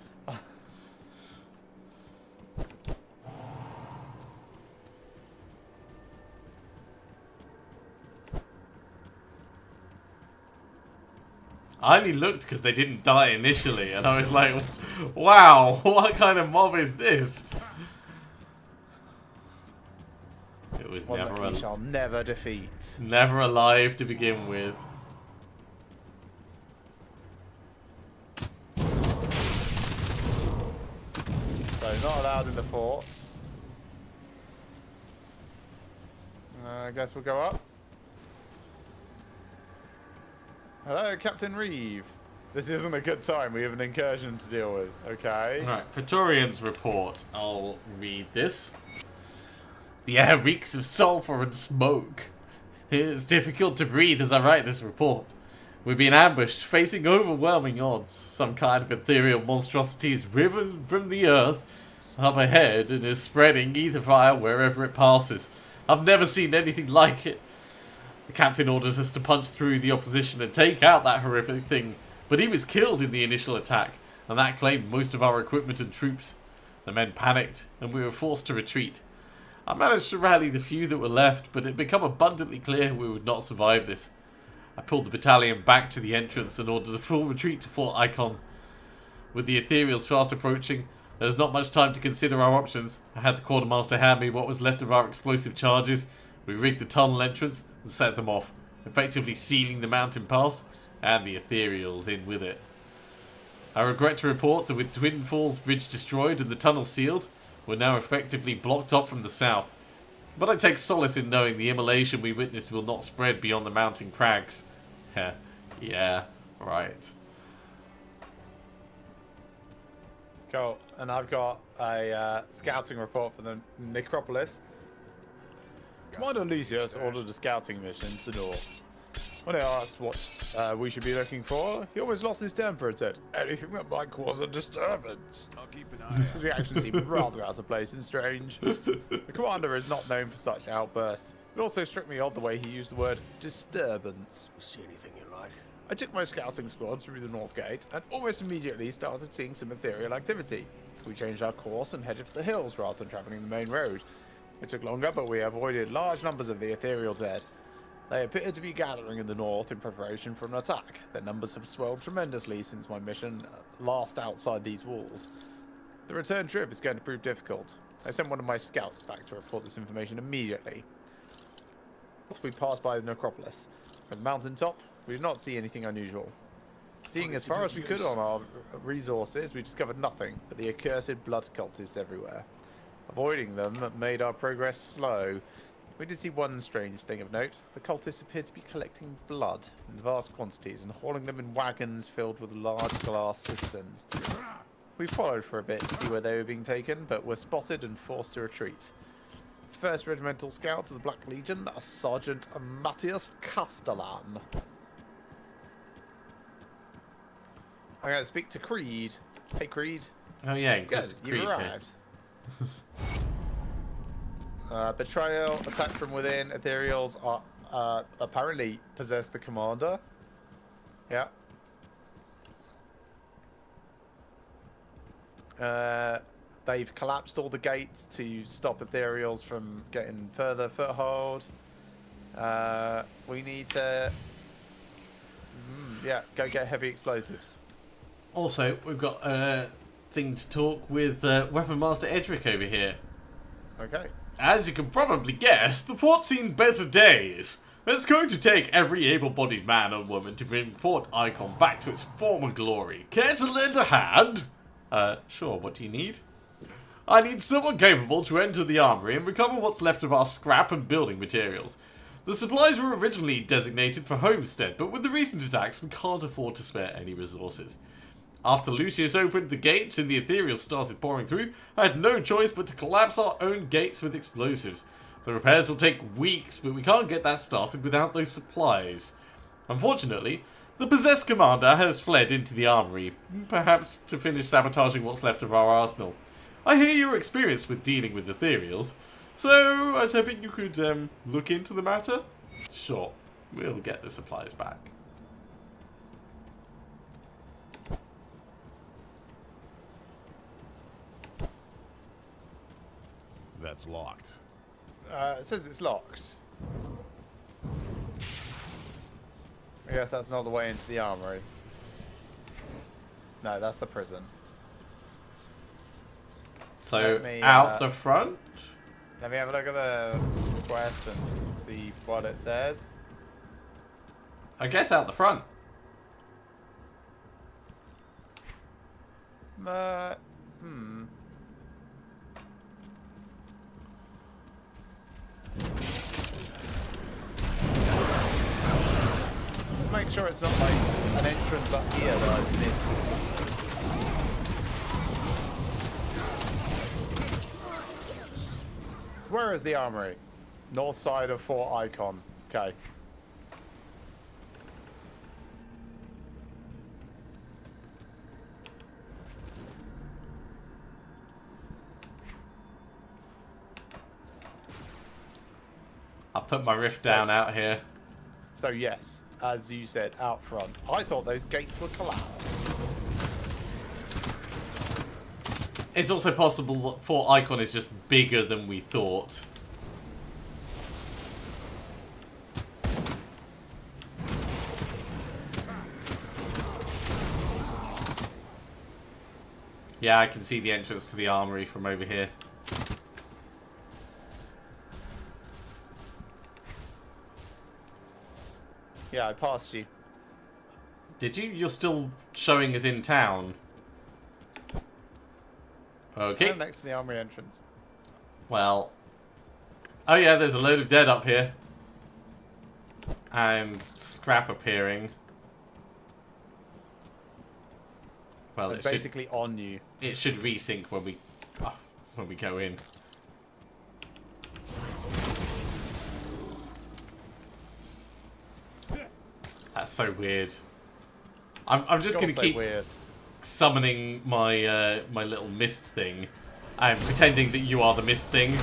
I only looked because they didn't die initially, and I was like, wow, what kind of mob is this? It was One that we shall never defeat. never alive to begin with. So not allowed in the fort. I guess we'll go up. Hello, Captain Reeve. This isn't a good time. We have an incursion to deal with. Okay. Right, Praetorian's report. I'll read this. The air reeks of sulfur and smoke. It's difficult to breathe as I write this report. We've been ambushed, facing overwhelming odds. Some kind of ethereal monstrosity is riven from the earth up ahead and is spreading ether fire wherever it passes. I've never seen anything like it. The captain orders us to punch through the opposition and take out that horrific thing, but he was killed in the initial attack, and that claimed most of our equipment and troops. The men panicked, and we were forced to retreat. I managed to rally the few that were left, but it had become abundantly clear we would not survive this. I pulled the battalion back to the entrance and ordered a full retreat to Fort Icon. With the ethereals fast approaching, there was not much time to consider our options. I had the quartermaster hand me what was left of our explosive charges. We rigged the tunnel entrance and set them off, effectively sealing the mountain pass and the ethereals in with it. I regret to report that with Twin Falls Bridge destroyed and the tunnel sealed, we're now effectively blocked off from the south. But I take solace in knowing the immolation we witnessed will not spread beyond the mountain crags. Yeah, right. Cool. And I've got a scouting report for the necropolis. Commander Lucius ordered a scouting mission to the north. When I asked what we should be looking for, he almost lost his temper and said, anything that might cause a disturbance. I'll keep an eye out. His reaction seemed rather out of place and strange. The commander is not known for such outbursts. It also struck me odd the way he used the word disturbance. See anything you like? I took my scouting squad through the north gate and almost immediately started seeing some ethereal activity. We changed our course and headed for the hills rather than travelling the main road. It took longer, but we avoided large numbers of the ethereal dead. They appear to be gathering in the north in preparation for an attack. Their numbers have swelled tremendously since my mission last outside these walls. The return trip is going to prove difficult. I sent one of my scouts back to report this information immediately. We passed by the necropolis. At the mountain top, we did not see anything unusual. Seeing as far as we could on our resources, we discovered nothing but the accursed blood cultists everywhere. Avoiding them made our progress slow. We did see one strange thing of note. The cultists appeared to be collecting blood in vast quantities and hauling them in wagons filled with large glass cisterns. We followed for a bit to see where they were being taken, but were spotted and forced to retreat. First Regimental Scout of the Black Legion, Sergeant Matthias Castellan. I'm going to speak to Creed. Hey, Creed. Oh yeah, Good, Creed's you arrived. Betrayal, attack from within, ethereals are apparently possess the commander. Yeah. They've collapsed all the gates to stop ethereals from getting further foothold. We need to... yeah, go get heavy explosives. Also, we've got a thing to talk with Weapon Master Edric over here. Okay. As you can probably guess, the fort's seen better days. It's going to take every able-bodied man and woman to bring Fort Icon back to its former glory. Care to lend a hand? Sure, what do you need? I need someone capable to enter the armory and recover what's left of our scrap and building materials. The supplies were originally designated for Homestead, but with the recent attacks, we can't afford to spare any resources. After Lucius opened the gates and the ethereals started pouring through, I had no choice but to collapse our own gates with explosives. The repairs will take weeks, but we can't get that started without those supplies. Unfortunately, the possessed commander has fled into the armory, perhaps to finish sabotaging what's left of our arsenal. I hear you're experienced with dealing with ethereals, so I was hoping you could look into the matter? Sure, we'll get the supplies back. That's locked. It says it's locked. I guess that's not the way into the armory. No, that's the prison. So, Let me, out the front? Let me have a look at the quest and see what it says. I guess out the front. Just make sure it's not like an entrance up here that I've missed. Where is the armory? North side of Fort Icon. Okay. I'll put my rift down out here. So yes, as you said out front, I thought those gates would collapse. It's also possible that Fort Icon is just bigger than we thought. Yeah, I can see the entrance to the armory from over here. Yeah, I passed you. Did you? You're still showing us in town. Okay. I'm next to the armory entrance. Well. Oh yeah, there's a load of dead up here. And scrap appearing. Well, I'm basically on you. It should resync when we go in. That's so weird. I'm just gonna keep weird. summoning my my little mist thing and pretending that you are the mist thing.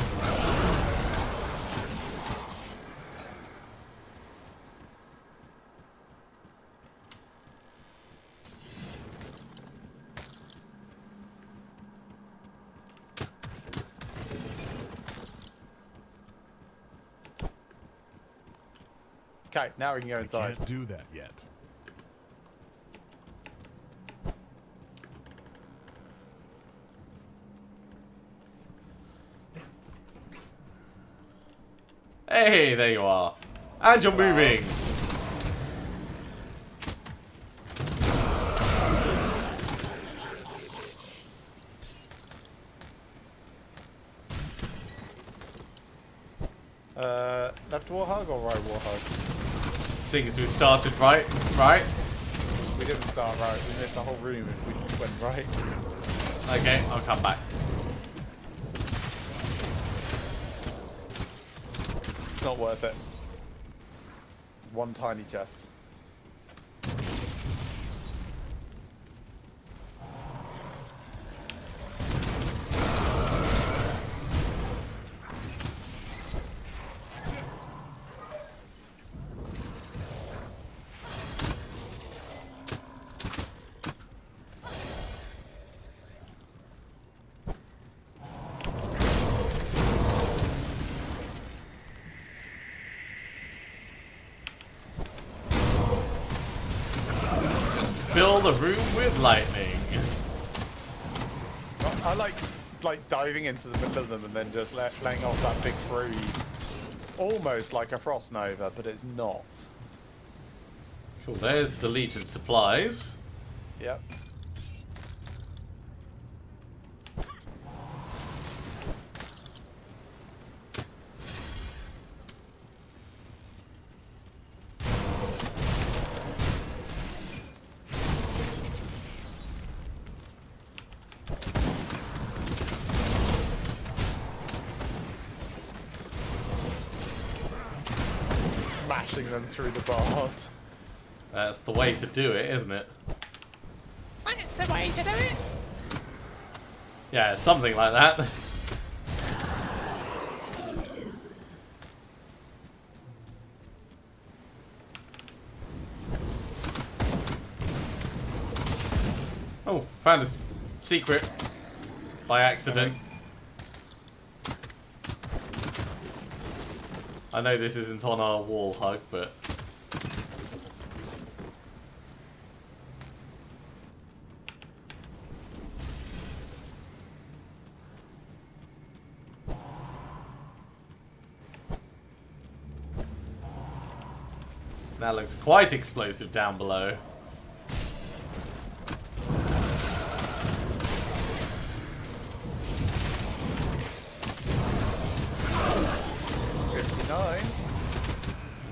Okay, now we can go I inside. can't do that yet. Hey, there you are. And you're moving. Left warhog or right warhog? Seeing as we started right. We didn't start right. We missed the whole room if we went right. Okay, I'll come back. It's not worth it. One tiny chest. Fill the room with lightning. I like diving into the middle of them and then just laying off that big freeze. Almost like a frost nova, but it's not. Cool, there's the Legion supplies. Yep. Smashing them through the bars. That's the way to do it, isn't it? That's the way to do it. Yeah, something like that. Oh, found a secret by accident. I know this isn't on our wall hug, but that looks quite explosive down below.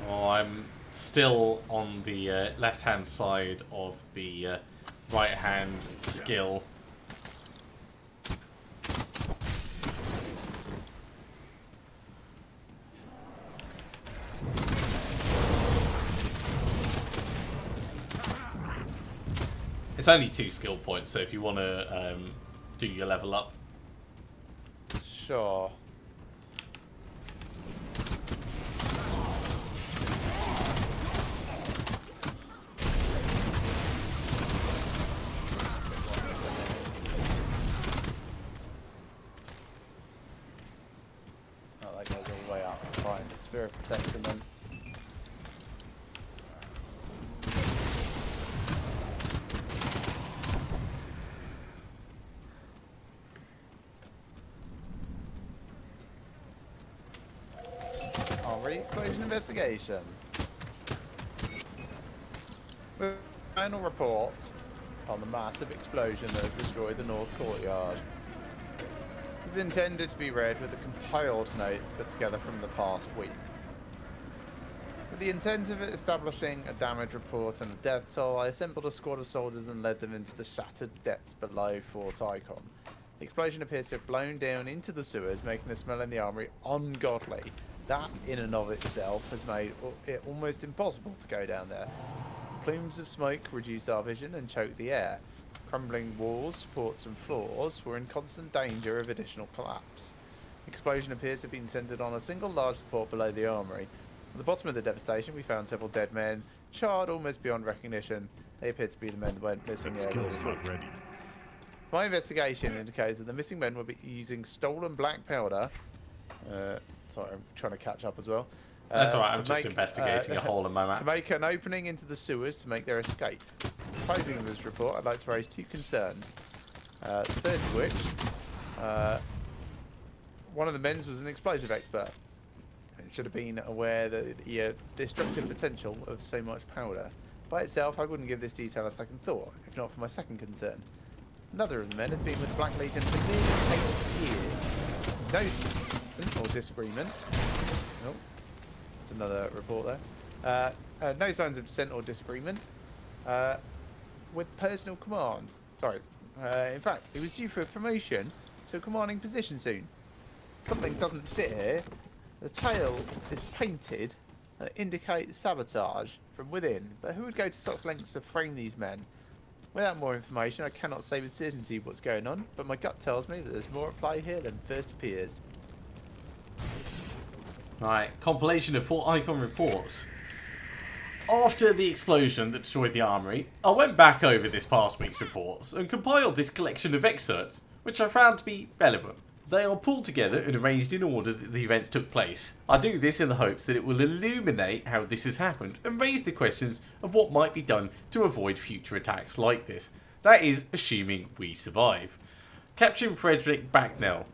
Oh, I'm still on the left-hand side of the right-hand skill. It's only 2 skill points, so if you want to do your level up. Sure. Armory explosion investigation. Final report on the massive explosion that has destroyed the North Courtyard. It's intended to be read with the compiled notes put together from the past week. With the intent of establishing a damage report and a death toll, I assembled a squad of soldiers and led them into the shattered depths below Fort Icon. The explosion appears to have blown down into the sewers, making the smell in the armory ungodly. That, in and of itself, has made it almost impossible to go down there. Plumes of smoke reduced our vision and choked the air. Crumbling walls, supports and floors were in constant danger of additional collapse. The explosion appears to have been centered on a single large support below the armory. At the bottom of the devastation, we found several dead men, charred almost beyond recognition. They appear to be the men that went missing That earlier skill's this not week. ready. My investigation indicates that the missing men will be using stolen black powder. Sorry, I'm trying to catch up as well. That's alright, to I'm just make, investigating a hole in my map. To make an opening into the sewers to make their escape. Opposing this report, I'd like to raise two concerns. The first of which, one of the men was an explosive expert. It should have been aware that the destructive potential of so much powder. By itself, I wouldn't give this detail a second thought, if not for my second concern. Another of the men has been with the Black Legion for nearly 8 years. No disagreement or disagreement. Oh, that's another report there. No signs of dissent or disagreement. With personal command. Sorry. In fact, he was due for a promotion to a commanding position soon. Something doesn't fit here. The tail is painted and indicates sabotage from within. But who would go to such lengths to frame these men? Without more information, I cannot say with certainty what's going on, but my gut tells me that there's more at play here than first appears. Right, compilation of Fort Icon reports. After the explosion that destroyed the armory, I went back over this past week's reports and compiled this collection of excerpts, which I found to be relevant. They are pulled together and arranged in order that the events took place. I do this in the hopes that it will illuminate how this has happened and raise the questions of what might be done to avoid future attacks like this. That is, assuming we survive. Captain Frederick Backnell.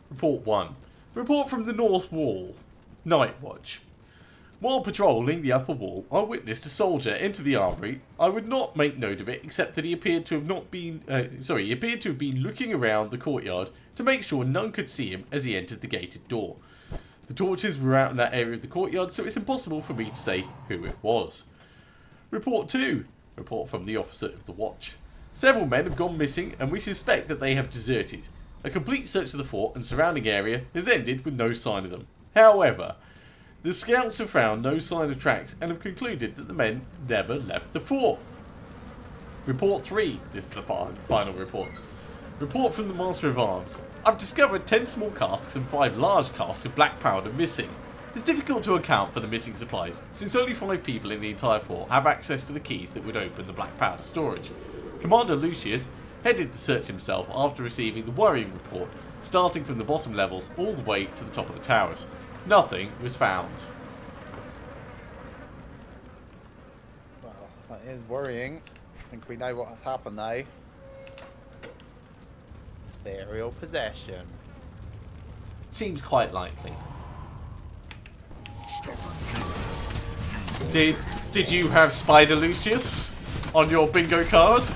Report 1. Report from the North Wall. Night Watch. While patrolling the upper wall, I witnessed a soldier enter the armory. I would not make note of it, except that he appeared to have been looking around the courtyard to make sure none could see him as he entered the gated door. The torches were out in that area of the courtyard, so it's impossible for me to say who it was. Report 2. Report from the officer of the watch. Several men have gone missing, and we suspect that they have deserted. A complete search of the fort and surrounding area has ended with no sign of them. However, the scouts have found no sign of tracks and have concluded that the men never left the fort. Report 3. This is the final report. Report from the Master of Arms. I've discovered 10 small casks and 5 large casks of black powder missing. It's difficult to account for the missing supplies, since only 5 people in the entire fort have access to the keys that would open the black powder storage. Commander Lucius headed the search himself after receiving the worrying report, starting from the bottom levels all the way to the top of the towers. Nothing was found. Well, that is worrying. I think we know what has happened though. Ethereal possession. Seems quite likely. Did you have Spider Lucius on your bingo card?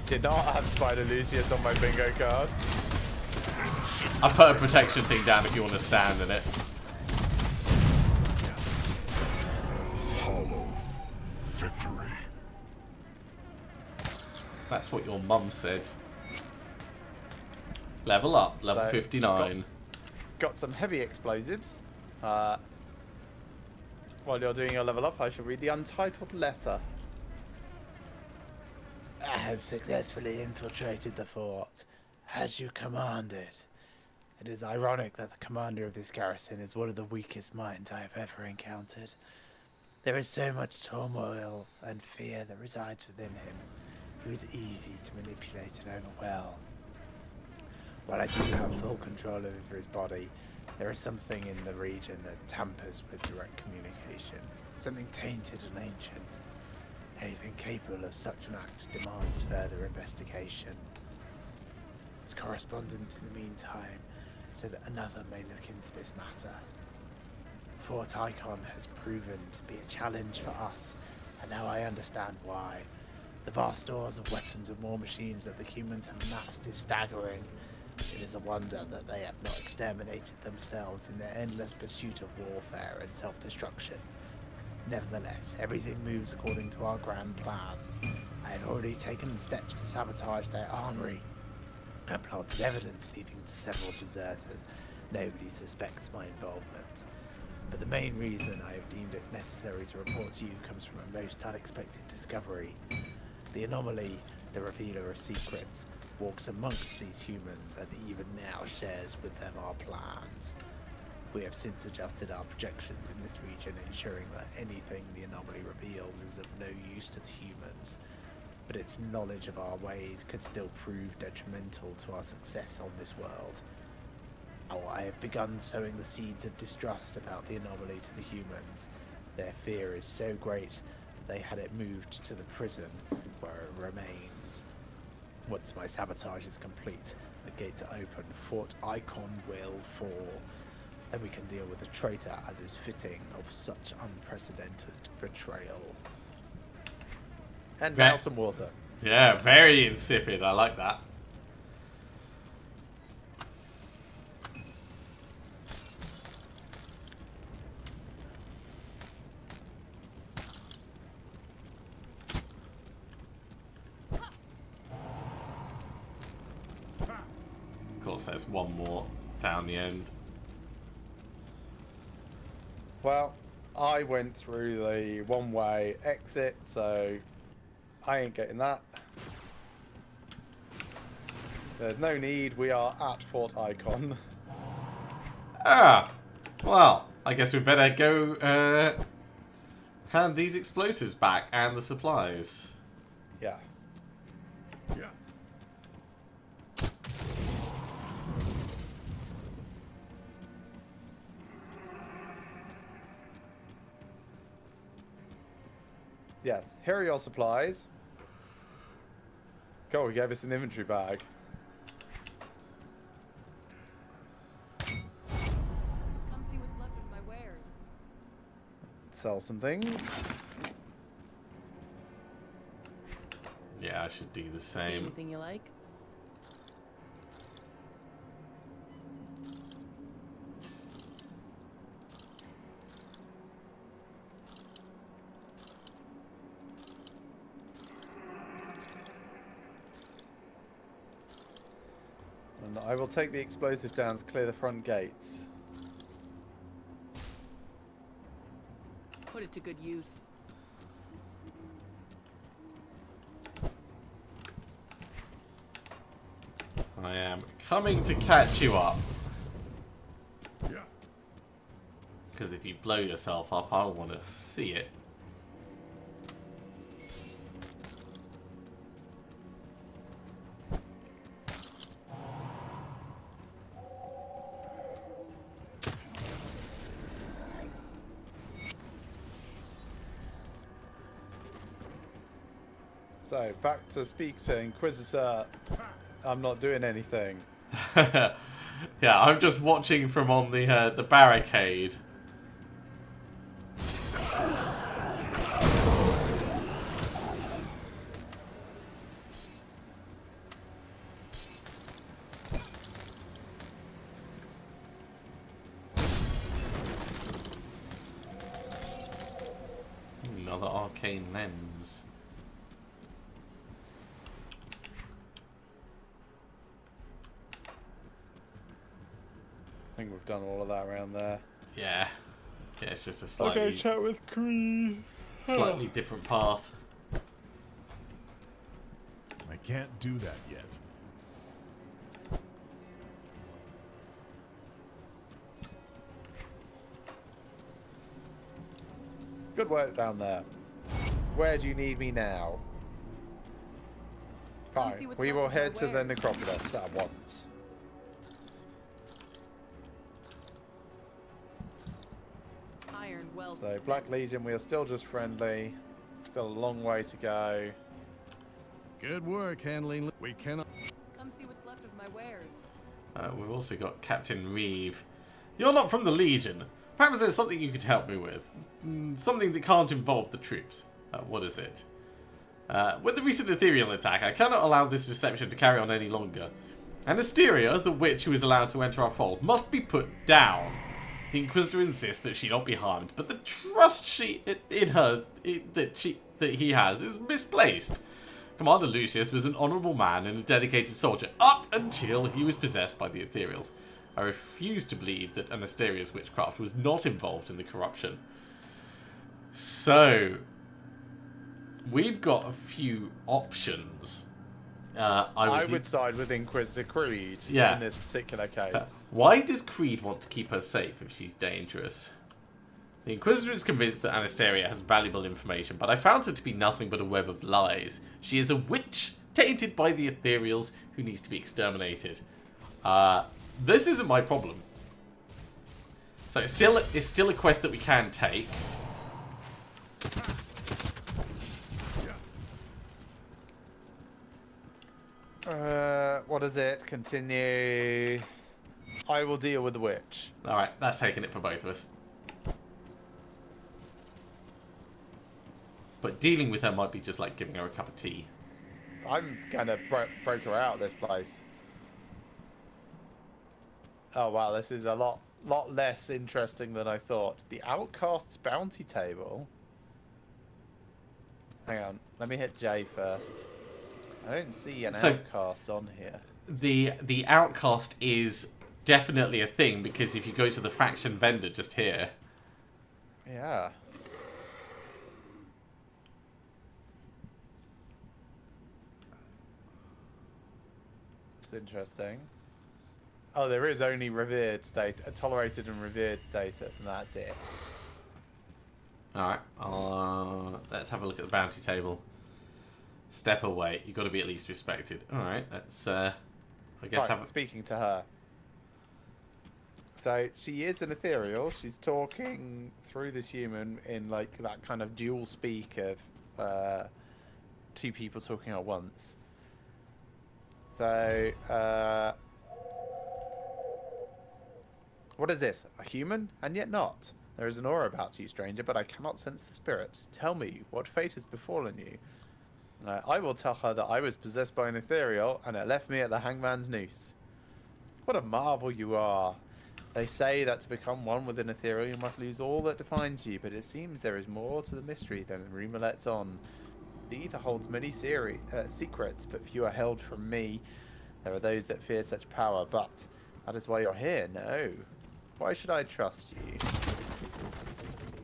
Did not have Spider Lucius on my bingo card. I put a protection thing down if you want to stand in it. Hollow victory. That's what your mum said. Level up, level So, 59. Got some heavy explosives. While you're doing your level up, I shall read the untitled letter. I have successfully infiltrated the fort, as you commanded. It is ironic that the commander of this garrison is one of the weakest minds I have ever encountered. There is so much turmoil and fear that resides within him. He is easy to manipulate and overwhelm. While I do have full control over his body, there is something in the region that tampers with direct communication. Something tainted and ancient. Anything capable of such an act demands further investigation. As correspondent in the meantime, so that another may look into this matter. Fort Icon has proven to be a challenge for us, and now I understand why. The vast stores of weapons and war machines that the humans have amassed is staggering. It is a wonder that they have not exterminated themselves in their endless pursuit of warfare and self-destruction. Nevertheless, everything moves according to our grand plans. I have already taken steps to sabotage their armory and planted evidence leading to several deserters. Nobody suspects my involvement. But the main reason I have deemed it necessary to report to you comes from a most unexpected discovery. The anomaly, the revealer of secrets, walks amongst these humans and even now shares with them our plans. We have since adjusted our projections in this region, ensuring that anything the anomaly reveals is of no use to the humans, but its knowledge of our ways could still prove detrimental to our success on this world. Oh, I have begun sowing the seeds of distrust about the anomaly to the humans. Their fear is so great that they had it moved to the prison where it remains. Once my sabotage is complete, the gates are open, Fort Icon will fall. Then we can deal with the traitor as is fitting of such unprecedented betrayal. And now some water. Yeah, very insipid. I like that. Of course, there's one more down the end. Well, I went through the one-way exit, so I ain't getting that. There's no need. We are at Fort Icon. Ah, well, I guess we better go hand these explosives back and the supplies. Yeah. Yeah. Yes. Here are your supplies. Cool. He gave us an inventory bag. Come see what's left of my wares. Sell some things. Yeah, I should do the See same. anything you like? And I will take the explosive down to clear the front gates. Put it to good use. I am coming to catch you up. Yeah. Because if you blow yourself up, I want to see it. So, back to speak to Inquisitor. I'm not doing anything. Yeah, I'm just watching from on the barricade. Another arcane lens. I think we've done all of that around there. Yeah. Yeah, it's just a I'll go slightly, chat with Cree. slightly different path. I can't do that yet. Good work down there. Where do you need me now? Come see Fine. what's We left will of my head to the wares. necropolis at once. Iron well So, spent. Black Legion, we are still just friendly. Still a long way to go. Good work handling. We cannot. Come see what's left of my wares. We've also got Captain Reeve. You're not from the Legion. Perhaps there's something you could help me with. Something that can't involve the troops. What is it? With the recent ethereal attack, I cannot allow this deception to carry on any longer. Anasteria, the witch who is allowed to enter our fold, must be put down. The Inquisitor insists that she not be harmed, but the trust that he has is misplaced. Commander Lucius was an honourable man and a dedicated soldier up until he was possessed by the ethereals. I refuse to believe that Anasteria's witchcraft was not involved in the corruption. So, we've got a few options. I would side with Inquisitor Creed in this particular case. Why does Creed want to keep her safe if she's dangerous? The Inquisitor is convinced that Anasteria has valuable information, but I found her to be nothing but a web of lies. She is a witch, tainted by the ethereals, who needs to be exterminated. This isn't my problem. So it's still a quest that we can take. What is it? Continue. I will deal with the witch. Alright, that's taking it for both of us. But dealing with her might be just like giving her a cup of tea. I'm gonna break her out of this place. Oh wow, this is a lot less interesting than I thought. The Outcast's bounty table. Hang on, let me hit J first. I don't see an Outcast on here. The Outcast is definitely a thing, because if you go to the faction vendor just here. Yeah. It's interesting. Oh, there is only revered tolerated and revered status, and that's it. Alright, let's have a look at the bounty table. Step away. You've got to be at least respected. Alright, let's, I guess right, speaking to her. So, she is an ethereal. She's talking through this human in, like, that kind of dual speak of two people talking at once. So, what is this? A human? And yet not. There is an aura about you, stranger, but I cannot sense the spirits. Tell me, what fate has befallen you? I will tell her that I was possessed by an ethereal, and it left me at the hangman's noose. What a marvel you are. They say that to become one with an ethereal, you must lose all that defines you, but it seems there is more to the mystery than rumor lets on. The ether holds many secrets, but few are held from me. There are those that fear such power, but that is why you're here, no. Why should I trust you?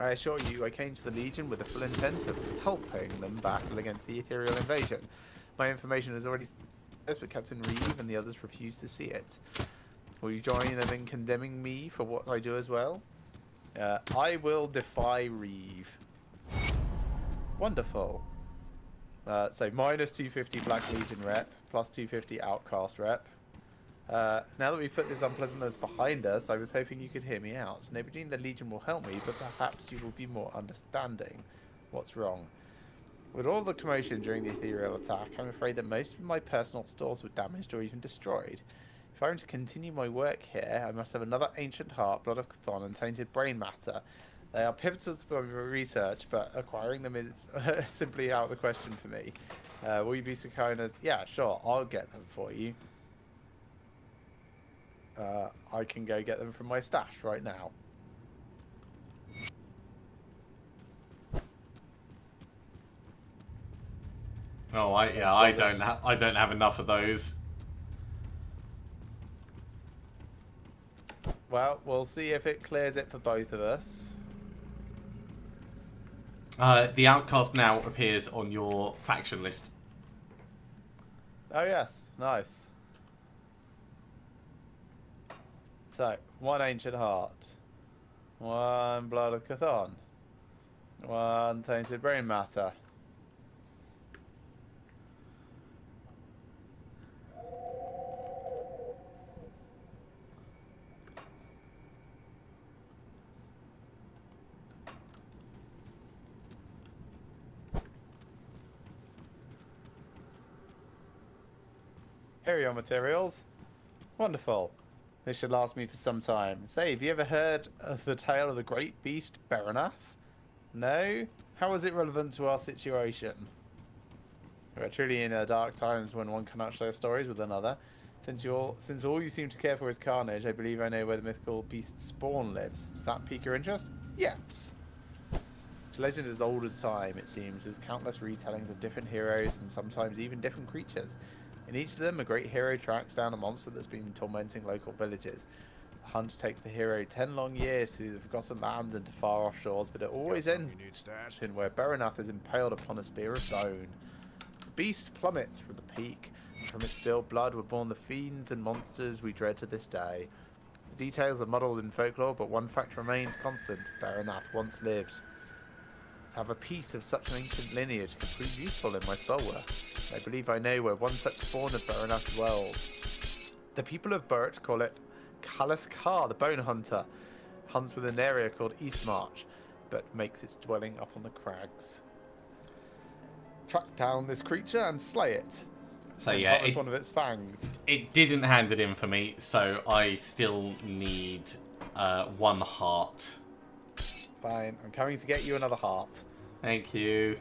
I assure you, I came to the Legion with the full intent of helping them battle against the ethereal invasion. My information is already but Captain Reeve and the others refuse to see it. Will you join them in condemning me for what I do as well? I will defy Reeve. Wonderful. So minus 250 Black Legion rep, plus 250 Outcast rep. Now that we've put this unpleasantness behind us, I was hoping you could hear me out. Nobody in the Legion will help me, but perhaps you will be more understanding. What's wrong? With all the commotion during the ethereal attack, I'm afraid that most of my personal stores were damaged or even destroyed. If I am to continue my work here, I must have another ancient heart, blood of Chthon, and tainted brain matter. They are pivotal to my research, but acquiring them is simply out of the question for me. Will you be so kind as... Yeah, sure, I'll get them for you. I can go get them from my stash right now. Oh, I don't have enough of those. Well, we'll see if it clears it for both of us. The Outcast now appears on your faction list. Oh yes, nice. So, one ancient heart, one blood of Chthon, one tainted brain matter. Here are your materials. Wonderful. This should last me for some time. Say, have you ever heard of the tale of the great beast Beranath? No? How is it relevant to our situation? We are truly in dark times when one cannot share stories with another. Since all you seem to care for is carnage, I believe I know where the mythical beast Spawn lives. Does that pique your interest? Yes. It's a legend as old as time, it seems, with countless retellings of different heroes and sometimes even different creatures. In each of them, a great hero tracks down a monster that's been tormenting local villages. The hunt takes the hero 10 long years through the forgotten lands and to far-off shores, but it always ends in where Beranath is impaled upon a spear of bone. The beast plummets from the peak, and from its spilled blood were born the fiends and monsters we dread to this day. The details are muddled in folklore, but one fact remains constant. Beranath once lived. To have a piece of such an ancient lineage could prove useful in my spellwork. I believe I know where one such spawn of Beranath dwells. The people of Burt call it Kalaskar, the Bone Hunter. Hunts with an area called Eastmarch, but makes its dwelling up on the crags. Track down this creature and slay it. So yeah, it's one of its fangs. It didn't hand it in for me, so I still need 1 heart. Fine, I'm coming to get you another heart. Thank you.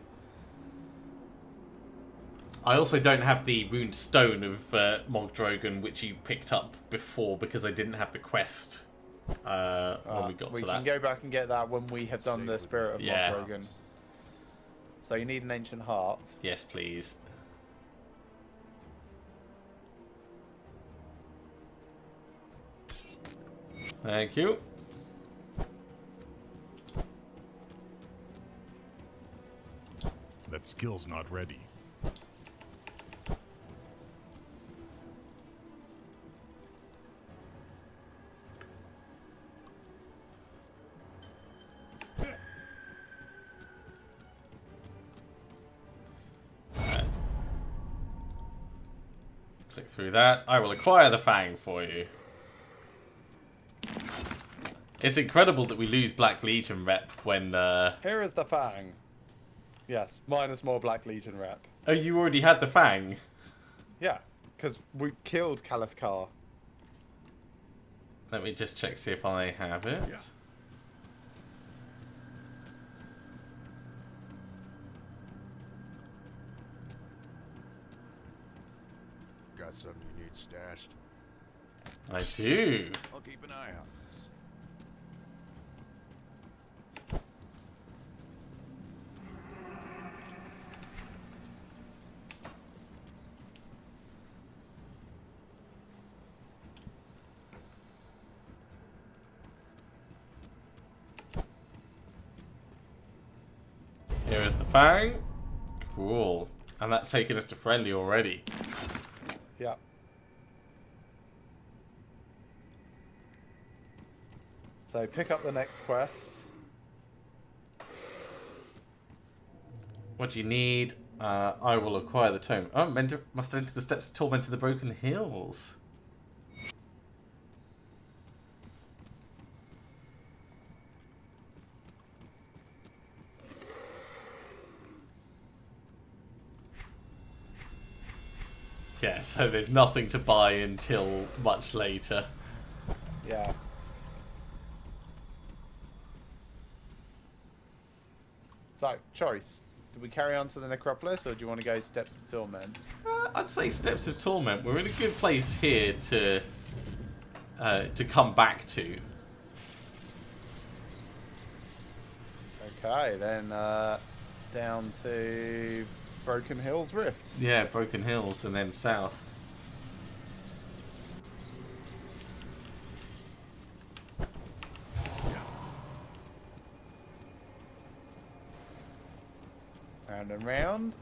I also don't have the runed stone of Mogdrogan, which you picked up before because I didn't have the quest when we got to that. We can go back and get that when we have done the Spirit of Yeah. Mogdrogan. So you need an ancient heart. Yes, please. Thank you. That skill's not ready. Right. Click through that. I will acquire the Fang for you. It's incredible that we lose Black Legion rep when... Here is the Fang. Yes, minus more Black Legion rep. Oh, you already had the Fang? Yeah, because we killed Kalaskar. Let me just check, see if I have it. Yeah. Got something you need stashed? I do. I'll keep an eye out. Here is the Fang. Cool. And that's taken us to friendly already. Yeah. So pick up the next quest. What do you need? I will acquire the tome. Oh, must enter the steps to torment to the Broken Hills. Yeah, so there's nothing to buy until much later. Yeah. So, choice. Do we carry on to the Necropolis, or do you want to go Steps of Torment? I'd say Steps of Torment. We're in a good place here to come back to. Okay, then down to Broken Hills Rift. Yeah, Broken Hills and then south. Round and round.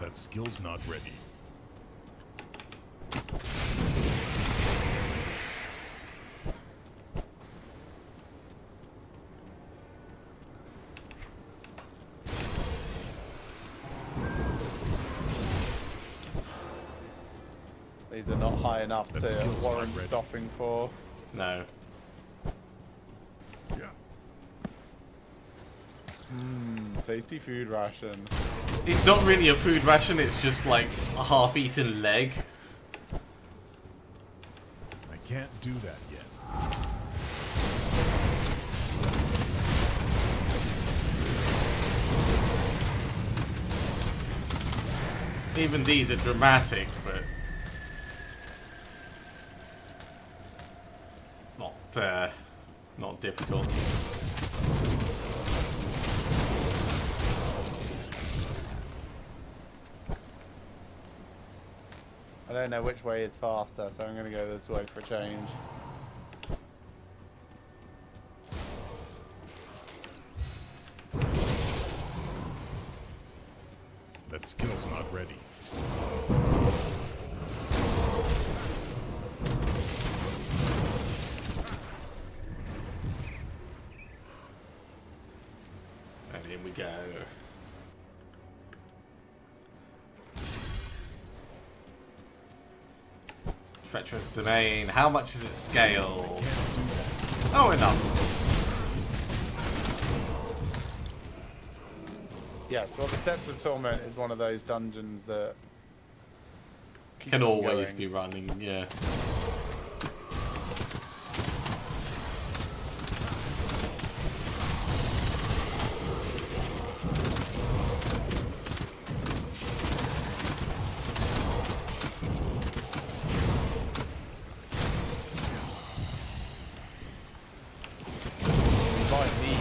That skill's not ready. These are not high enough That to skill's not warrant ready. stopping for. No. Yeah. Tasty food ration. It's not really a food ration, it's just like a half-eaten leg. can't do that yet. Even these are dramatic, but not difficult. I don't know which way is faster, so I'm going to go this way for a change. That skill's not ready. And in we go. Treacherous Domain. How much is its scale? Oh, enough. Yes, well, the Steps of Torment is one of those dungeons that keeps Can on always going. be running, yeah. You might need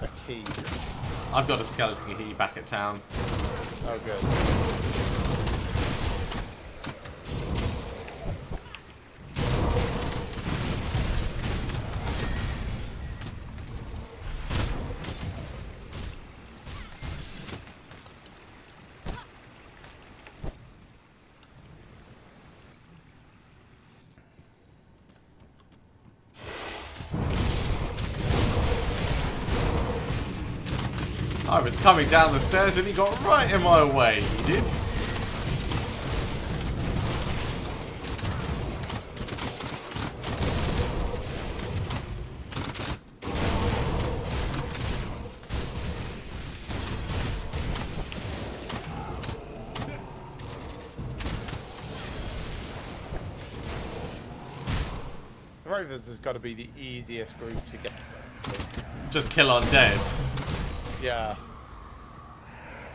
a key. I've got a skeleton key back at town. Oh, good. I was coming down the stairs and he got right in my way, he did. The Rovers has got to be the easiest group to get. Just kill undead. Yeah.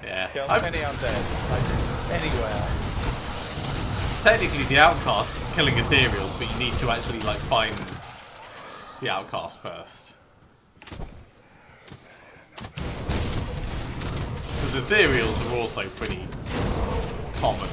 Yeah. Kill any undead. Like, anywhere. Technically the outcast killing ethereals, but you need to actually like find the outcast first. Because ethereals are also pretty common.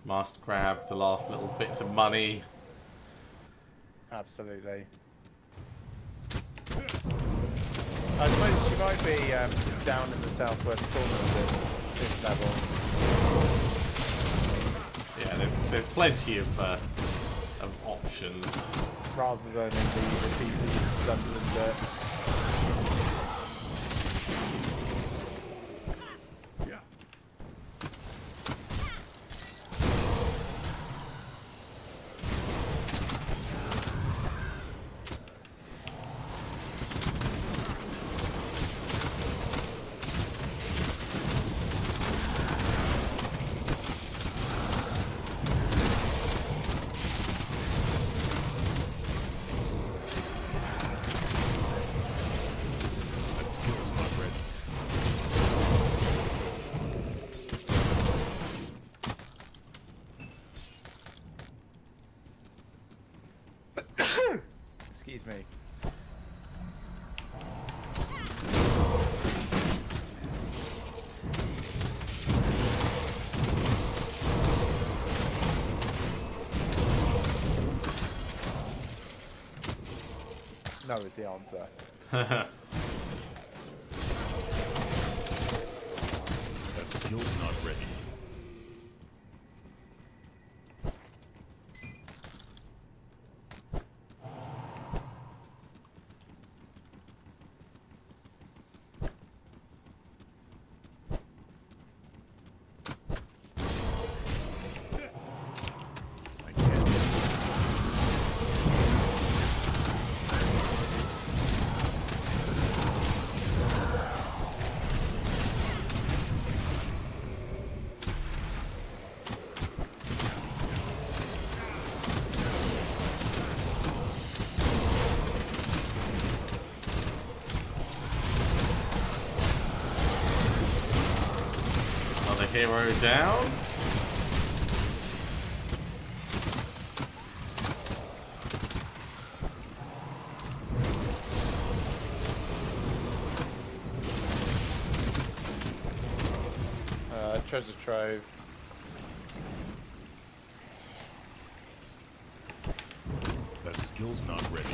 Must grab the last little bits of money. Absolutely. I suppose she might be down in the southwest corner of this level. Yeah, there's plenty of options. Rather than in the repeated London bit. That skill's not ready. Excuse me. No is the answer. That skill's not ready. hero down. Treasure trove. That skill's not ready.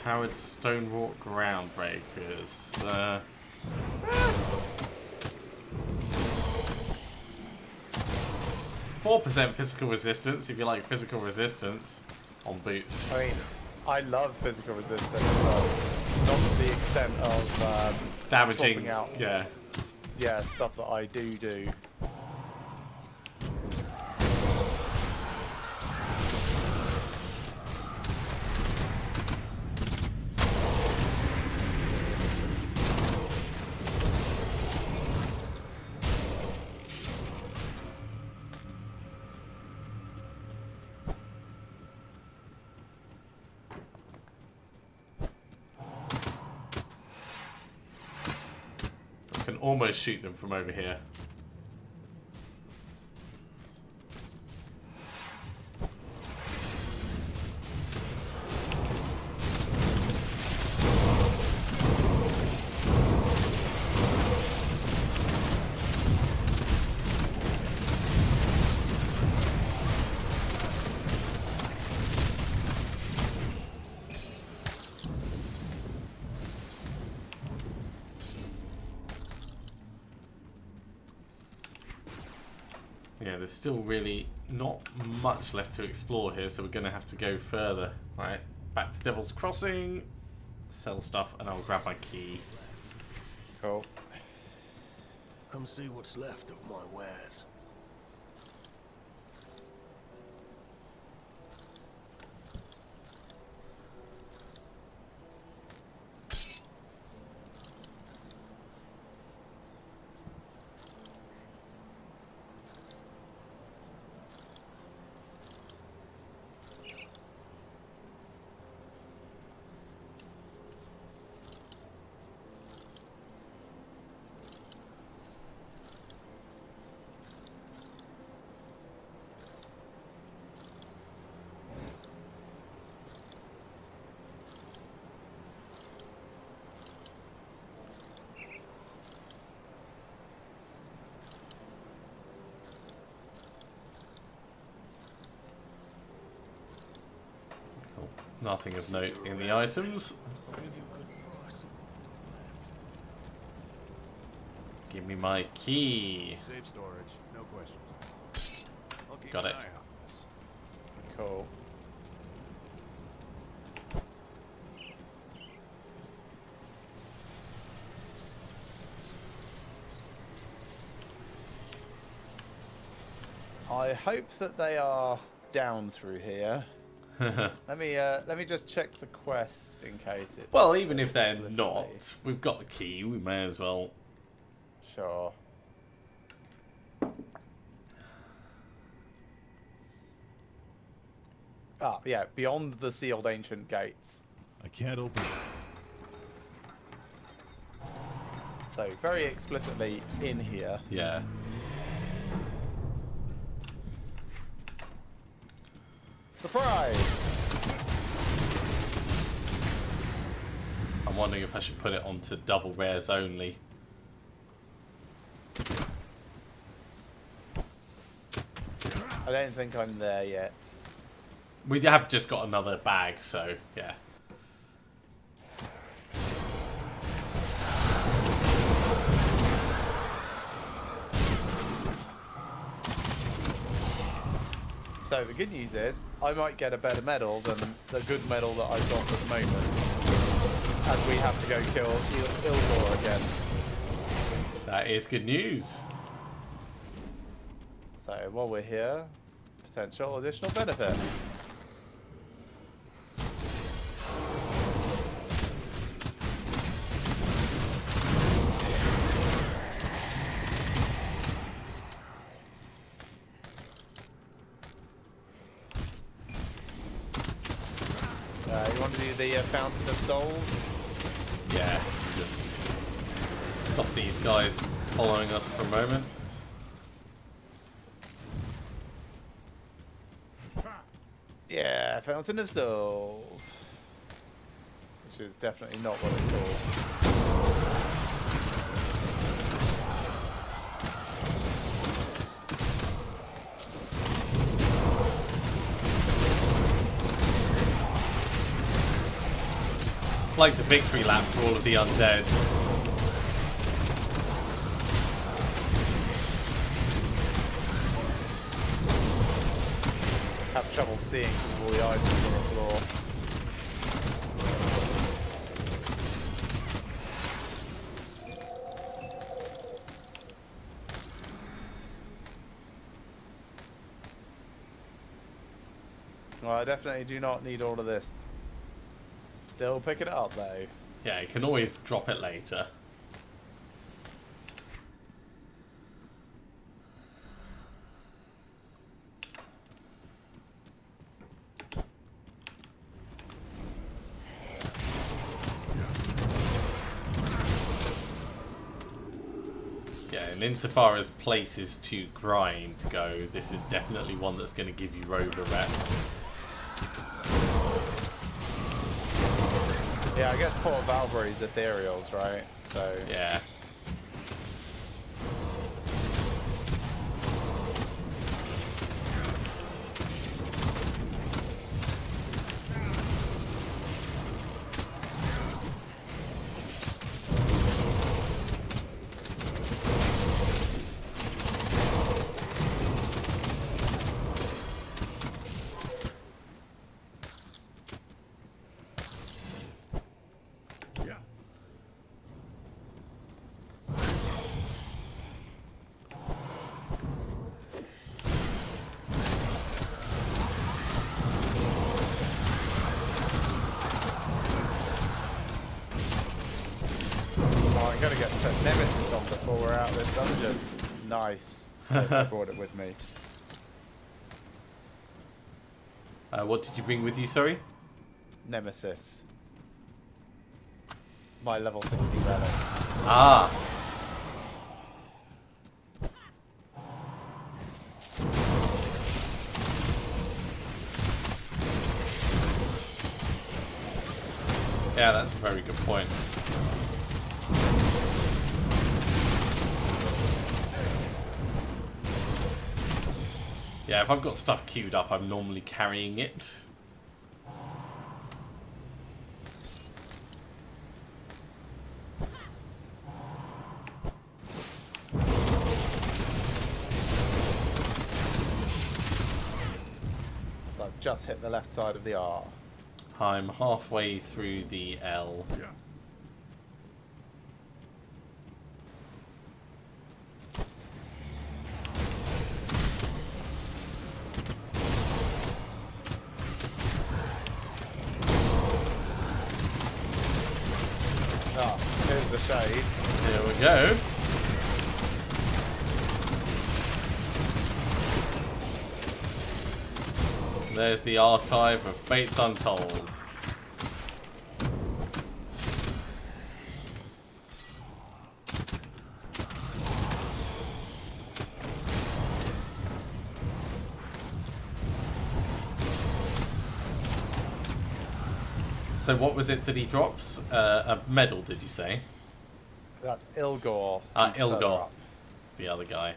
Powered stone wrought ground breakers. 4% physical resistance if you like physical resistance on boots. I mean, I love physical resistance, but not to the extent of Damaging, swapping out, yeah. stuff that I do. I can almost shoot them from over here. Yeah, there's still really not much left to explore here, so we're going to have to go further. Right, back to Devil's Crossing, sell stuff, and I'll grab my key. Cool. Come see what's left of my wares. Nothing of note in the items. I'll give you a good price. Give me my key. Safe storage, no questions. I'll keep Got an it. eye on this. Cool. I hope that they are down through here. Let me just check the quests in case it. Well, even if they're explicitly. not, we've got the key. We may as well. Sure. Ah, yeah, beyond the sealed ancient gates. I can't open it. So very explicitly in here. Yeah. Surprise! I'm wondering if I should put it onto double rares only. I don't think I'm there yet. We have just got another bag, so yeah. So the good news is, I might get a better medal than the good medal that I've got at the moment. As we have to go kill Ildor again. That is good news. So while we're here, potential additional benefit. You want to do the Fountain of Souls? Yeah, just stop these guys following us for a moment. Yeah, Fountain of Souls. Which is definitely not what it's called. It's like the victory lap for all of the undead. Have trouble seeing through all the items on the floor. Well, I definitely do not need all of this. Still picking it up though. Yeah, you can always drop it later. Yeah, and insofar as places to grind go, this is definitely one that's going to give you rover rep. Yeah, I guess Port Valverde ethereals, right? So Yeah. oh, I'm gonna get the Nemesis on before we're out of this dungeon. Nice. I brought it with me. What did you bring with you, sorry? Nemesis. My level 60 relic. Ah! Yeah, that's a very good point. Yeah, if I've got stuff queued up, I'm normally carrying it. So I've just hit the left side of the R. I'm halfway through the L. Ah, here's the shade. Here we go. There's the archive of Fates Untold. So what was it that he drops? A medal, did you say? That's Ilgor. Ah, He's further Ilgor. up. The other guy.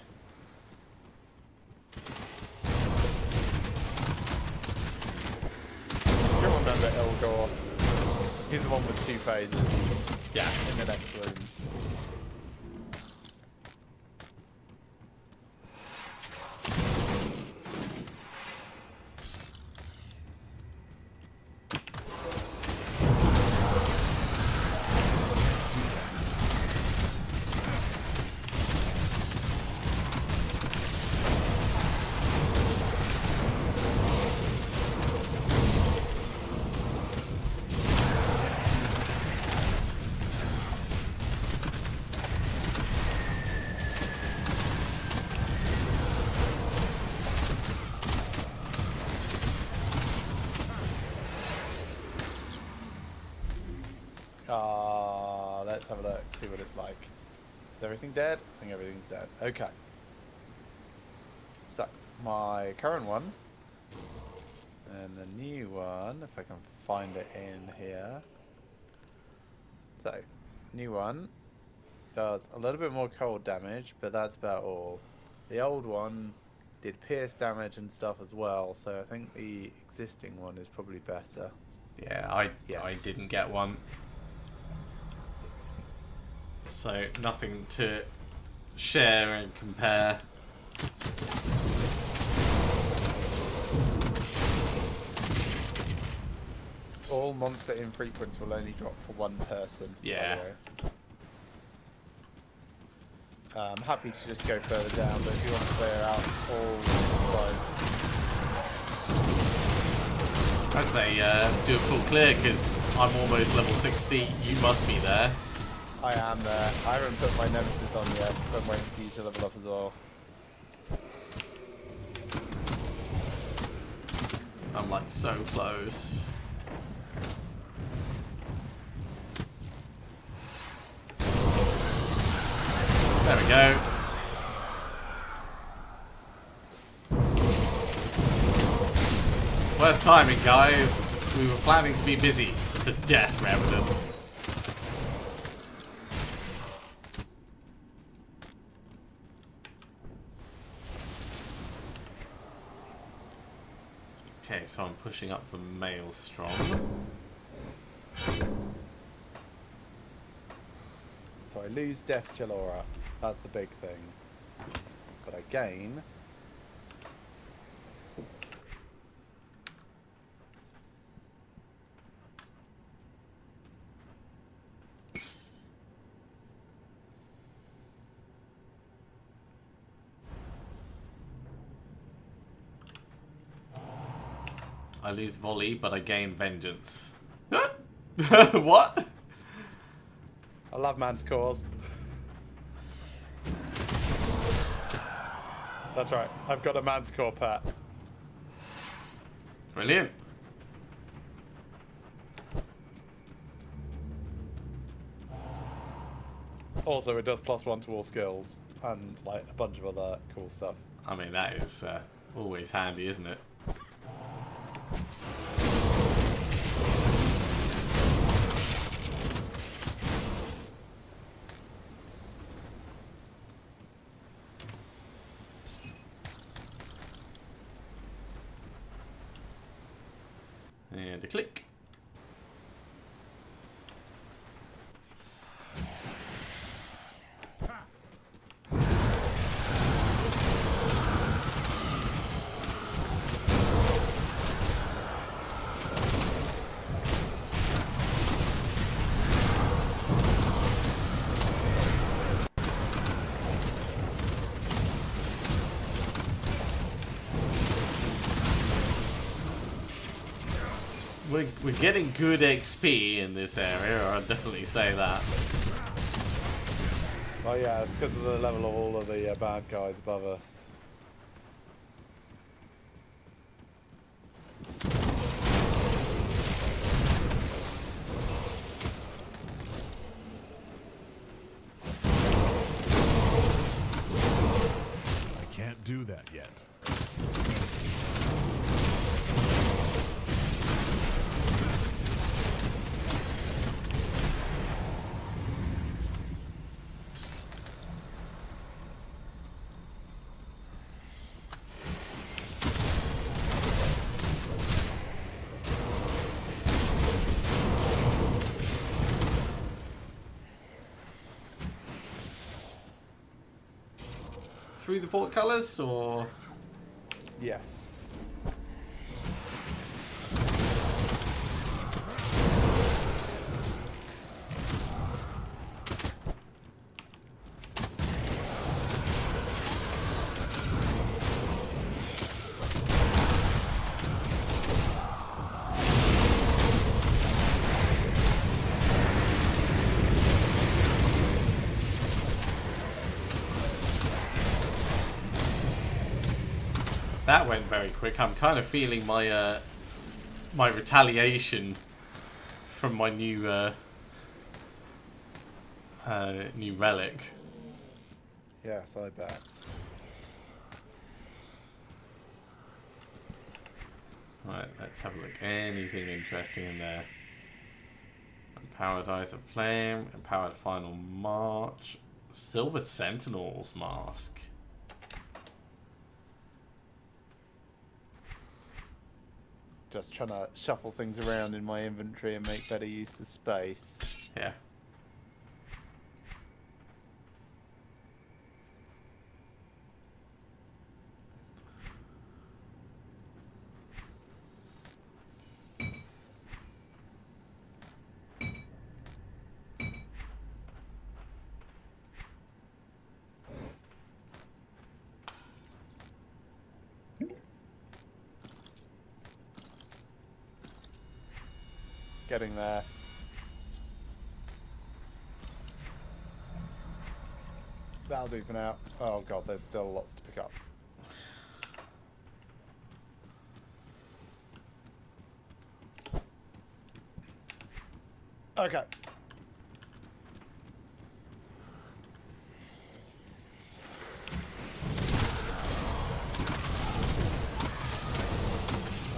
You'll remember Ilgor. He's the one with 2 phases Yeah. in the next room. Let's have a look, see what it's like. Is everything dead? I think everything's dead. Okay. So, my current one. And the new one, if I can find it in here. So, new one does a little bit more cold damage, but that's about all. The old one did pierce damage and stuff as well, so I think the existing one is probably better. Yeah, I Yes. didn't get one. So nothing to share and compare. All monster infrequents will only drop for one person. Yeah. By the way. I'm happy to just go further down, but if you want to clear out all I'd say do a full clear because I'm almost level 60. You must be there. I am there. I haven't put my nemesis on yet, but I'm waiting for you to level up as well. I'm like so close. There we go. Worst timing, guys. We were planning to be busy. It's a death revenant. Okay, so I'm pushing up for Maelstrom. So I lose Death Chill Aura. That's the big thing. But I gain... I lose Volley, but I gain Vengeance. What? I love Man's Cause. That's right. I've got a Man's Core pet. Brilliant. Also, it does +1 to all skills. And, like, a bunch of other cool stuff. I mean, that is always handy, isn't it? And a click. We're getting good XP in this area, I'd definitely say that. Oh yeah, it's because of the level of all of the bad guys above us. I can't do that yet. Through the portcullis, or...? Yes. That went very quick. I'm kind of feeling my my retaliation from my new new relic. Yes, I bet. Right, let's have a look. Anything interesting in there? Empowered Eyes of Flame, Empowered Final March, Silver Sentinel's Mask. Just trying to shuffle things around in my inventory and make better use of space. Yeah. Getting there. That'll do for now. Oh god, there's still lots to pick up. Okay.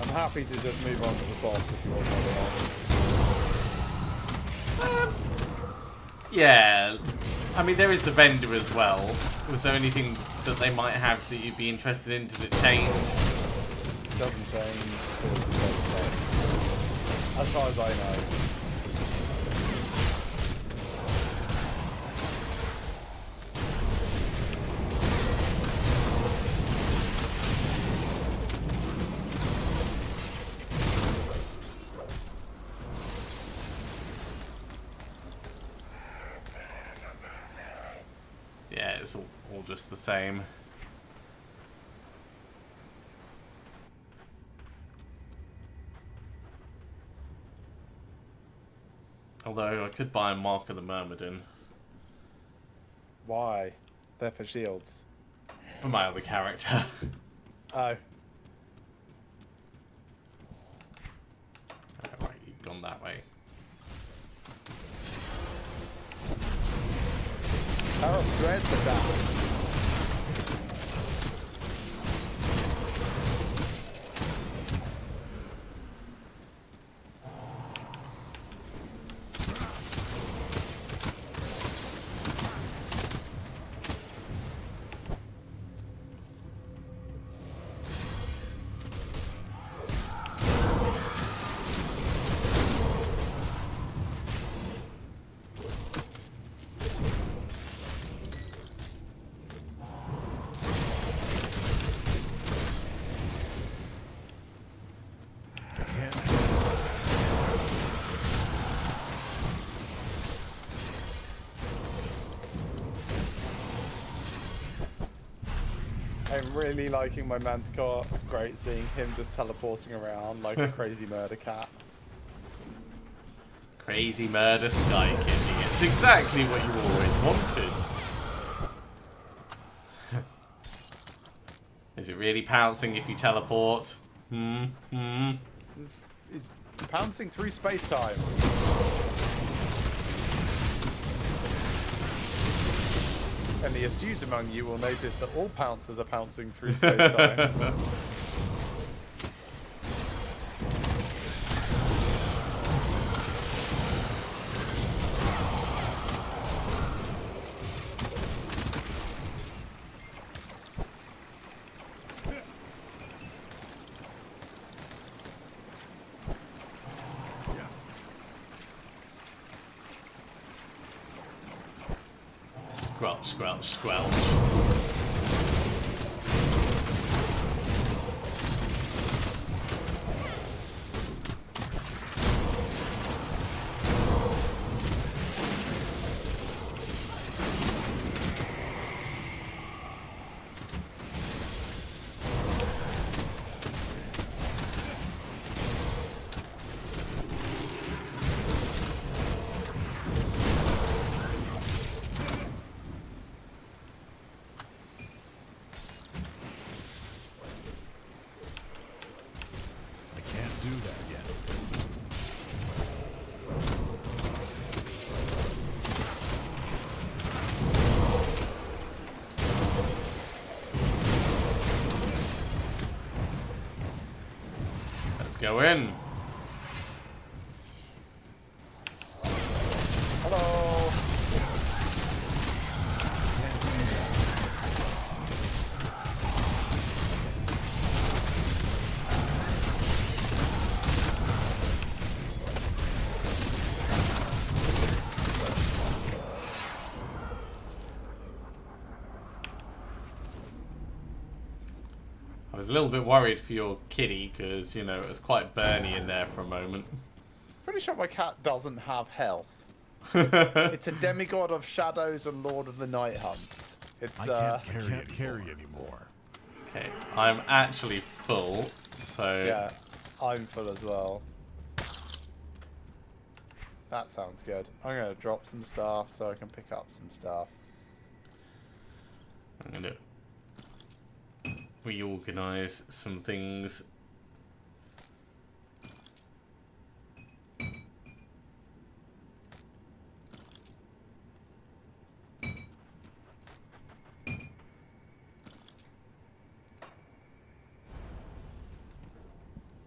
I'm happy to just move on to the boss if you want to. Yeah. I mean, there is the vendor as well. Was there anything that they might have that you'd be interested in? Does it change? Doesn't change. As far as I know. Yeah, it's all just the same. Although I could buy a Mark of the Myrmidon Why? They're for shields. for my other character. Oh. Right, you've gone that way. Harold dreads the down. I'm really liking my Manticore. It's great seeing him just teleporting around like a crazy murder cat. Crazy murder sky kitching. It's exactly what you always wanted. Is it really pouncing if you teleport? He's pouncing through space-time. And the astute among you will notice that all pouncers are pouncing through space-time. Squelch, squelch, squelch. go in. Hello. I was a little bit worried for your kitty because, you know, it was quite burny in there for a moment. Pretty sure my cat doesn't have health. It's a demigod of shadows and lord of the night hunt. It's I can't carry anymore. Okay, I'm actually full, so... yeah, I'm full as well. That sounds good. I'm gonna drop some stuff so I can pick up some stuff. I'm gonna reorganize some things.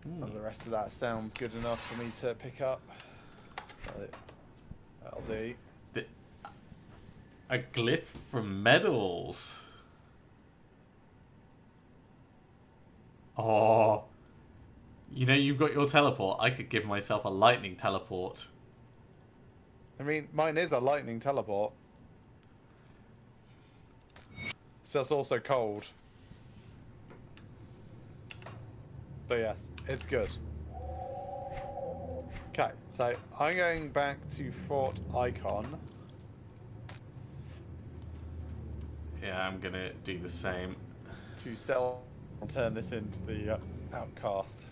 And the rest of that sounds good enough for me to pick up. That'll do. A glyph from medals. Oh. You know, you've got your teleport. I could give myself a lightning teleport. I mean, mine is a lightning teleport. It's just also cold. But yes, it's good. Okay, so I'm going back to Fort Icon. Yeah, I'm gonna do the same. To sell and turn this into the outcast.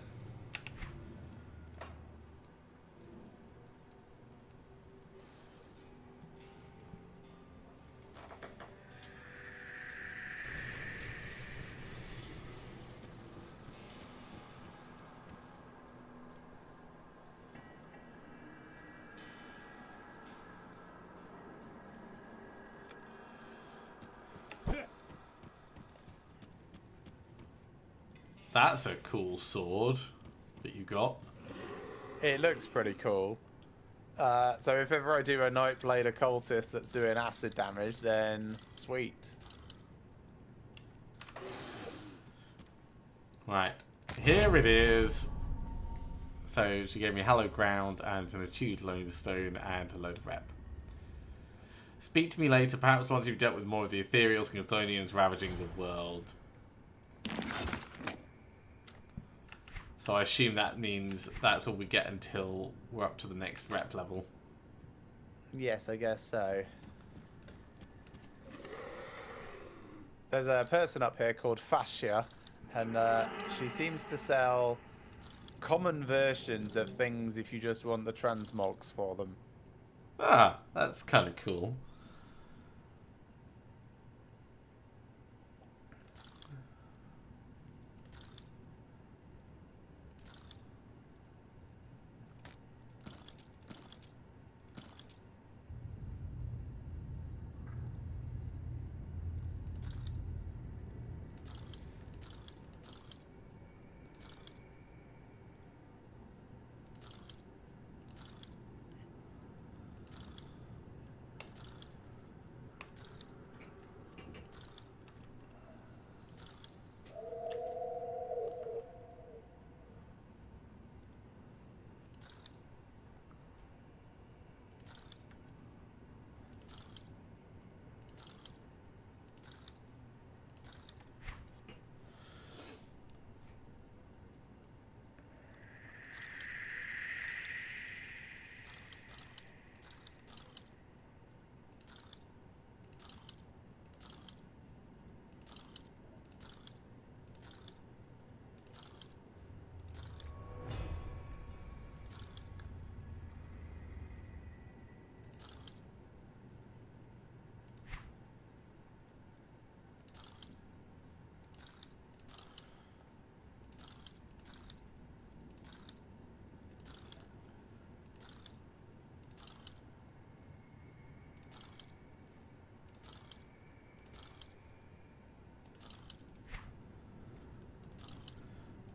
That's a cool sword that you got. It looks pretty cool. So if ever I do a Nightblade occultist that's doing acid damage, then sweet. Right, here it is. So she gave me hallowed ground and an attuned lodestone and a load of rep. Speak to me later, perhaps once you've dealt with more of the ethereals and Chthonians ravaging the world. So I assume that means that's all we get until we're up to the next rep level. Yes, I guess so. There's a person up here called Fascia, and she seems to sell common versions of things if you just want the transmogs for them. Ah, that's kind of cool.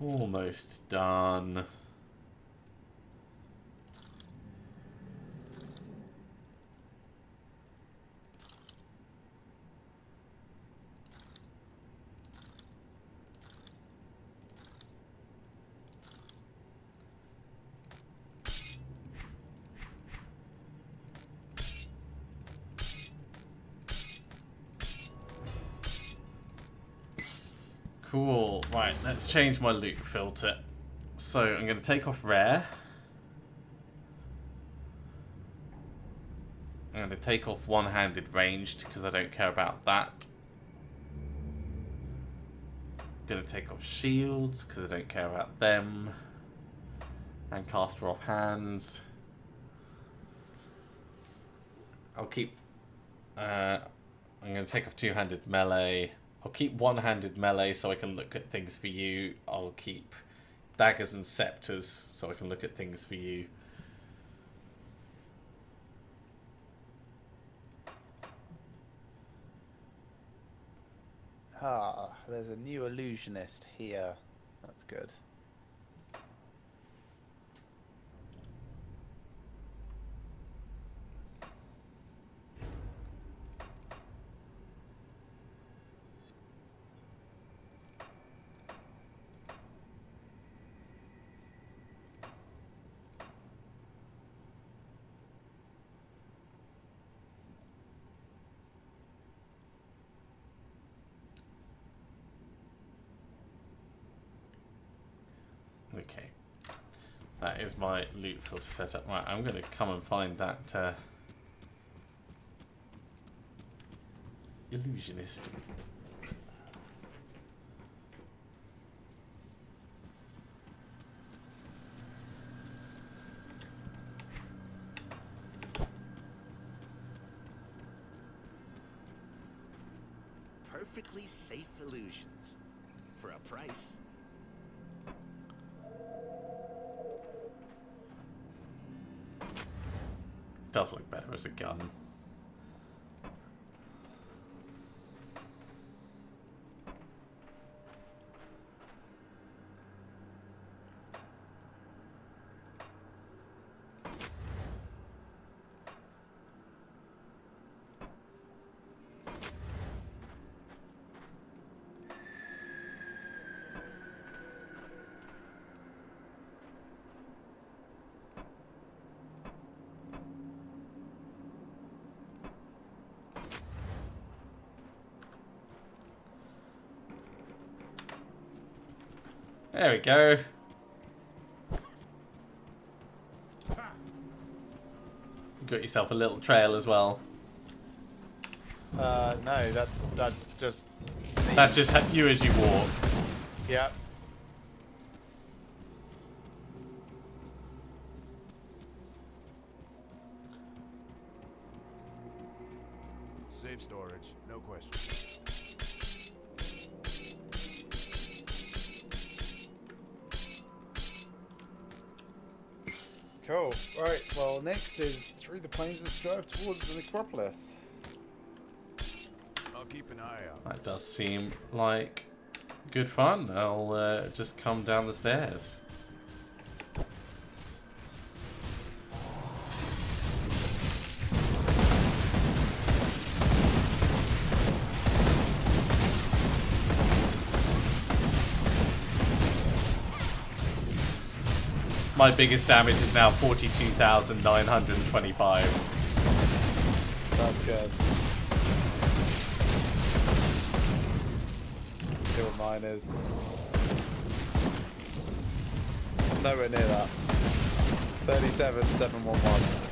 Almost done. Cool. Right, let's change my loot filter. So I'm going to take off rare. I'm going to take off one-handed ranged because I don't care about that. Going to take off shields because I don't care about them. And caster off hands. I'll keep... I'm going to take off two-handed melee. I'll keep one-handed melee so I can look at things for you. I'll keep daggers and scepters so I can look at things for you. Ah, there's a new illusionist here. That's good. Okay. That is my loot filter setup. Right, I'm going to come and find that illusionist. Perfectly safe illusions. For a price. Does look better as a gun. There we go. Got yourself a little trail as well. No, that's just. Me. That's just you as you walk. Yeah. Safe storage, no question. Cool. Right. Well, next is through the plains and strive towards the necropolis. I'll keep an eye out. That does seem like good fun. I'll just come down the stairs. My biggest damage is now 42,925. That's good. See what mine is. Nowhere near that. 37,711.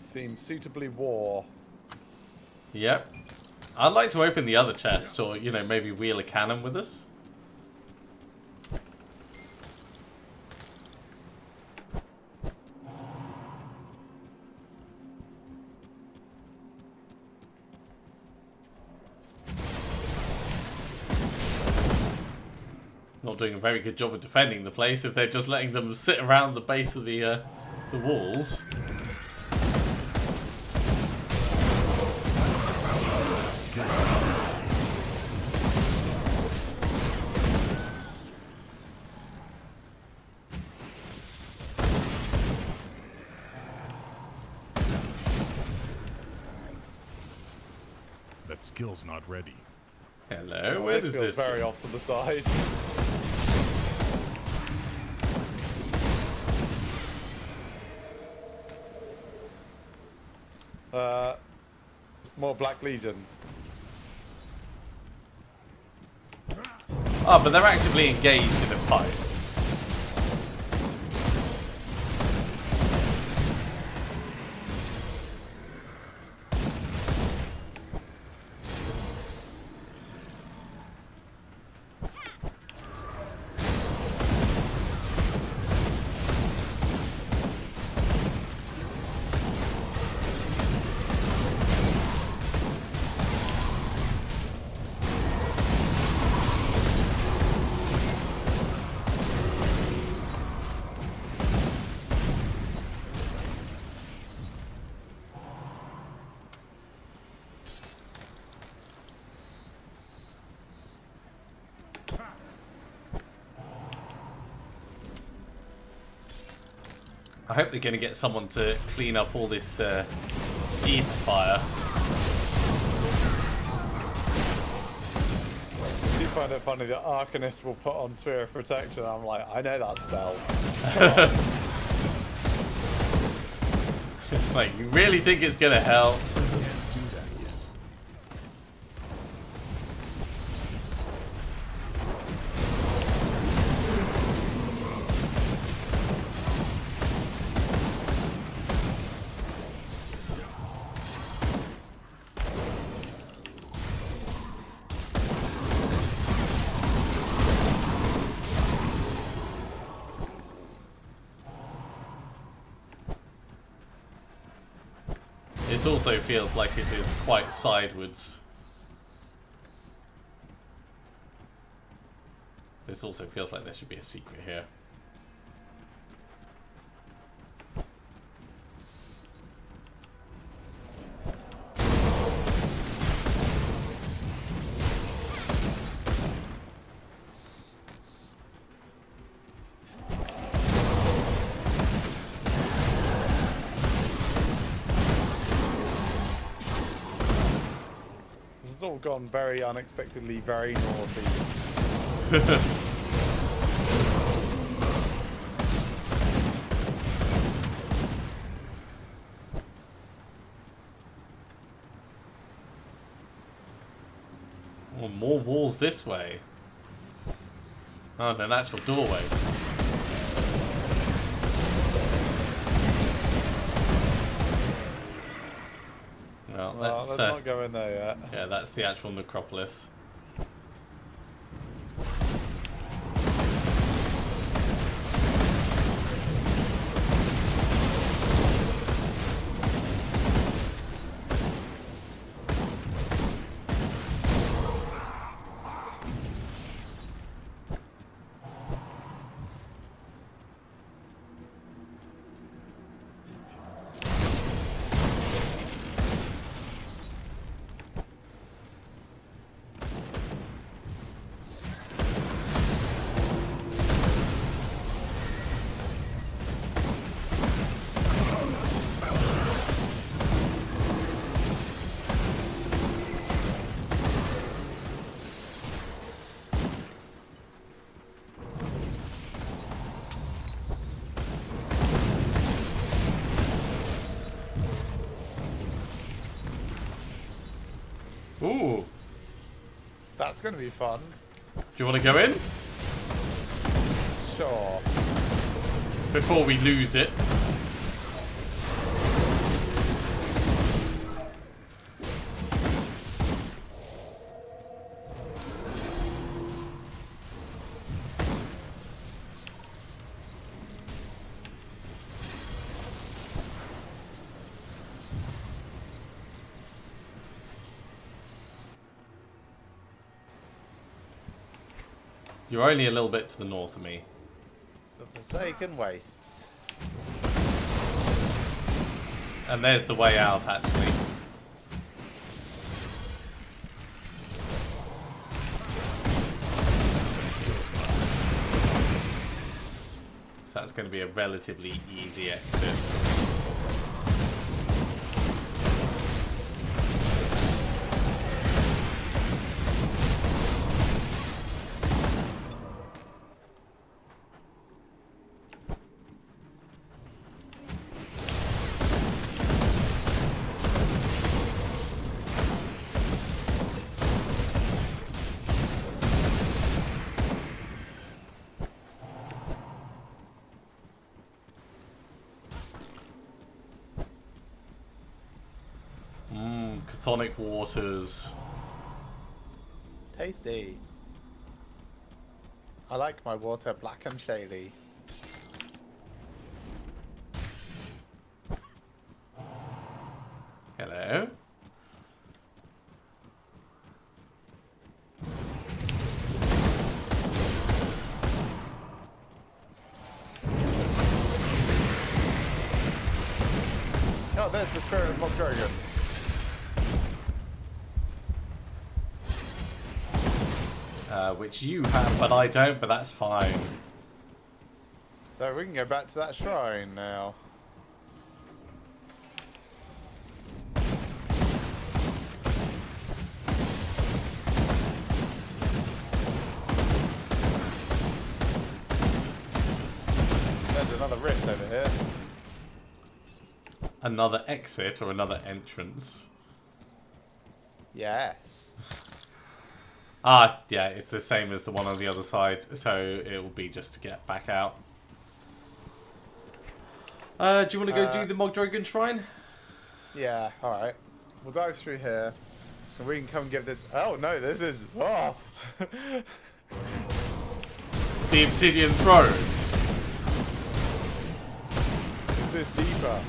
Seems suitably war. Yep. I'd like to open the other chests, or, you know, maybe wheel a cannon with us. Not doing a very good job of defending the place if they're just letting them sit around the base of the walls. skill's not ready. Hello, where this does feels this very go? off to the side. More Black Legions. Oh, but they're actively engaged in a fight. I hope they're going to get someone to clean up all this ether fire. I do find it funny that Arcanist will put on Sphere of Protection. I'm like, I know that spell. Like, you really think it's going to help? Can't do that yet. This also feels like it is quite sidewards. This also feels like there should be a secret here. This has all gone very unexpectedly very naughty. Oh, more walls this way. Oh, and an actual doorway. Well, Let's not go in there yet. yeah, that's the actual necropolis. Ooh. That's going to be fun. Do you want to go in? Sure. Before we lose it. You're only a little bit to the north of me. The Forsaken Wastes. And there's the way out, actually. So that's going to be a relatively easy exit. Chthonic waters. Tasty. I like my water black and shady. Hello. Oh, there's the spirit of Mob Dragon. Which you have, but I don't, but that's fine. So we can go back to that shrine now. There's another rift over here. Another exit or another entrance? Yes. Ah, yeah, it's the same as the one on the other side, so it will be just to get back out. Do you want to go do the Mogdragon Shrine? Yeah, alright. We'll dive through here. And we can come give this... Oh, no, this is... Oh! The Obsidian Throne. Is this deeper?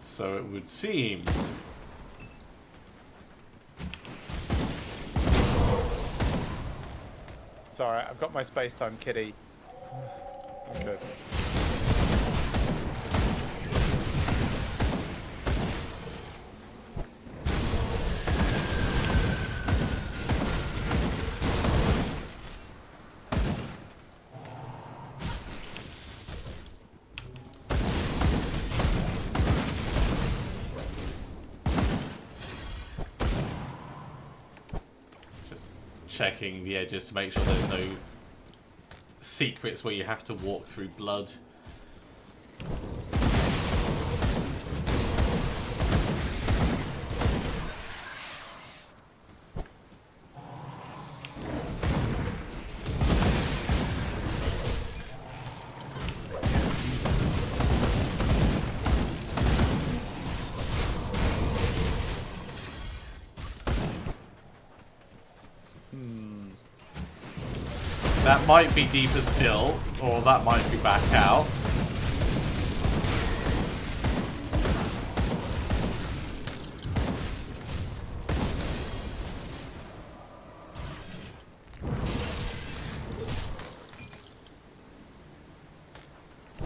So it would seem. It's alright, I've got my space-time kitty. I'm good. Checking the edges to make sure there's no secrets where you have to walk through blood. That might be deeper still, or that might be back out.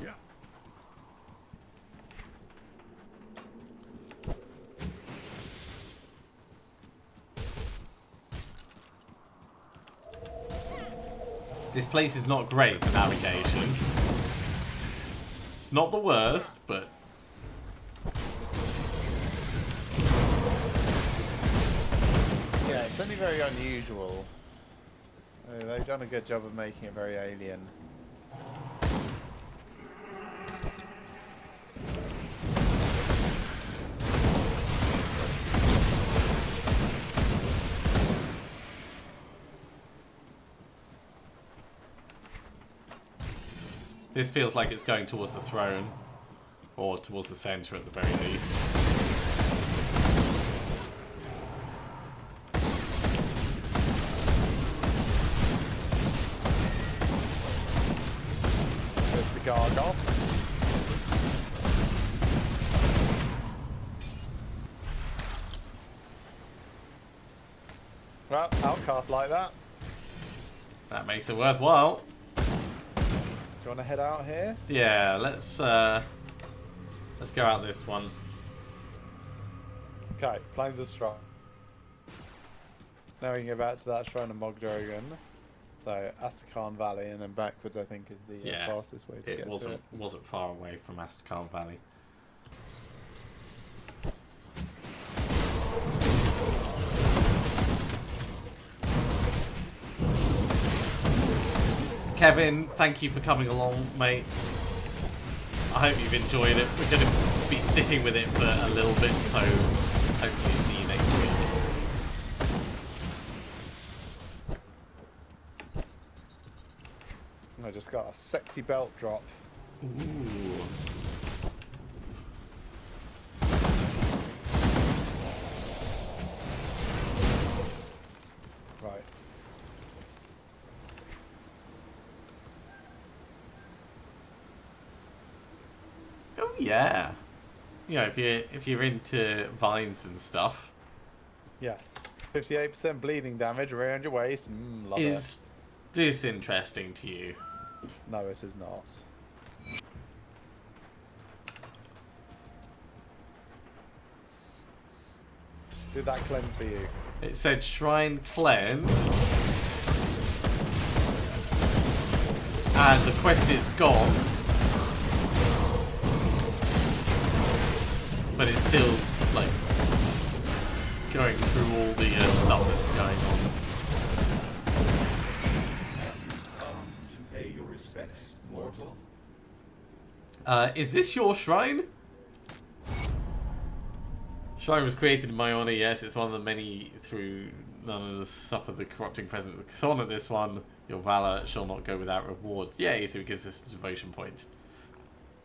Yeah. This place is not great for navigation. It's not the worst, but... Yeah, it's only very unusual. They've done a good job of making it very alien. This feels like it's going towards the throne. Or towards the center at the very least. There's the gargoyle. Well, outcast like that. That makes it worthwhile. Do you want to head out here? Yeah, let's go out this one. Okay, plains of strong. Now we can go back to that shrine of Mogdragon. So Astrakhan Valley and then backwards, I think, is the Yeah, fastest way to it get to it. wasn't far away from Astrakhan Valley. Kevin, thank you for coming along, mate. I hope you've enjoyed it. We're going to be sticking with it for a little bit, so hopefully see you next week. I just got a sexy belt drop. Ooh. yeah. You know, if you're into vines and stuff. Yes. 58% bleeding damage around your waist. Love Is this interesting to you? it. No, it is not. Did that cleanse for you? It said shrine cleansed. And the quest is gone. But it's still, like, going through all the stuff that's going To pay your respects, mortal. on. Is this your shrine? Shrine was created in my honor, yes. It's one of the many through none of the suffer the corrupting presence of the Kasona. This one, your valor shall not go without reward. Yay, so it gives us a devotion point.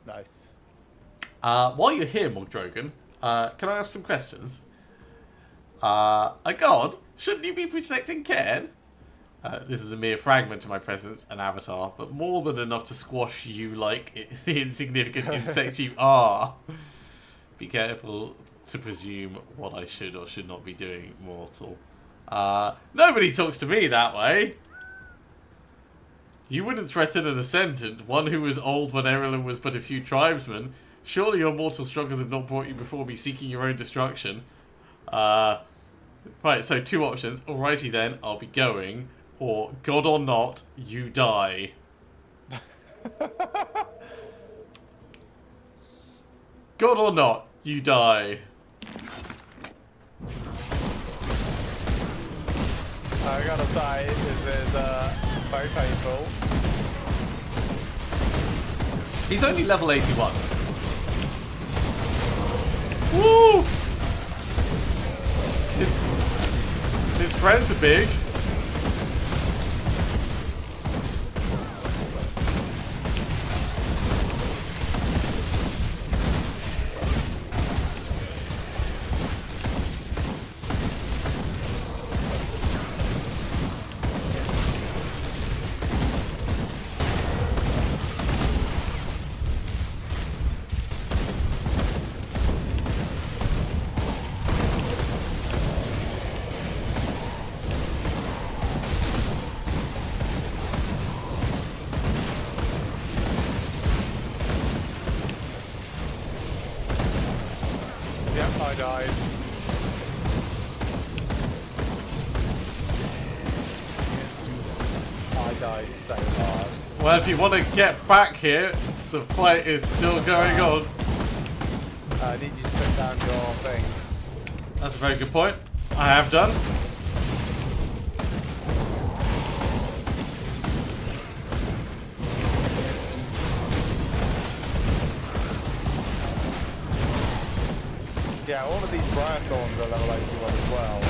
Nice. While you're here, Mogdrogan, can I ask some questions? A god? Shouldn't you be protecting Cairn? This is a mere fragment of my presence, an avatar, but more than enough to squash you like the insignificant insect you are. Be careful to presume what I should or should not be doing, mortal. Nobody talks to me that way. You wouldn't threaten an ascendant, one who was old when Erlen was but a few tribesmen. Surely your mortal struggles have not brought you before me seeking your own destruction. Right, so 2 options. Alrighty then, I'll be going. Or, God or not, you die. God or not, you die. I gotta say, this is very painful. He's only level 81. Woo! His friends are big. Yep, I died. I died so hard. Well, if you want to get back here, the fight is still going on. I need you to put down your thing. That's a very good point. I have done. Yeah, all of these Briar Thorns are level 81 as well.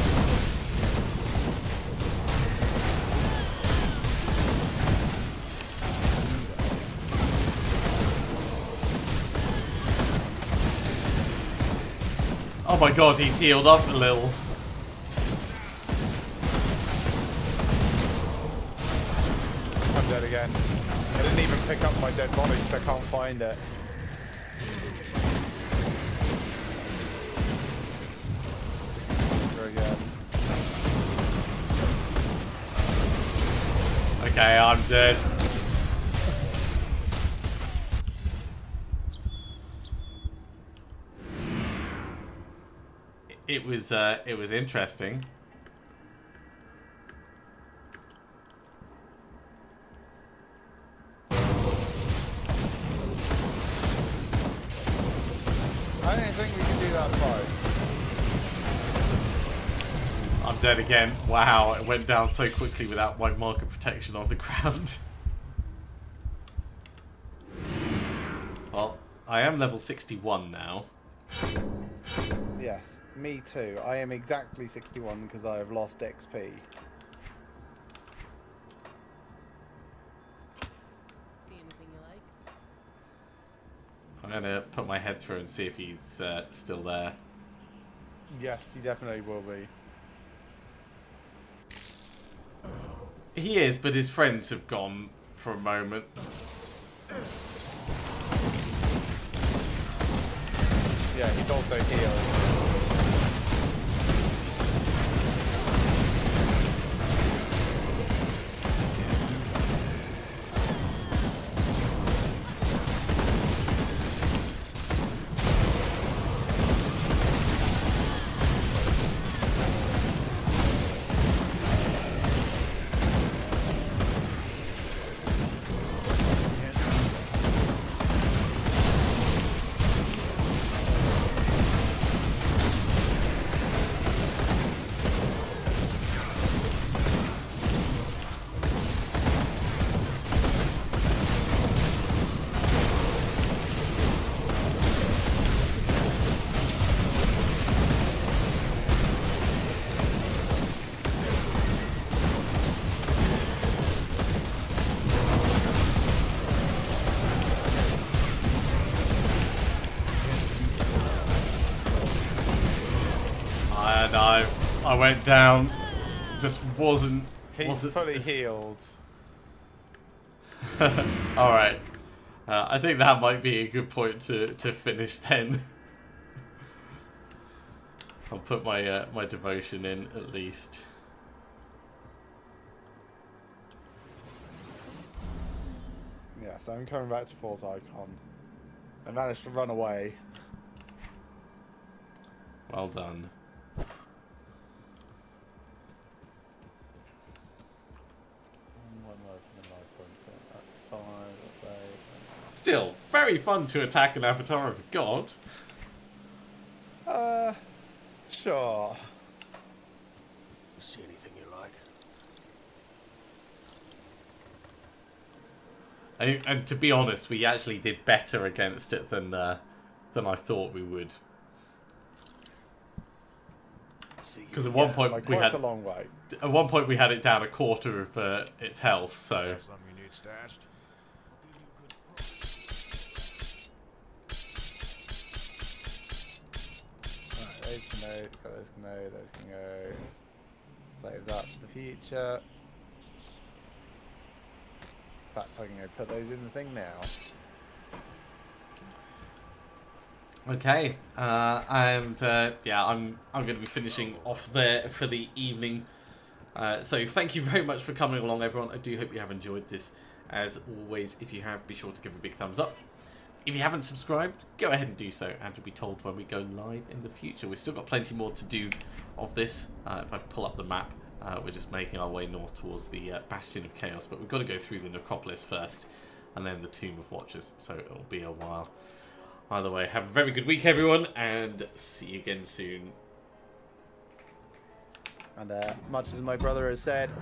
Oh my god, he's healed up a little. I'm dead again. I didn't even pick up my dead body because I can't find it. Here again. Okay, I'm dead. It was interesting. I don't think we can do that fight. I'm dead again. Wow, it went down so quickly without my marker protection on the ground. Well, I am level 61 now. Yes, me too. I am exactly 61 because I have lost XP. See anything you like? I'm gonna put my head through and see if he's still there. Yes, he definitely will be. He is, but his friends have gone for a moment. Yeah, he's also healed. And I went down, just wasn't He's fully healed. Alright. I think that might be a good point to finish then. I'll put my my devotion in at least. Yeah, so I'm coming back to Fourth Icon. I managed to run away. Well done. One more from the life points, so that's 5, that's 8. Still, very fun to attack an avatar of a god. Sure. See anything you like? And to be honest, we actually did better against it than I thought we would. Because at one point we had a long way. at one point we had it down a quarter of its health. So Something you need stashed? Right, those can go, those can go, those can go. Save that for the future. In fact, I can go put those in the thing now. okay, and yeah, I'm going to be finishing off there for the evening. So thank you very much for coming along, everyone. I do hope you have enjoyed this. As always, if you have, be sure to give a big thumbs up. If you haven't subscribed, go ahead and do so, and you'll be told when we go live in the future. We've still got plenty more to do of this. If I pull up the map, we're just making our way north towards the Bastion of Chaos, but we've got to go through the Necropolis first, and then the Tomb of Watchers, so it'll be a while. Either way, have a very good week, everyone, and see you again soon. And much as my brother has said,